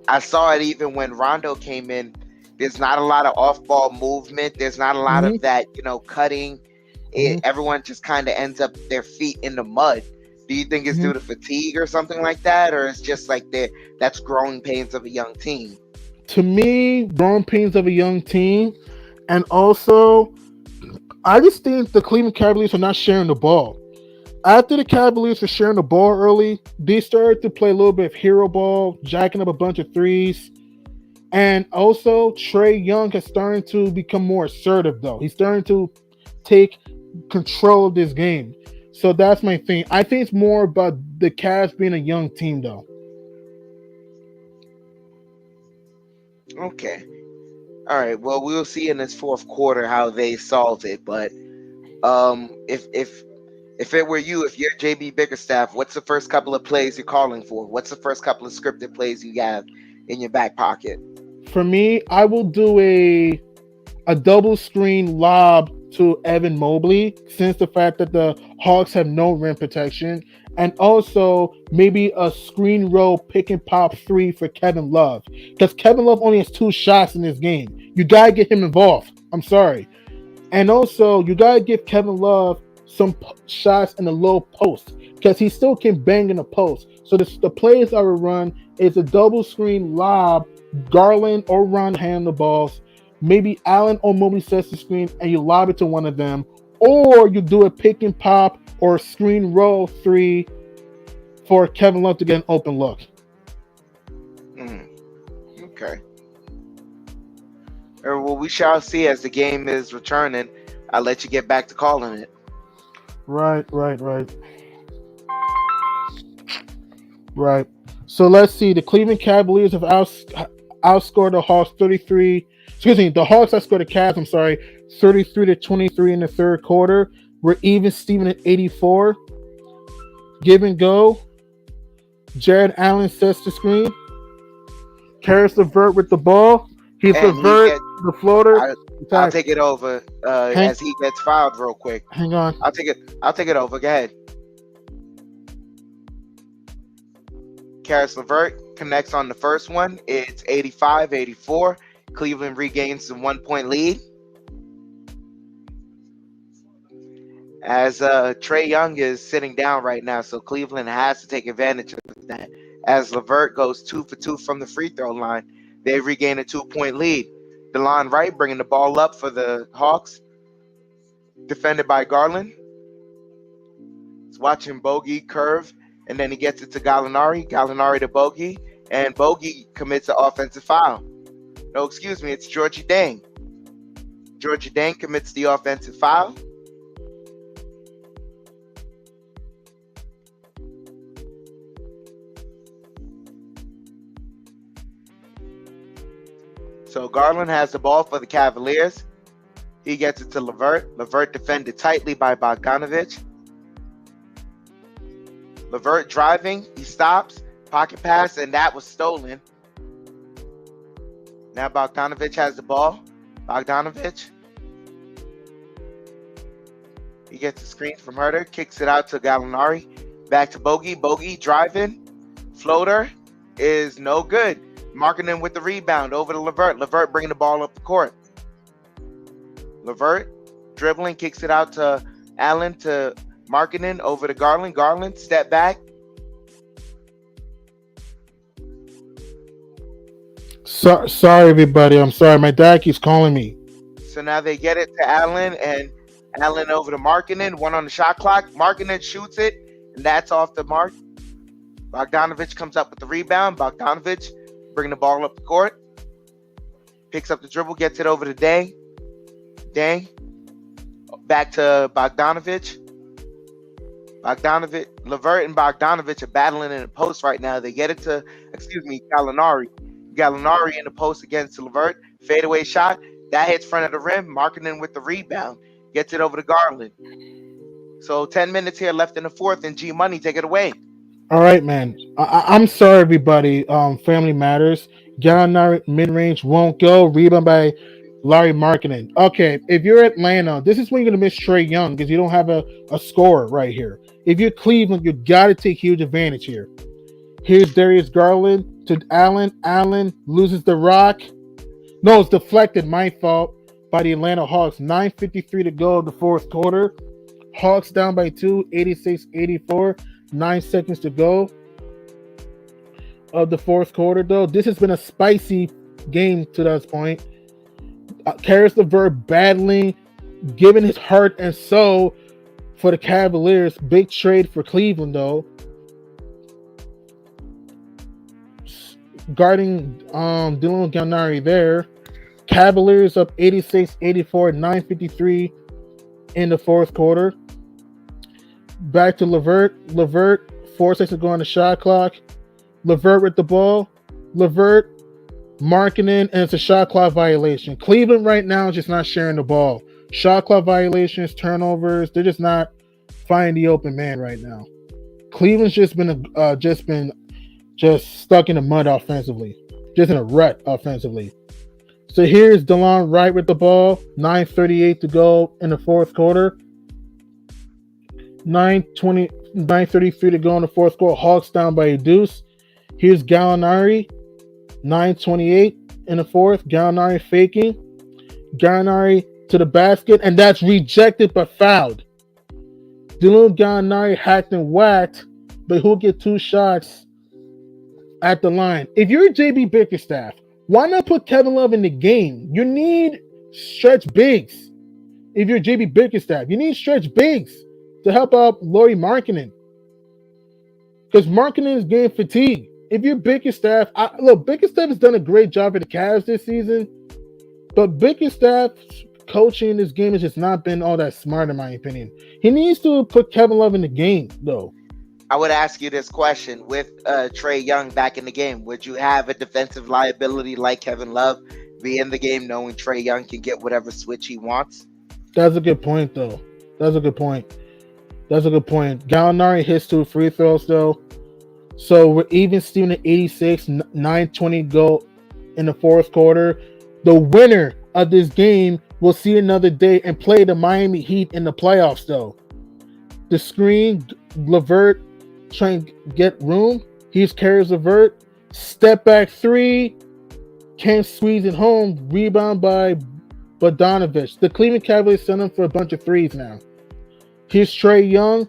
I saw it even when Rondo came in. There's not a lot of off-ball movement. There's not a lot of that, cutting. Everyone just kind of ends up their feet in the mud. Do you think it's due to fatigue or something like that? Or it's just like that's growing pains of a young team? To me, growing pains of a young team. And also, I just think the Cleveland Cavaliers are not sharing the ball. After the Cavaliers were sharing the ball early, they started to play a little bit of hero ball, jacking up a bunch of threes. And also, Trae Young has started to become more assertive, though. He's starting to take control of this game. So that's my thing. I think it's more about the Cavs being a young team, though. Okay. All right. Well, we'll see in this fourth quarter how they solve it. But if it were you, if you're JB Bickerstaff, what's the first couple of plays you're calling for? What's the first couple of scripted plays you have in your back pocket? For me, I will do a double screen lob to Evan Mobley, since the fact that the Hawks have no rim protection, and also maybe a screen roll pick and pop 3 for Kevin Love, because Kevin Love only has 2 shots in this game. You gotta get him involved. I'm sorry. And also, you gotta give Kevin Love some shots in the low post, because he still can bang in the post. So the plays I would run is a double screen lob, Garland or Ron hand the balls, maybe Allen or Mobley sets the screen and you lob it to one of them, or you do a pick and pop or screen roll 3 for Kevin Love to get an open look. Okay. Well, we shall see as the game is returning. I'll let you get back to calling it. Right. So let's see. The Cleveland Cavaliers have outscored the Hawks 33. Excuse me. The Hawks outscored the Cavs, 33-23 in the third quarter. We're even Steven at 84. Give and go. Jared Allen sets the screen. Karis LeVert with the ball. He's LeVert the floater. I'll Attack. take it over Hang, as he gets fouled real quick. hang on. I'll take it over. Go ahead. Karis LeVert connects on the first one. It's 85-84. Cleveland regains the 1-point lead. As Trae Young is sitting down right now, so Cleveland has to take advantage of that. As LeVert goes 2 for 2 from the free throw line, they regain a 2-point lead. DeLon Wright bringing the ball up for the Hawks, defended by Garland. He's watching Bogey curve, and then he gets it to Gallinari. Gallinari to Bogey, and Bogey commits an offensive foul. No, excuse me, it's Georgie Dang. Georgie Dang commits the offensive foul. So Garland has the ball for the Cavaliers. He gets it to LeVert. LeVert defended tightly by Bogdanovich. LeVert driving. He stops. Pocket pass, and that was stolen. Now Bogdanovich has the ball. Bogdanovich. He gets a screen from Herter. Kicks it out to Gallinari. Back to Bogey. Bogey driving. Floater is no good. Markkanen with the rebound over to LeVert. LeVert bringing the ball up the court. LeVert dribbling, kicks it out to Allen to Markkanen over to Garland. Garland, step back. Sorry, everybody. I'm sorry. My dad keeps calling me. So now they get it to Allen, and Allen over to Markkanen. 1 on the shot clock. Markkanen shoots it, and that's off the mark. Bogdanovich comes up with the rebound. Bogdanovich bringing the ball up the court. Picks up the dribble, gets it over to Dang. Dang. Back to Bogdanovich. LeVert and Bogdanovich are battling in the post right now. They get it to, Gallinari. Gallinari in the post against LeVert. Fadeaway shot. That hits front of the rim. Markkanen with the rebound. Gets it over to Garland. So 10 minutes here left in the fourth, and G Money, take it away. All right, man. I'm sorry, everybody. Family matters. Gallinari mid-range won't go. Rebound by Larry Markkanen. Okay, if you're Atlanta, this is when you're going to miss Trae Young because you don't have a scorer right here. If you're Cleveland, you got to take huge advantage here. Here's Darius Garland to Allen. Allen loses the rock. No, it's deflected. My fault by the Atlanta Hawks. 9:53 to go of the fourth quarter. Hawks down by 2, 86-84. 9 seconds to go of the fourth quarter, though. This has been a spicy game to this point. Karis LeVert battling, giving his heart and soul for the Cavaliers. Big trade for Cleveland, though. Guarding Dylan Gallinari there. Cavaliers up 86-84, 9:53 in the fourth quarter. Back to LeVert. LeVert, 4 seconds to go on the shot clock. LeVert with the ball. LeVert, Markkanen, and it's a shot clock violation. Cleveland right now is just not sharing the ball. Shot clock violations, turnovers. They're just not finding the open man right now. Cleveland's just been stuck in the mud offensively, just in a rut offensively. So here's DeLon Wright with the ball. 9:38 to go in the fourth quarter. 9:33 to go in the fourth quarter. Hawks down by a deuce. Here's Gallinari. 9:28 in the fourth. Gallinari faking. Gallinari to the basket, and that's rejected but fouled. Dylan Gallinari hacked and whacked, but he'll get 2 shots at the line. If you're JB Bickerstaff, why not put Kevin Love in the game? You need stretch bigs. If you're JB Bickerstaff, you need stretch bigs to help out Lauri Markkanen. Because Markkanen is getting fatigued. If you're Bickerstaff, Bickerstaff has done a great job for the Cavs this season, but Bickerstaff's coaching in this game has just not been all that smart, in my opinion. He needs to put Kevin Love in the game, though. I would ask you this question. With Trae Young back in the game, would you have a defensive liability like Kevin Love be in the game knowing Trae Young can get whatever switch he wants? That's a good point, though. That's a good point. Gallinari hits 2 free throws, though. So we're even Steven at 86, 9:20 go in the fourth quarter. The winner of this game will see another day and play the Miami Heat in the playoffs, though. The screen, Levert trying to get room. He carries Levert. Step back three. Can't squeeze it home. Rebound by Bogdanovich. The Cleveland Cavaliers send him for a bunch of threes now. Here's Trae Young.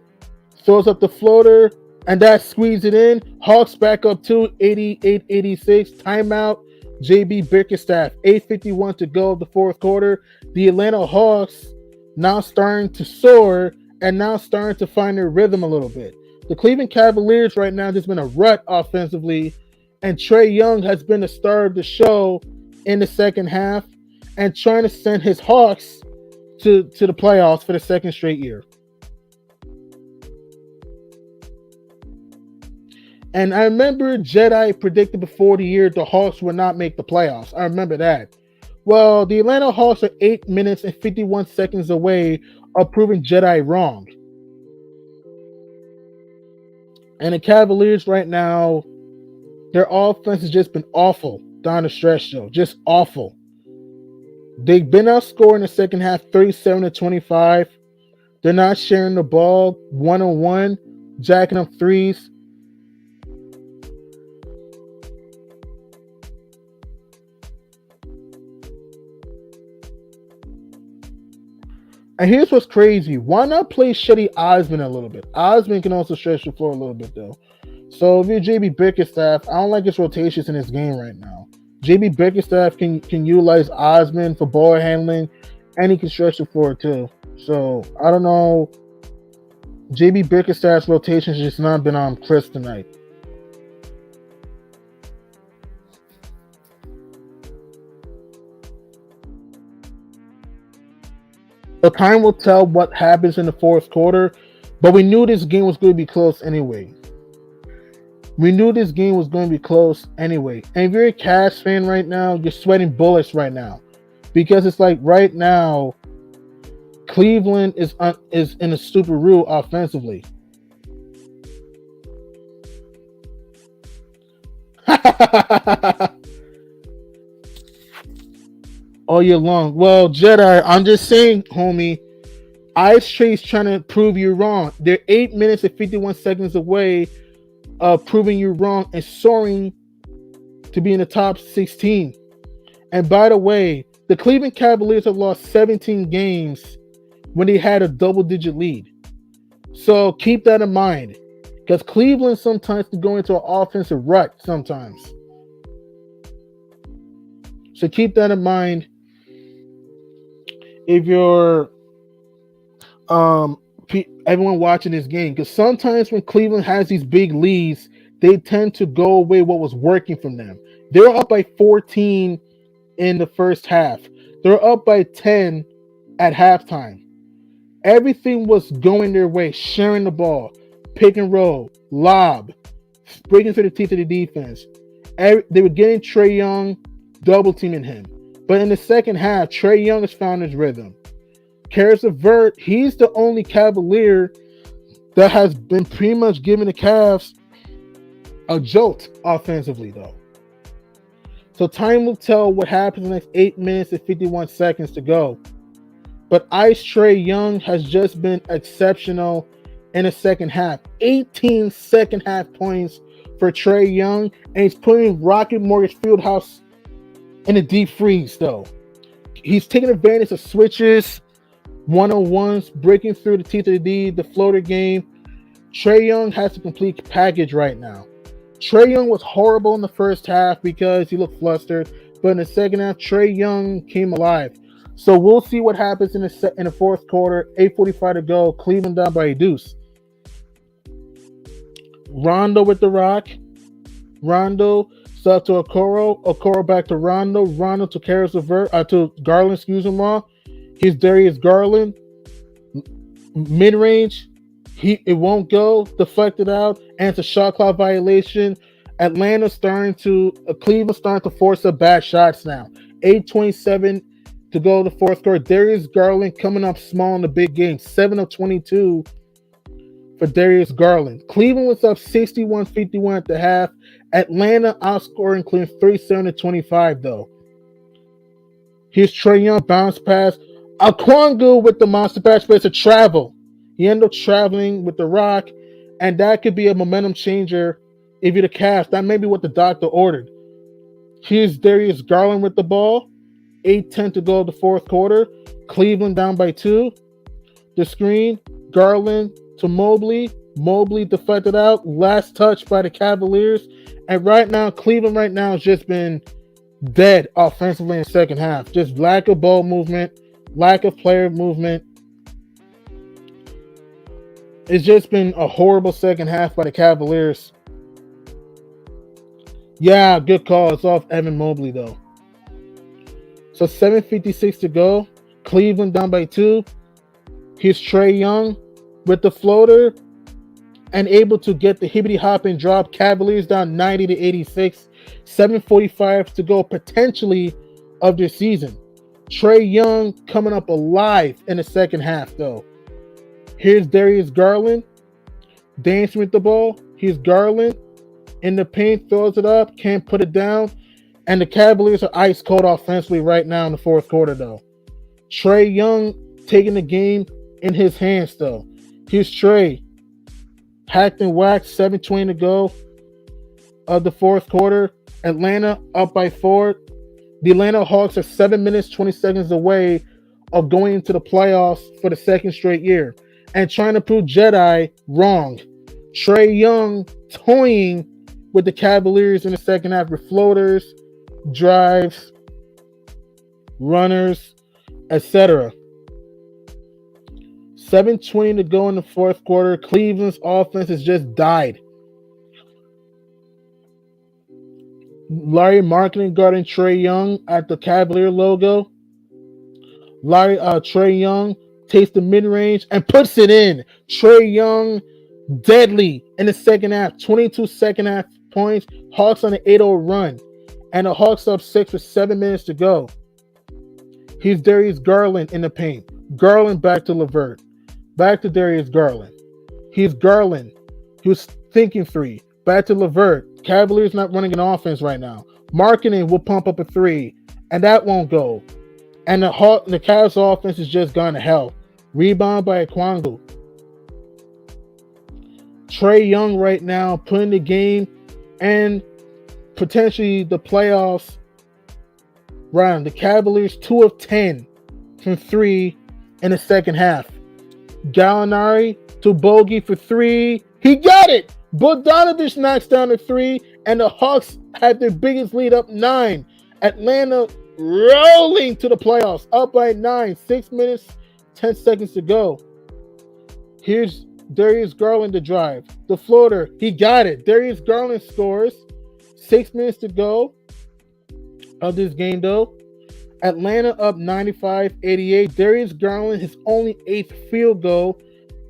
Throws up the floater. And that squeezes it in. Hawks back up to 88-86. Timeout. JB Bickerstaff. 8:51 to go of the fourth quarter. The Atlanta Hawks now starting to soar and now starting to find their rhythm a little bit. The Cleveland Cavaliers right now just been a rut offensively, and Trae Young has been the star of the show in the second half and trying to send his Hawks to the playoffs for the second straight year. And I remember Jedi predicted before the year the Hawks would not make the playoffs. I remember that. Well, the Atlanta Hawks are 8 minutes and 51 seconds away of proving Jedi wrong. And the Cavaliers right now, their offense has just been awful down the stretch, though. Just awful. They've been outscored in the second half 37-25. They're not sharing the ball one-on-one, jacking up threes. And here's what's crazy. Why not play Shetty Osman a little bit? Osman can also stretch the floor a little bit, though. So if you're JB Bickerstaff, I don't like his rotations in his game right now. JB Bickerstaff can utilize Osman for ball handling, and he can stretch the floor, too. So, I don't know. JB Bickerstaff's rotations just not been on Chris tonight. The time will tell what happens in the fourth quarter, but we knew this game was going to be close anyway. And if you're a Cavs fan right now, you're sweating bullets right now. Because it's like right now, Cleveland is in a super rule offensively. All year long. Well, Jedi, I'm just saying, homie, Ice Trade's trying to prove you wrong. They're 8 minutes and 51 seconds away of proving you wrong and soaring to be in the top 16. And by the way, the Cleveland Cavaliers have lost 17 games when they had a double-digit lead. So keep that in mind. Because Cleveland sometimes can go into an offensive rut sometimes. So keep that in mind. If you're everyone watching this game, because sometimes when Cleveland has these big leads, they tend to go away what was working from them. They're up by 14 in the first half. They're up by 10 at halftime. Everything was going their way, sharing the ball, pick and roll, lob, breaking through the teeth of the defense. They were getting Trae Young, double teaming him. But in the second half, Trae Young has found his rhythm. Karis LeVert, he's the only Cavalier that has been pretty much giving the Cavs a jolt offensively, though. So time will tell what happens in the next 8 minutes and 51 seconds to go. But Ice Trae Young has just been exceptional in the second half. 18 second half points for Trae Young, and he's putting Rocket Mortgage Fieldhouse in a deep freeze, though. He's taking advantage of switches, one-on-ones, breaking through the teeth of the floater game. Trae Young has a complete package right now. Trae Young was horrible in the first half because he looked flustered, but in the second half, Trae Young came alive. So we'll see what happens in the fourth quarter. 8:45 to go. Cleveland down by a deuce. Rondo with the rock. Rondo up to Okoro. Okoro back to Rondo. Rondo to to Garland. Here's Darius Garland. Mid-range. It won't go. Deflected out. And it's a shot clock violation. Cleveland starting to force up bad shots now. 8:27 to go to the fourth quarter. Darius Garland coming up small in the big game. 7 of 22 for Darius Garland. Cleveland was up 61-51 at the half. Atlanta outscoring Cleveland 37-25, though. Here's Trae Young bounce pass. Okongwu with the monster pass, but it's a travel. He ended up traveling with the rock, and that could be a momentum changer if you're the Cavs. That may be what the doctor ordered. Here's Darius Garland with the ball. 8:10 to go of the fourth quarter. Cleveland down by 2. The screen, Garland to Mobley. Mobley deflected out. Last touch by the Cavaliers. And right now, Cleveland right now has just been dead offensively in the second half. Just lack of ball movement, lack of player movement. It's just been a horrible second half by the Cavaliers. Yeah, good call. It's off Evan Mobley, though. So 7:56 to go. Cleveland down by 2. Here's Trae Young with the floater and able to get the hibbity hop and drop. Cavaliers down 90 to 86. 7:45 to go potentially of the season. Trae Young coming up alive in the second half, though. Here's Darius Garland dancing with the ball. Here's Garland in the paint, throws it up, can't put it down. And the Cavaliers are ice cold offensively right now in the fourth quarter, though. Trae Young taking the game in his hands, though. Here's Trae. Hacked and whacked, 7:20 to go of the fourth quarter. Atlanta up by 4. The Atlanta Hawks are 7 minutes, 20 seconds away of going into the playoffs for the second straight year and trying to prove Jedi wrong. Trae Young toying with the Cavaliers in the second half with floaters, drives, runners, etc. 7:20 to go in the fourth quarter. Cleveland's offense has just died. Larry Marketing guarding Trae Young at the Cavalier logo. Trae Young takes the mid-range and puts it in. Trae Young deadly in the second half. 22 second half points. Hawks on an 8-0 run. And the Hawks up 6 with 7 minutes to go. Here's Darius Garland in the paint. Garland back to LeVert. Back to Darius Garland. Here's Garland. He was thinking 3. Back to LeVert. Cavaliers not running an offense right now. Marketing will pump up a 3. And that won't go. And the Cavs offense has just gone to hell. Rebound by Okongwu. Trae Young right now putting the game and potentially the playoffs round. The Cavaliers 2 of 10 from 3 in the second half. Gallinari to Bogey for 3. He got it! Bogdanovich knocks down a 3, and the Hawks had their biggest lead up 9. Atlanta rolling to the playoffs, up by 9. 6 minutes, 10 seconds to go. Here's Darius Garland to drive. The floater, he got it. Darius Garland scores. 6 minutes to go of this game, though. Atlanta up 95-88. Darius Garland, his only 8th field goal,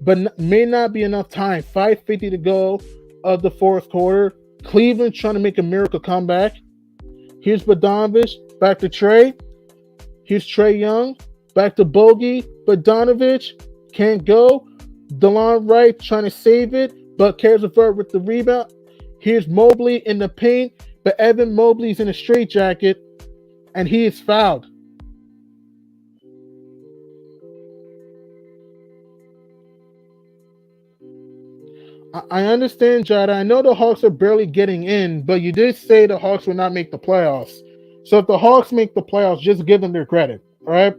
but may not be enough time. 5:50 to go of the fourth quarter. Cleveland trying to make a miracle comeback. Here's Bogdanovich, back to Trae. Here's Trae Young, back to Bogey. Bogdanovich can't go. DeLon Wright trying to save it, but Caris LeVert with the rebound. Here's Mobley in the paint, but Evan Mobley's in a straitjacket, and he is fouled. I understand, Jada. I know the Hawks are barely getting in, but you did say the Hawks will not make the playoffs. So if the Hawks make the playoffs, just give them their credit, all right?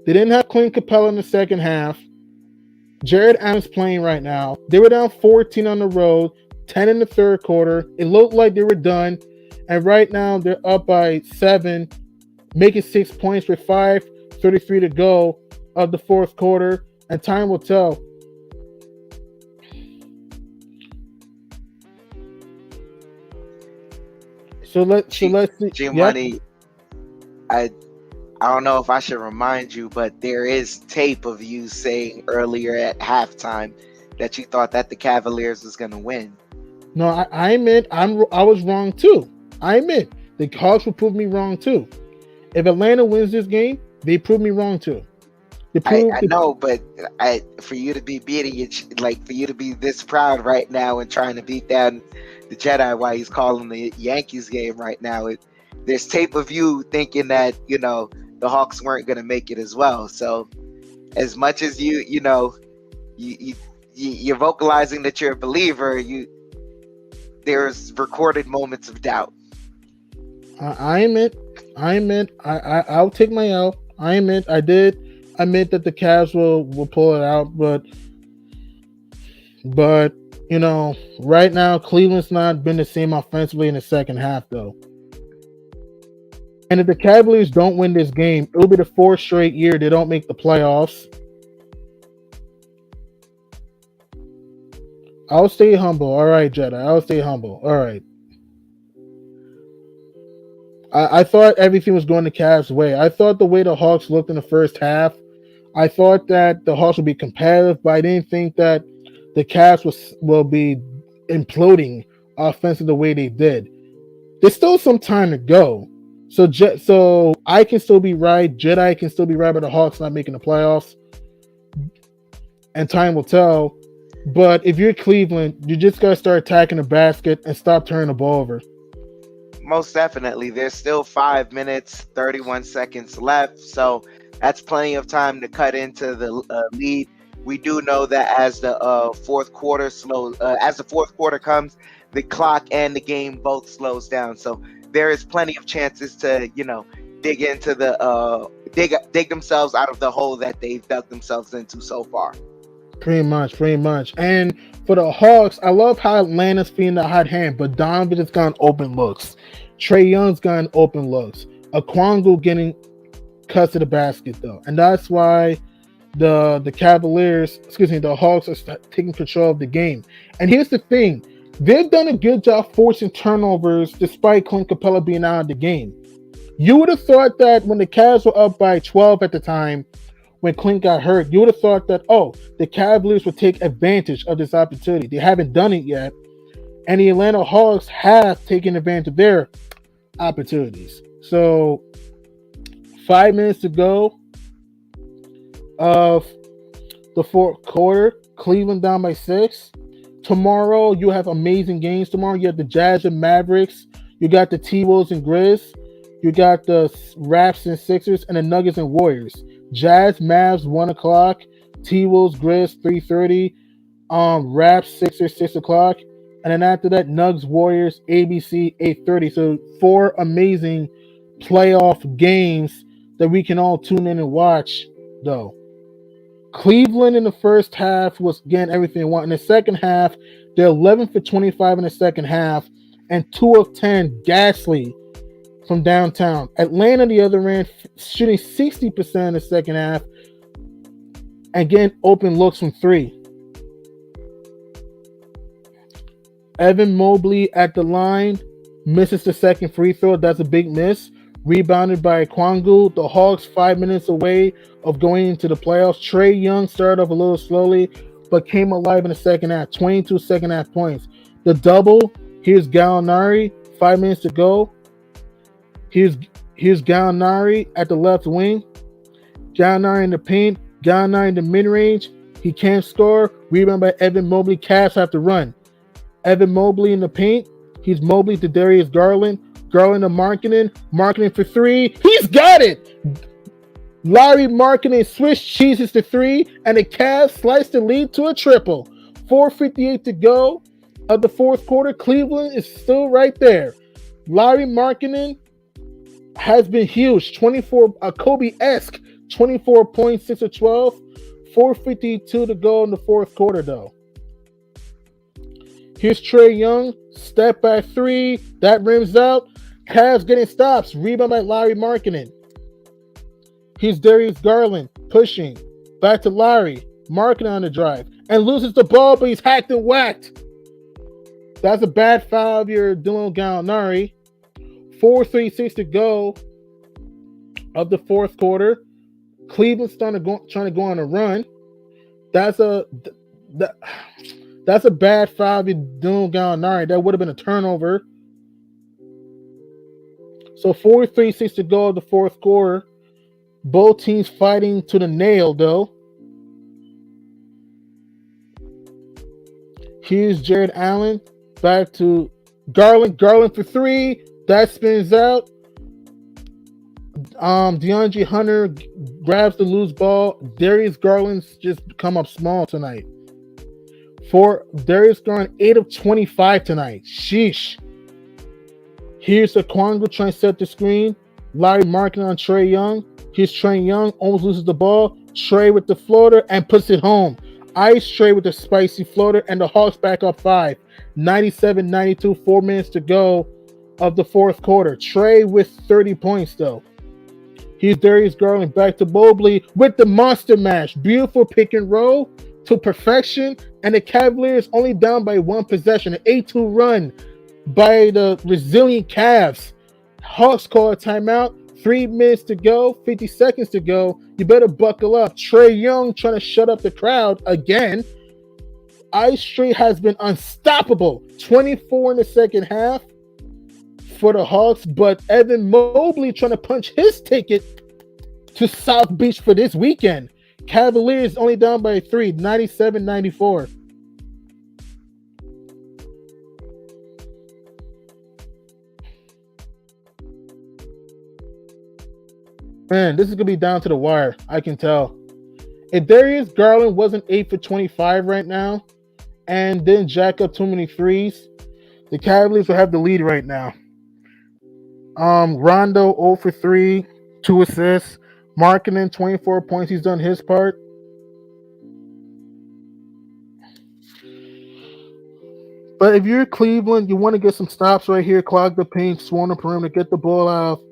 They didn't have Clint Capella in the second half. Jared Allen's playing right now. They were down 14 on the road, 10 in the third quarter. It looked like they were done. And right now, they're up by 7, making 6 points with 5:33 to go of the fourth quarter. And time will tell. So let's see. G Money, I don't know if I should remind you, but there is tape of you saying earlier at halftime that you thought that the Cavaliers was going to win. No, I admit I was wrong too. I admit the Hawks will prove me wrong too. If Atlanta wins this game, they prove me wrong too. I know, but for you to be beating it, like for you to be this proud right now and trying to beat down the Jedi while he's calling the Yankees game right now, there's tape of you thinking that, the Hawks weren't going to make it as well. So as much as you're vocalizing that you're a believer, there's recorded moments of doubt. I admit, I'll take my L. I admit, I did admit that the Cavs will pull it out, but right now Cleveland's not been the same offensively in the second half though. And if the Cavaliers don't win this game, it'll be the fourth straight year they don't make the playoffs. I'll stay humble. All right, Jedi. I'll stay humble. All right. I thought everything was going the Cavs' way. I thought the way the Hawks looked in the first half, I thought that the Hawks would be competitive, but I didn't think that the Cavs will be imploding offensively the way they did. There's still some time to go. So I can still be right. Jedi can still be right about the Hawks not making the playoffs. And time will tell. But if you're Cleveland, you just got to start attacking the basket and stop turning the ball over. Most definitely. There's still 5 minutes, 31 seconds left. So that's plenty of time to cut into the lead. We do know that as the fourth quarter comes, the clock and the game both slows down. So there is plenty of chances to, dig into the dig themselves out of the hole that they've dug themselves into so far. Pretty much. And for the Hawks, I love how Atlanta's feeding the hot hand, but Donovan has gotten open looks. Trae Young's gotten open looks. Okongwu getting cuts to the basket though, and that's why the Hawks are taking control of the game. And here's the thing: they've done a good job forcing turnovers despite Clint Capella being out of the game. You would have thought that when the Cavs were up by 12 at the time, when Clint got hurt, you would have thought that, the Cavaliers would take advantage of this opportunity. They haven't done it yet. And the Atlanta Hawks have taken advantage of their opportunities. So 5 minutes to go of the fourth quarter. Cleveland down by 6. Tomorrow, you have amazing games. Tomorrow, you have the Jazz and Mavericks. You got the T-Wolves and Grizz. You got the Raps and Sixers and the Nuggets and Warriors. Jazz, Mavs, 1 o'clock. T-Wolves, Grizz, 3:30. Raps, Sixers, 6 o'clock. And then after that, Nugs, Warriors, ABC, 8:30. So 4 amazing playoff games that we can all tune in and watch, though. Cleveland in the first half was getting everything they want. In the second half, they're 11 for 25 in the second half and 2 of 10 ghastly from downtown. Atlanta, the other end, shooting 60% in the second half and getting open looks from 3. Evan Mobley at the line misses the second free throw. That's a big miss. Rebounded by Okongwu. The Hawks 5 minutes away of going into the playoffs. Trae Young started off a little slowly, but came alive in the second half. 22 second half points. The double. Here's Gallinari. 5 minutes to go. Here's Gallinari at the left wing. Gallinari in the paint. Gallinari in the mid-range. He can't score. Rebound by Evan Mobley. Cavs have to run. Evan Mobley in the paint. He's Mobley to Darius Garland. Garland to Markkanen for 3. He's got it! Larry Markkanen Swiss cheeses to 3, and the Cavs slice the lead to a triple. 4:58 to go of the fourth quarter. Cleveland is still right there. Larry Markkanen has been huge. 24, Kobe-esque, 24 points, 6 of 12. 4:52 to go in the fourth quarter, though. Here's Trae Young, step back 3, that rims out. Cavs getting stops, rebound by Larry Markkanen. Here's Darius Garland pushing, back to Larry, Markkanen on the drive, and loses the ball, but he's hacked and whacked. That's a bad foul if you're Dylan Gallinari. 4:36 to go of the fourth quarter. Cleveland's trying to go on a run. That's a bad foul if you're Dylan Gallinari. That would have been a turnover. So 4:36 to go of the fourth quarter. Both teams fighting to the nail, though. Here's Jared Allen. Back to Garland. Garland for 3. That spins out. DeAndre Hunter grabs the loose ball. Darius Garland's just come up small tonight. For Darius Garland, 8 of 25 tonight. Sheesh. Here's Okongwu trying to set the screen. Larry marking on Trae Young. Here's Trae Young, almost loses the ball. Trae with the floater and puts it home. Ice Trae with the spicy floater, and the Hawks back up 5. 97-92, 4 minutes to go of the fourth quarter. Trae with 30 points, though. Here's Darius Garland back to Mobley with the monster mash. Beautiful pick and roll to perfection, and the Cavaliers only down by 1 possession. An 8-2 run by the resilient Cavs. Hawks call a timeout. 3 minutes to go, 50 seconds to go. You better buckle up. Trae Young trying to shut up the crowd again. Ice Trae has been unstoppable. 24 in the second half for the Hawks, but Evan Mobley trying to punch his ticket to South Beach for this weekend. Cavaliers only down by 3, 97-94. Man, this is going to be down to the wire. I can tell. If Darius Garland wasn't 8 for 25 right now and didn't jack up too many threes, the Cavaliers will have the lead right now. Rondo 0 for 3, 2 assists. Markkanen 24 points. He's done his part. But if you're Cleveland, you want to get some stops right here, clog the paint, swarm the perimeter, get the ball out of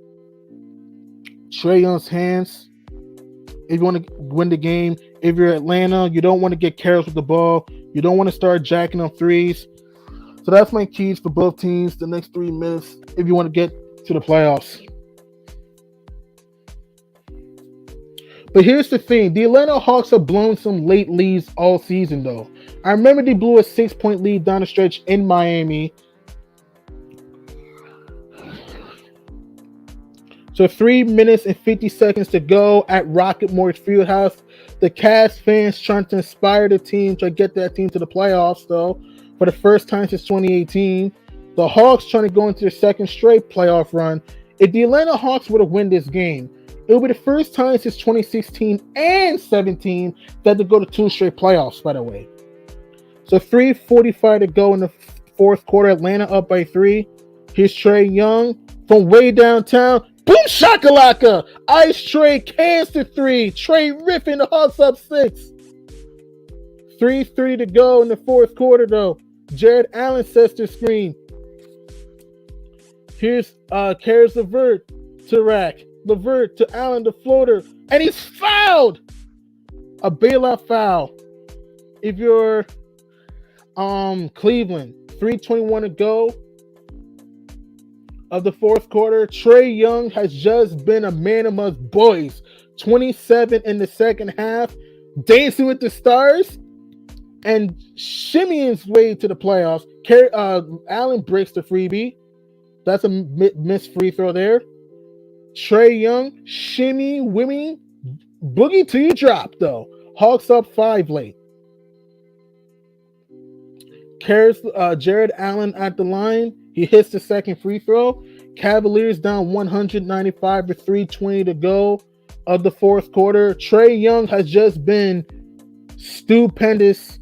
Trae Young's hands. If you want to win the game, if you're Atlanta, you don't want to get careless with the ball. You don't want to start jacking up threes. So that's my keys for both teams the next 3 minutes if you want to get to the playoffs. But here's the thing. The Atlanta Hawks have blown some late leads all season, though. I remember they blew a 6-point lead down the stretch in Miami. So 3 minutes and 50 seconds to go at Rocket Mortgage Fieldhouse. The Cavs fans trying to inspire the team to get that team to the playoffs, though, for the first time since 2018. The Hawks trying to go into their second straight playoff run. If the Atlanta Hawks were to win this game, it would be the first time since 2016 and 17 that they go to 2 straight playoffs, by the way. So 3:45 to go in the fourth quarter. Atlanta up by 3. Here's Trae Young from way downtown. Boom shakalaka! Ice Trae cans to 3. Trae riffing, the Hawks up 6. 3:30 to go in the fourth quarter, though. Jared Allen sets the screen. Here's Caris LeVert to Rack. LeVert to Allen, the floater, and he's fouled. A bailout foul. If you're Cleveland, 3:21 to go of the fourth quarter. Trae Young has just been a man amongst boys. 27 in the second half, dancing with the stars and shimmying his way to the playoffs. Allen breaks the freebie. That's a missed free throw there. Trae Young, shimmy, wimmy, boogie till you drop, though. Hawks up 5 late. Jared Allen at the line. He hits the second free throw. Cavaliers down 195 with 3:20 to go of the fourth quarter. Trae Young has just been stupendous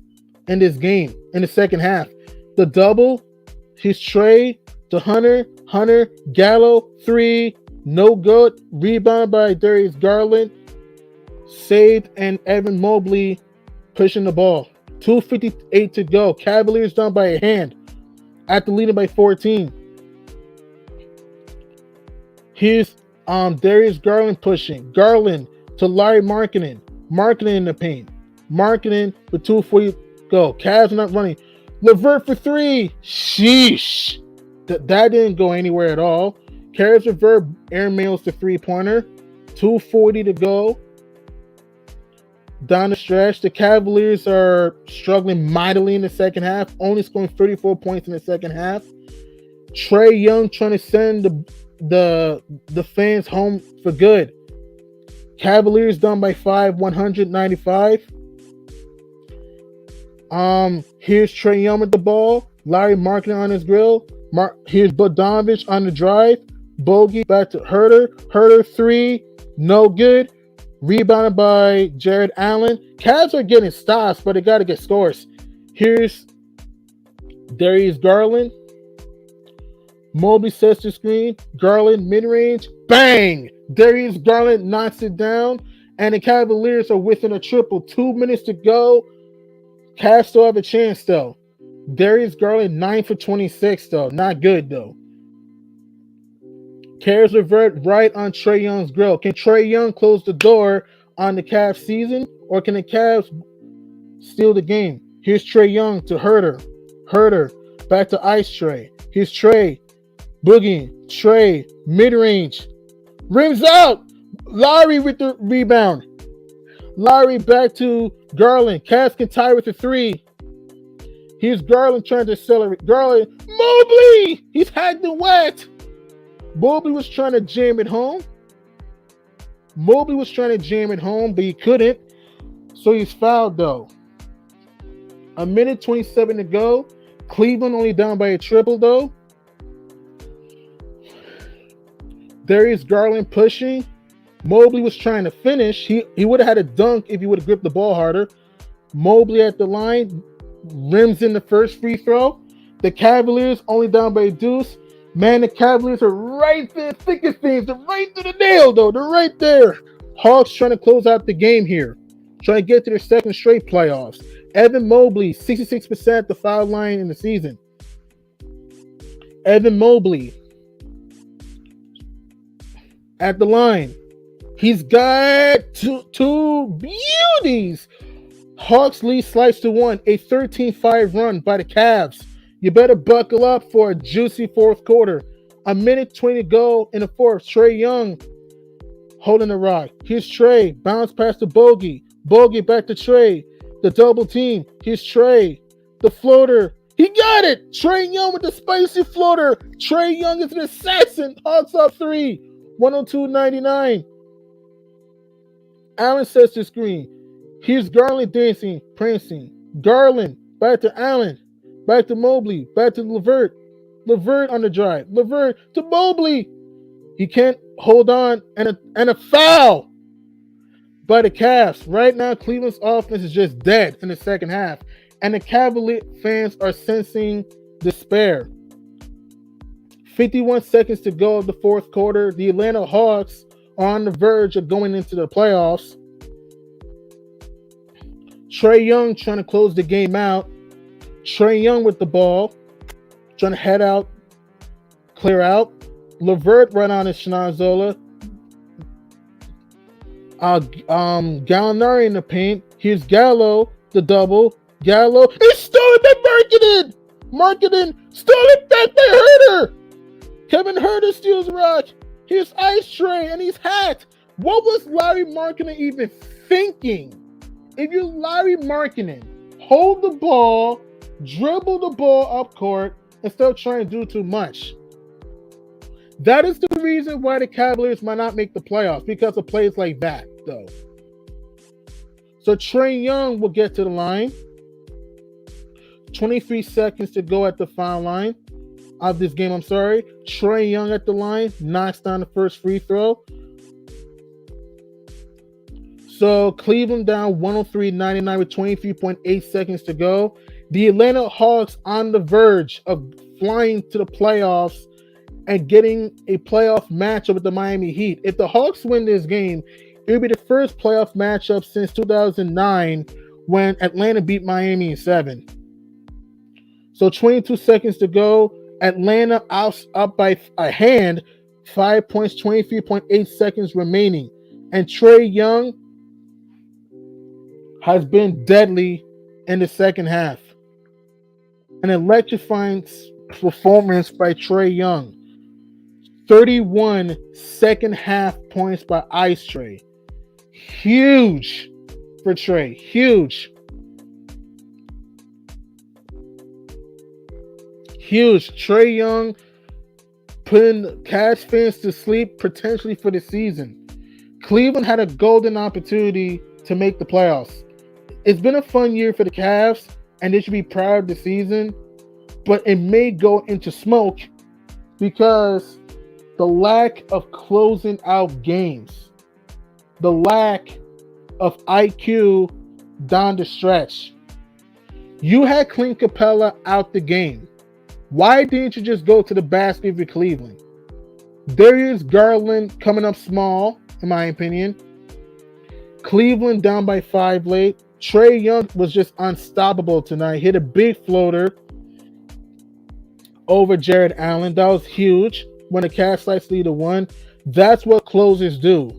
in this game in the second half. The double, he's Trae to Hunter, Gallo, 3, no good. Rebound by Darius Garland. Saved, and Evan Mobley pushing the ball. 2:58 to go. Cavaliers down by a hand after leading by 14. Here's Darius Garland pushing. Garland to Larry Markkanen. Markkanen in the paint. Markkanen with 2:40 go. Cavs not running. LeVert for 3. Sheesh. That didn't go anywhere at all. Caris LeVert air mails the 3-pointer. 2:40 to go. Down the stretch, the Cavaliers are struggling mightily in the second half, only scoring 34 points in the second half. Trae Young trying to send the fans home for good. Cavaliers down by 5, 195. Here's Trae Young with the ball. Larry Markkanen on his grill. Here's Bogdanovich on the drive. Bogey back to Herter. Herter 3, no good. Rebounded by Jared Allen. Cavs are getting stops, but they got to get scores. Here's Darius Garland. Mobley sets the screen. Garland mid-range. Bang! Darius Garland knocks it down. And the Cavaliers are within a triple. 2 minutes to go. Cavs still have a chance, though. Darius Garland 9 for 26, though. Not good, though. Cares revert right on Trae Young's grill. Can Trae Young close the door on the Cavs season? Or can the Cavs steal the game? Here's Trae Young to Herter. Herter back to Ice Trae. Here's Trae. Boogie. Trae. Mid-range. Rims out. Lowry with the rebound. Lowry back to Garland. Cavs can tie with the 3. Here's Garland trying to accelerate. Garland. Mobley! He's hacked and wet. Mobley was trying to jam it home. But he couldn't. So he's fouled, though. A minute 27 to go. Cleveland only down by a triple, though. Darius Garland pushing. Mobley was trying to finish. He would have had a dunk if he would have gripped the ball harder. Mobley at the line. Rims in the first free throw. The Cavaliers only down by a deuce. Man, the Cavaliers are right there, thick as things. They're right to the nail, though. They're right there. Hawks trying to close out the game here. Trying to get to their second straight playoffs. Evan Mobley, 66% at the foul line in the season. Evan Mobley at the line. He's got two beauties. Hawks lead slides to 1. A 13-5 run by the Cavs. You better buckle up for a juicy fourth quarter. A minute 20 to go in the fourth. Trae Young holding the rock. Here's Trae. Bounce past the Bogey. Bogey back to Trae. The double team. Here's Trae. The floater. He got it. Trae Young with the spicy floater. Trae Young is an assassin. Hawks up 3. 102-99. Allen sets the screen. Here's Garland dancing, prancing. Garland back to Allen. Back to Mobley. Back to LeVert. LeVert on the drive. LeVert to Mobley. He can't hold on. And a foul by the Cavs. Right now, Cleveland's offense is just dead in the second half. And the Cavalier fans are sensing despair. 51 seconds to go of the fourth quarter. The Atlanta Hawks are on the verge of going into the playoffs. Trae Young trying to close the game out. Trae Young with the ball, trying to head out, clear out. LeVert right on his Schnazola. Gallinari in the paint. Here's Gallo, the double. Gallo is stolen by Markkanen. Markkanen stole it back by Herter. Kevin Herter steals the rock. Here's Ice Trae, and he's hacked. What was Larry Markkanen even thinking? If you're Larry Markkanen, hold the ball, dribble the ball up court, instead of trying to do too much. That is the reason why the Cavaliers might not make the playoffs, because of plays like that, though. So Trae Young will get to the line. 23 seconds to go at the foul line of this game, Trae Young at the line, knocks down the first free throw. So Cleveland down 103-99 with 23.8 seconds to go. The Atlanta Hawks on the verge of flying to the playoffs and getting a playoff matchup with the Miami Heat. If the Hawks win this game, it will be the first playoff matchup since 2009 when Atlanta beat Miami in 7. So 22 seconds to go. Atlanta up by a hand. 5 points, 23.8 seconds remaining. And Trae Young has been deadly in the second half. An electrifying performance by Trae Young. 31 second half points by Ice Trae. Huge for Trae. Huge. Trae Young putting Cavs fans to sleep potentially for the season. Cleveland had a golden opportunity to make the playoffs. It's been a fun year for the Cavs, and they should be proud of the season, but it may go into smoke because the lack of closing out games, the lack of IQ down the stretch. You had Clint Capella out the game. Why didn't you just go to the basket for Cleveland? Darius Garland coming up small, in my opinion. Cleveland down by 5 late. Trae Young was just unstoppable tonight. Hit a big floater over Jared Allen. That was huge when the Cavs slice lead to 1. That's what closers do.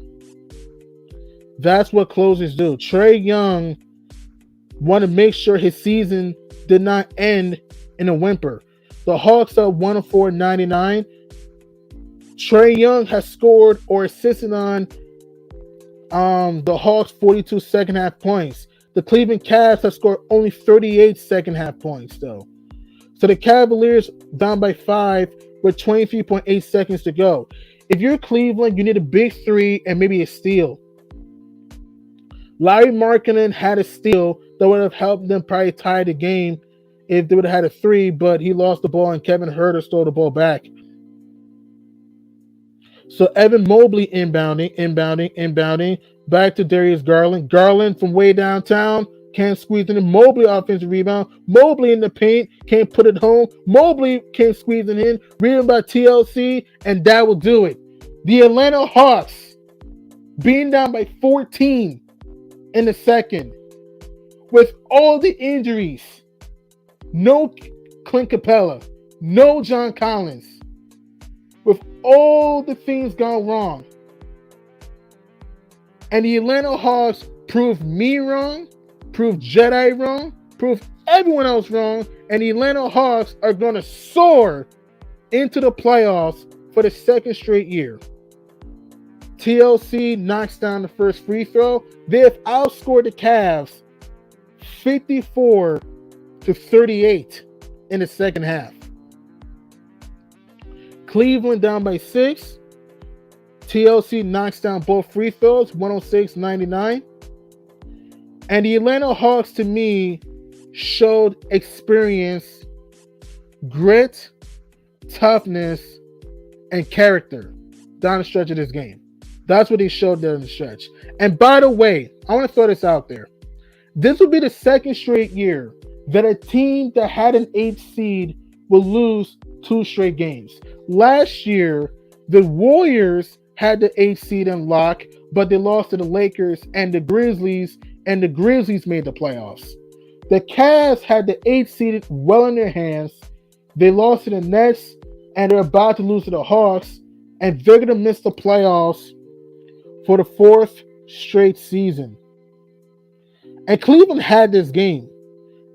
Trae Young wanted to make sure his season did not end in a whimper. The Hawks are 104-99. Trae Young has scored or assisted on the Hawks 42 second half points. The Cleveland Cavs have scored only 38 second half points though. So the Cavaliers down by 5 with 23.8 seconds to go. If you're Cleveland, you need a big 3 and maybe a steal. Larry Markkinen had a steal that would have helped them probably tie the game if they would have had a 3, but he lost the ball and Kevin Huerter stole the ball back. So Evan Mobley inbounding, back to Darius Garland. Garland from way downtown, can't squeeze in. Mobley offensive rebound. Mobley in the paint, can't put it home. Mobley can't squeeze it in. Rebound by TLC, and that will do it. The Atlanta Hawks being down by 14 in the second with all the injuries. No Clint Capella, no John Collins. With all the things gone wrong. And the Atlanta Hawks proved me wrong, proved Jedi wrong, proved everyone else wrong, and the Atlanta Hawks are going to soar into the playoffs for the second straight year. TLC knocks down the first free throw. They have outscored the Cavs 54-38 in the second half. Cleveland down by 6. TLC knocks down both free throws, 106-99. And the Atlanta Hawks, to me, showed experience, grit, toughness, and character down the stretch of this game. That's what he showed there in the stretch. And by the way, I want to throw this out there. This will be the second straight year that a team that had an 8th seed will lose 2 straight games. Last year, the Warriors had the 8th seed in lock, but they lost to the Lakers and the Grizzlies, and the Grizzlies made the playoffs. The Cavs had the 8th seed well in their hands. They lost to the Nets, and they're about to lose to the Hawks, and they're going to miss the playoffs for the 4th straight season. And Cleveland had this game.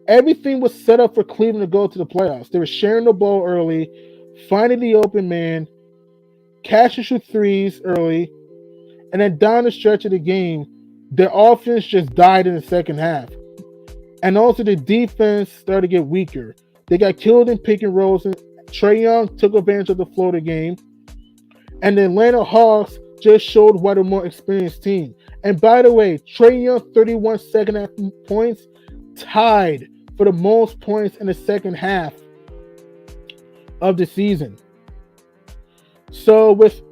Everything was set up for Cleveland to go to the playoffs. They were sharing the ball early, finding the open man, catch and shoot threes early, and then down the stretch of the game, their offense just died in the second half. And also the defense started to get weaker. They got killed in pick and rolls, and Trae Young took advantage of the floater game. And the Atlanta Hawks just showed what a more experienced team. And by the way, Trae Young, 31 second half points, tied for the most points in the second half of the season. So with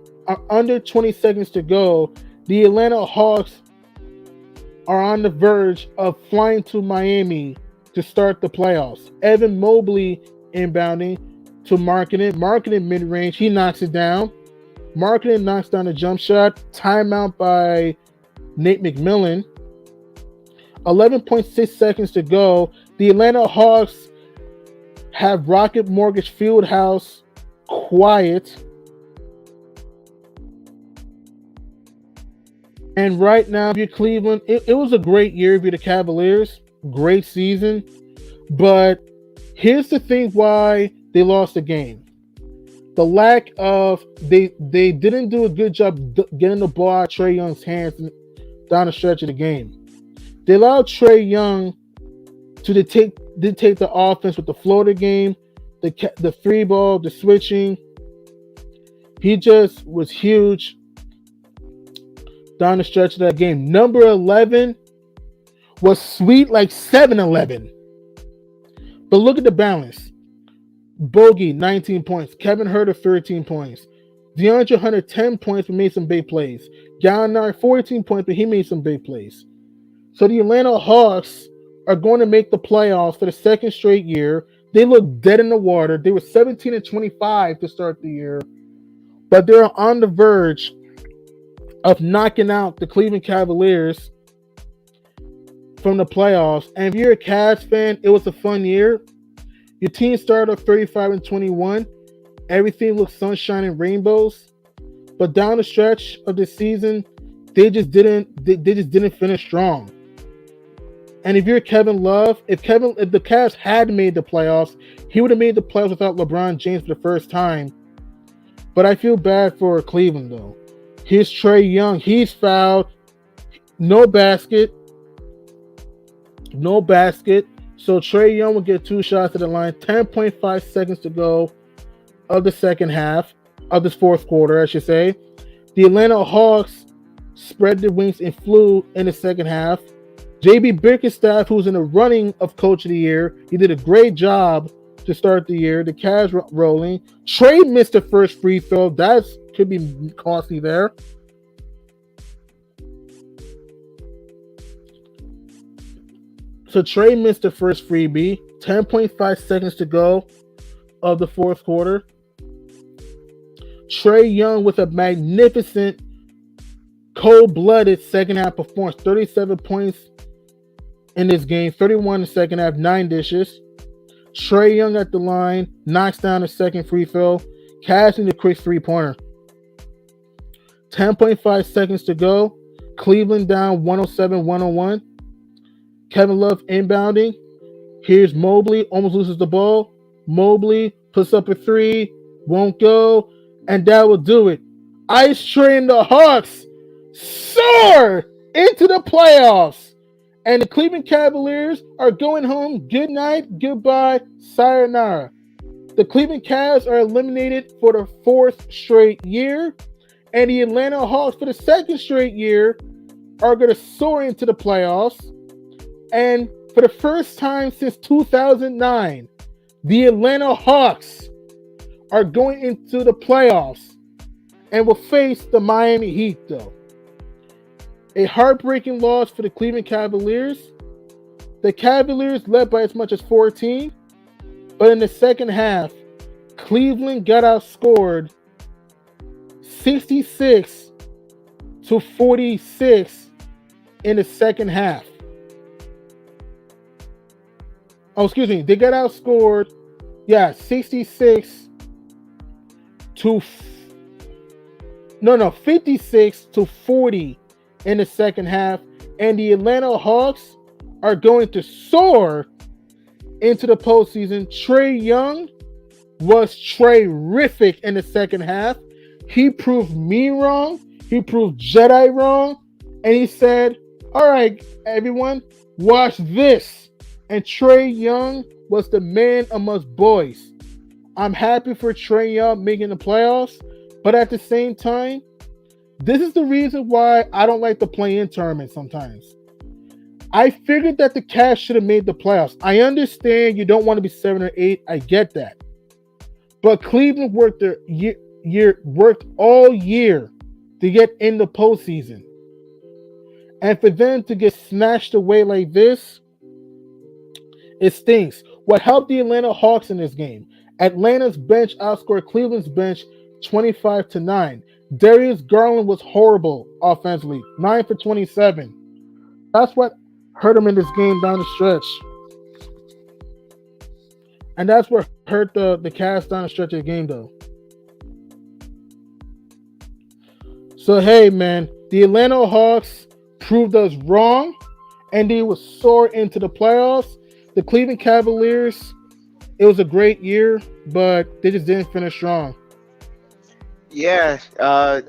under 20 seconds to go, the Atlanta Hawks are on the verge of flying to Miami to start the playoffs. Evan Mobley inbounding to Markkinen mid-range. He knocks it down. Markkinen knocks down a jump shot. Timeout by Nate McMillan. 11.6 seconds to go. The Atlanta Hawks have Rocket Mortgage Fieldhouse quiet. And right now, if you're Cleveland, it was a great year if you're the Cavaliers. Great season. But here's the thing why they lost the game. The lack of, they didn't do a good job getting the ball out of Trae Young's hands down the stretch of the game. They allowed Trae Young to dictate the offense with the floater game, the three ball, the switching. He just was huge down the stretch of that game. Number 11 was sweet like 7-Eleven. But look at the balance. Bogey, 19 points. Kevin Huerter, 13 points. DeAndre Hunter 10 points but made some big plays. Gallinari 14 points but he made some big plays. So the Atlanta Hawks are going to make the playoffs for the second straight year. They look dead in the water. They were 17-25 to start the year, but they're on the verge of knocking out the Cleveland Cavaliers from the playoffs. And if you're a Cavs fan, it was a fun year. Your team started off 35-21. Everything looked sunshine and rainbows. But down the stretch of the season, they just didn't finish strong. And if you're Kevin Love, if the Cavs had made the playoffs, he would have made the playoffs without LeBron James for the first time. But I feel bad for Cleveland though. Here's Trae Young. He's fouled. No basket. So Trae Young will get 2 shots at the line. 10.5 seconds to go of the second half of this fourth quarter, I should say. The Atlanta Hawks spread their wings and flew in the second half. JB Bickerstaff, who's in the running of Coach of the Year, he did a great job to start the year. The Cavs rolling. Trae missed the first free throw. That could be costly there. So Trae missed the first freebie. 10.5 seconds to go of the fourth quarter. Trae Young with a magnificent, cold-blooded second half performance. 37 points in this game. 31 in the second half. 9 dishes. Trae Young at the line. Knocks down the second free throw. Cashing the quick three-pointer. 10.5 seconds to go. Cleveland down 107-101. Kevin Love inbounding. Here's Mobley. Almost loses the ball. Mobley puts up a 3. Won't go. And that will do it. Ice Trae and the Hawks soar into the playoffs. And the Cleveland Cavaliers are going home. Good night. Goodbye. Sayonara. The Cleveland Cavs are eliminated for the 4th straight year. And the Atlanta Hawks for the 2nd straight year are going to soar into the playoffs. And for the first time since 2009, the Atlanta Hawks are going into the playoffs and will face the Miami Heat, though. A heartbreaking loss for the Cleveland Cavaliers. The Cavaliers led by as much as 14, but in the second half, Cleveland got outscored 66-46 in the second half. Oh, excuse me. They got outscored, 56 to 40 in the second half. And the Atlanta Hawks are going to soar into the postseason. Trae Young was terrific in the second half. He proved me wrong. He proved Jedi wrong. And he said, all right, everyone, watch this. And Trae Young was the man amongst boys. I'm happy for Trae Young making the playoffs. But at the same time, this is the reason why I don't like the play-in tournament sometimes. I figured that the Cavs should have made the playoffs. I understand you don't want to be 7 or 8. I get that. But Cleveland worked all year to get in the postseason. And for them to get snatched away like this, it stinks. What helped the Atlanta Hawks in this game? Atlanta's bench outscored Cleveland's bench 25-9. Darius Garland was horrible offensively, 9 for 27. That's what hurt him in this game down the stretch. And that's what hurt the Cavs down the stretch of the game, though. So, hey, man, the Atlanta Hawks proved us wrong, and they will soar into the playoffs. The Cleveland Cavaliers, it was a great year, but they just didn't finish strong. Yeah,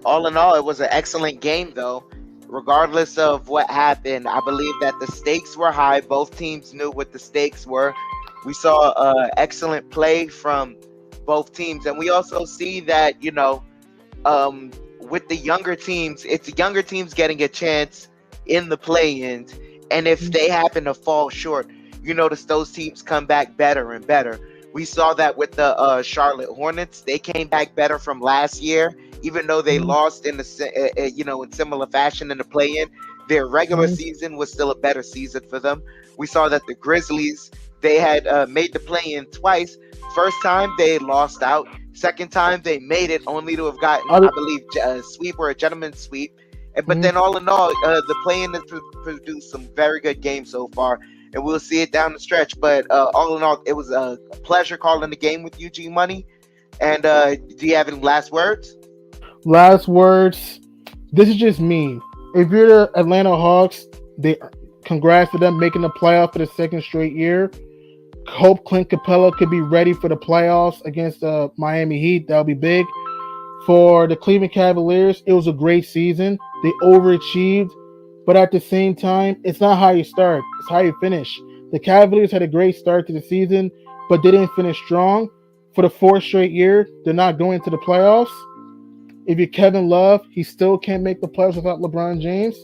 all in all, it was an excellent game, though. Regardless of what happened, I believe that the stakes were high. Both teams knew what the stakes were. We saw excellent play from both teams. And we also see that, with the younger teams, it's the younger teams getting a chance in the play-ins. And if they happen to fall short, you notice those teams come back better and better. We saw that with the Charlotte Hornets. They came back better from last year, even though they lost in in similar fashion in the play-in. Their regular season was still a better season for them. We saw that the Grizzlies, they had made the play-in twice. First time they lost out. Second time they made it, only to have gotten, I believe, a sweep or a gentleman's sweep. But then all in all, the play-in has produced some very good games so far, and we'll see it down the stretch. But all in all, it was a pleasure calling the game with you, G Money. And do you have any last words? Last words. This is just me. If you're the Atlanta Hawks, congrats to them making the playoff for the second straight year. Hope Clint Capella could be ready for the playoffs against the Miami Heat. That'll be big. For the Cleveland Cavaliers, it was a great season. They overachieved, but at the same time, it's not how you start, it's how you finish. The Cavaliers had a great start to the season, but they didn't finish strong. For the fourth straight year, they're not going to the playoffs. If you're Kevin Love, he still can't make the playoffs without LeBron James.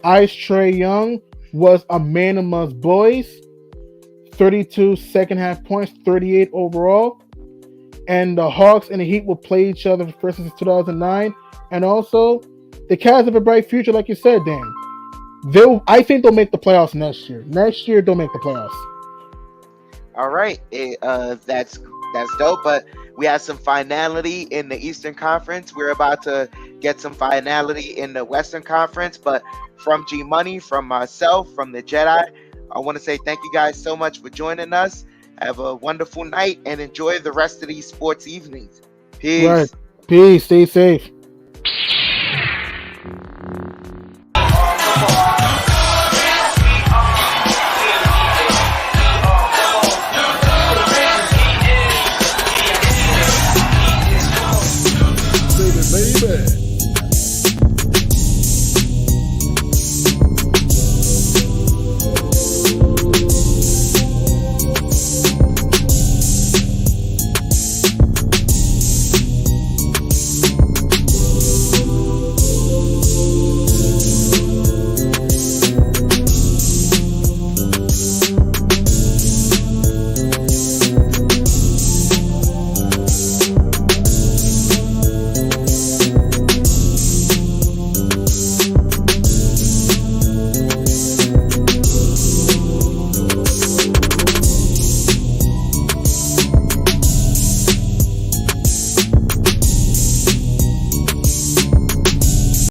Ice Trae Young was a man amongst boys. 32 second half points, 38 overall. And the Hawks and the Heat will play each other for since 2009. And also, the Cavs have a bright future, like you said, Dan. I think they'll make the playoffs next year. Next year, they'll make the playoffs. All right, that's dope. But we have some finality in the Eastern Conference. We're about to get some finality in the Western Conference. But from G Money, from myself, from the Jedi, I want to say thank you guys so much for joining us. Have a wonderful night and enjoy the rest of these sports evenings. Peace. Right. Peace. Stay safe.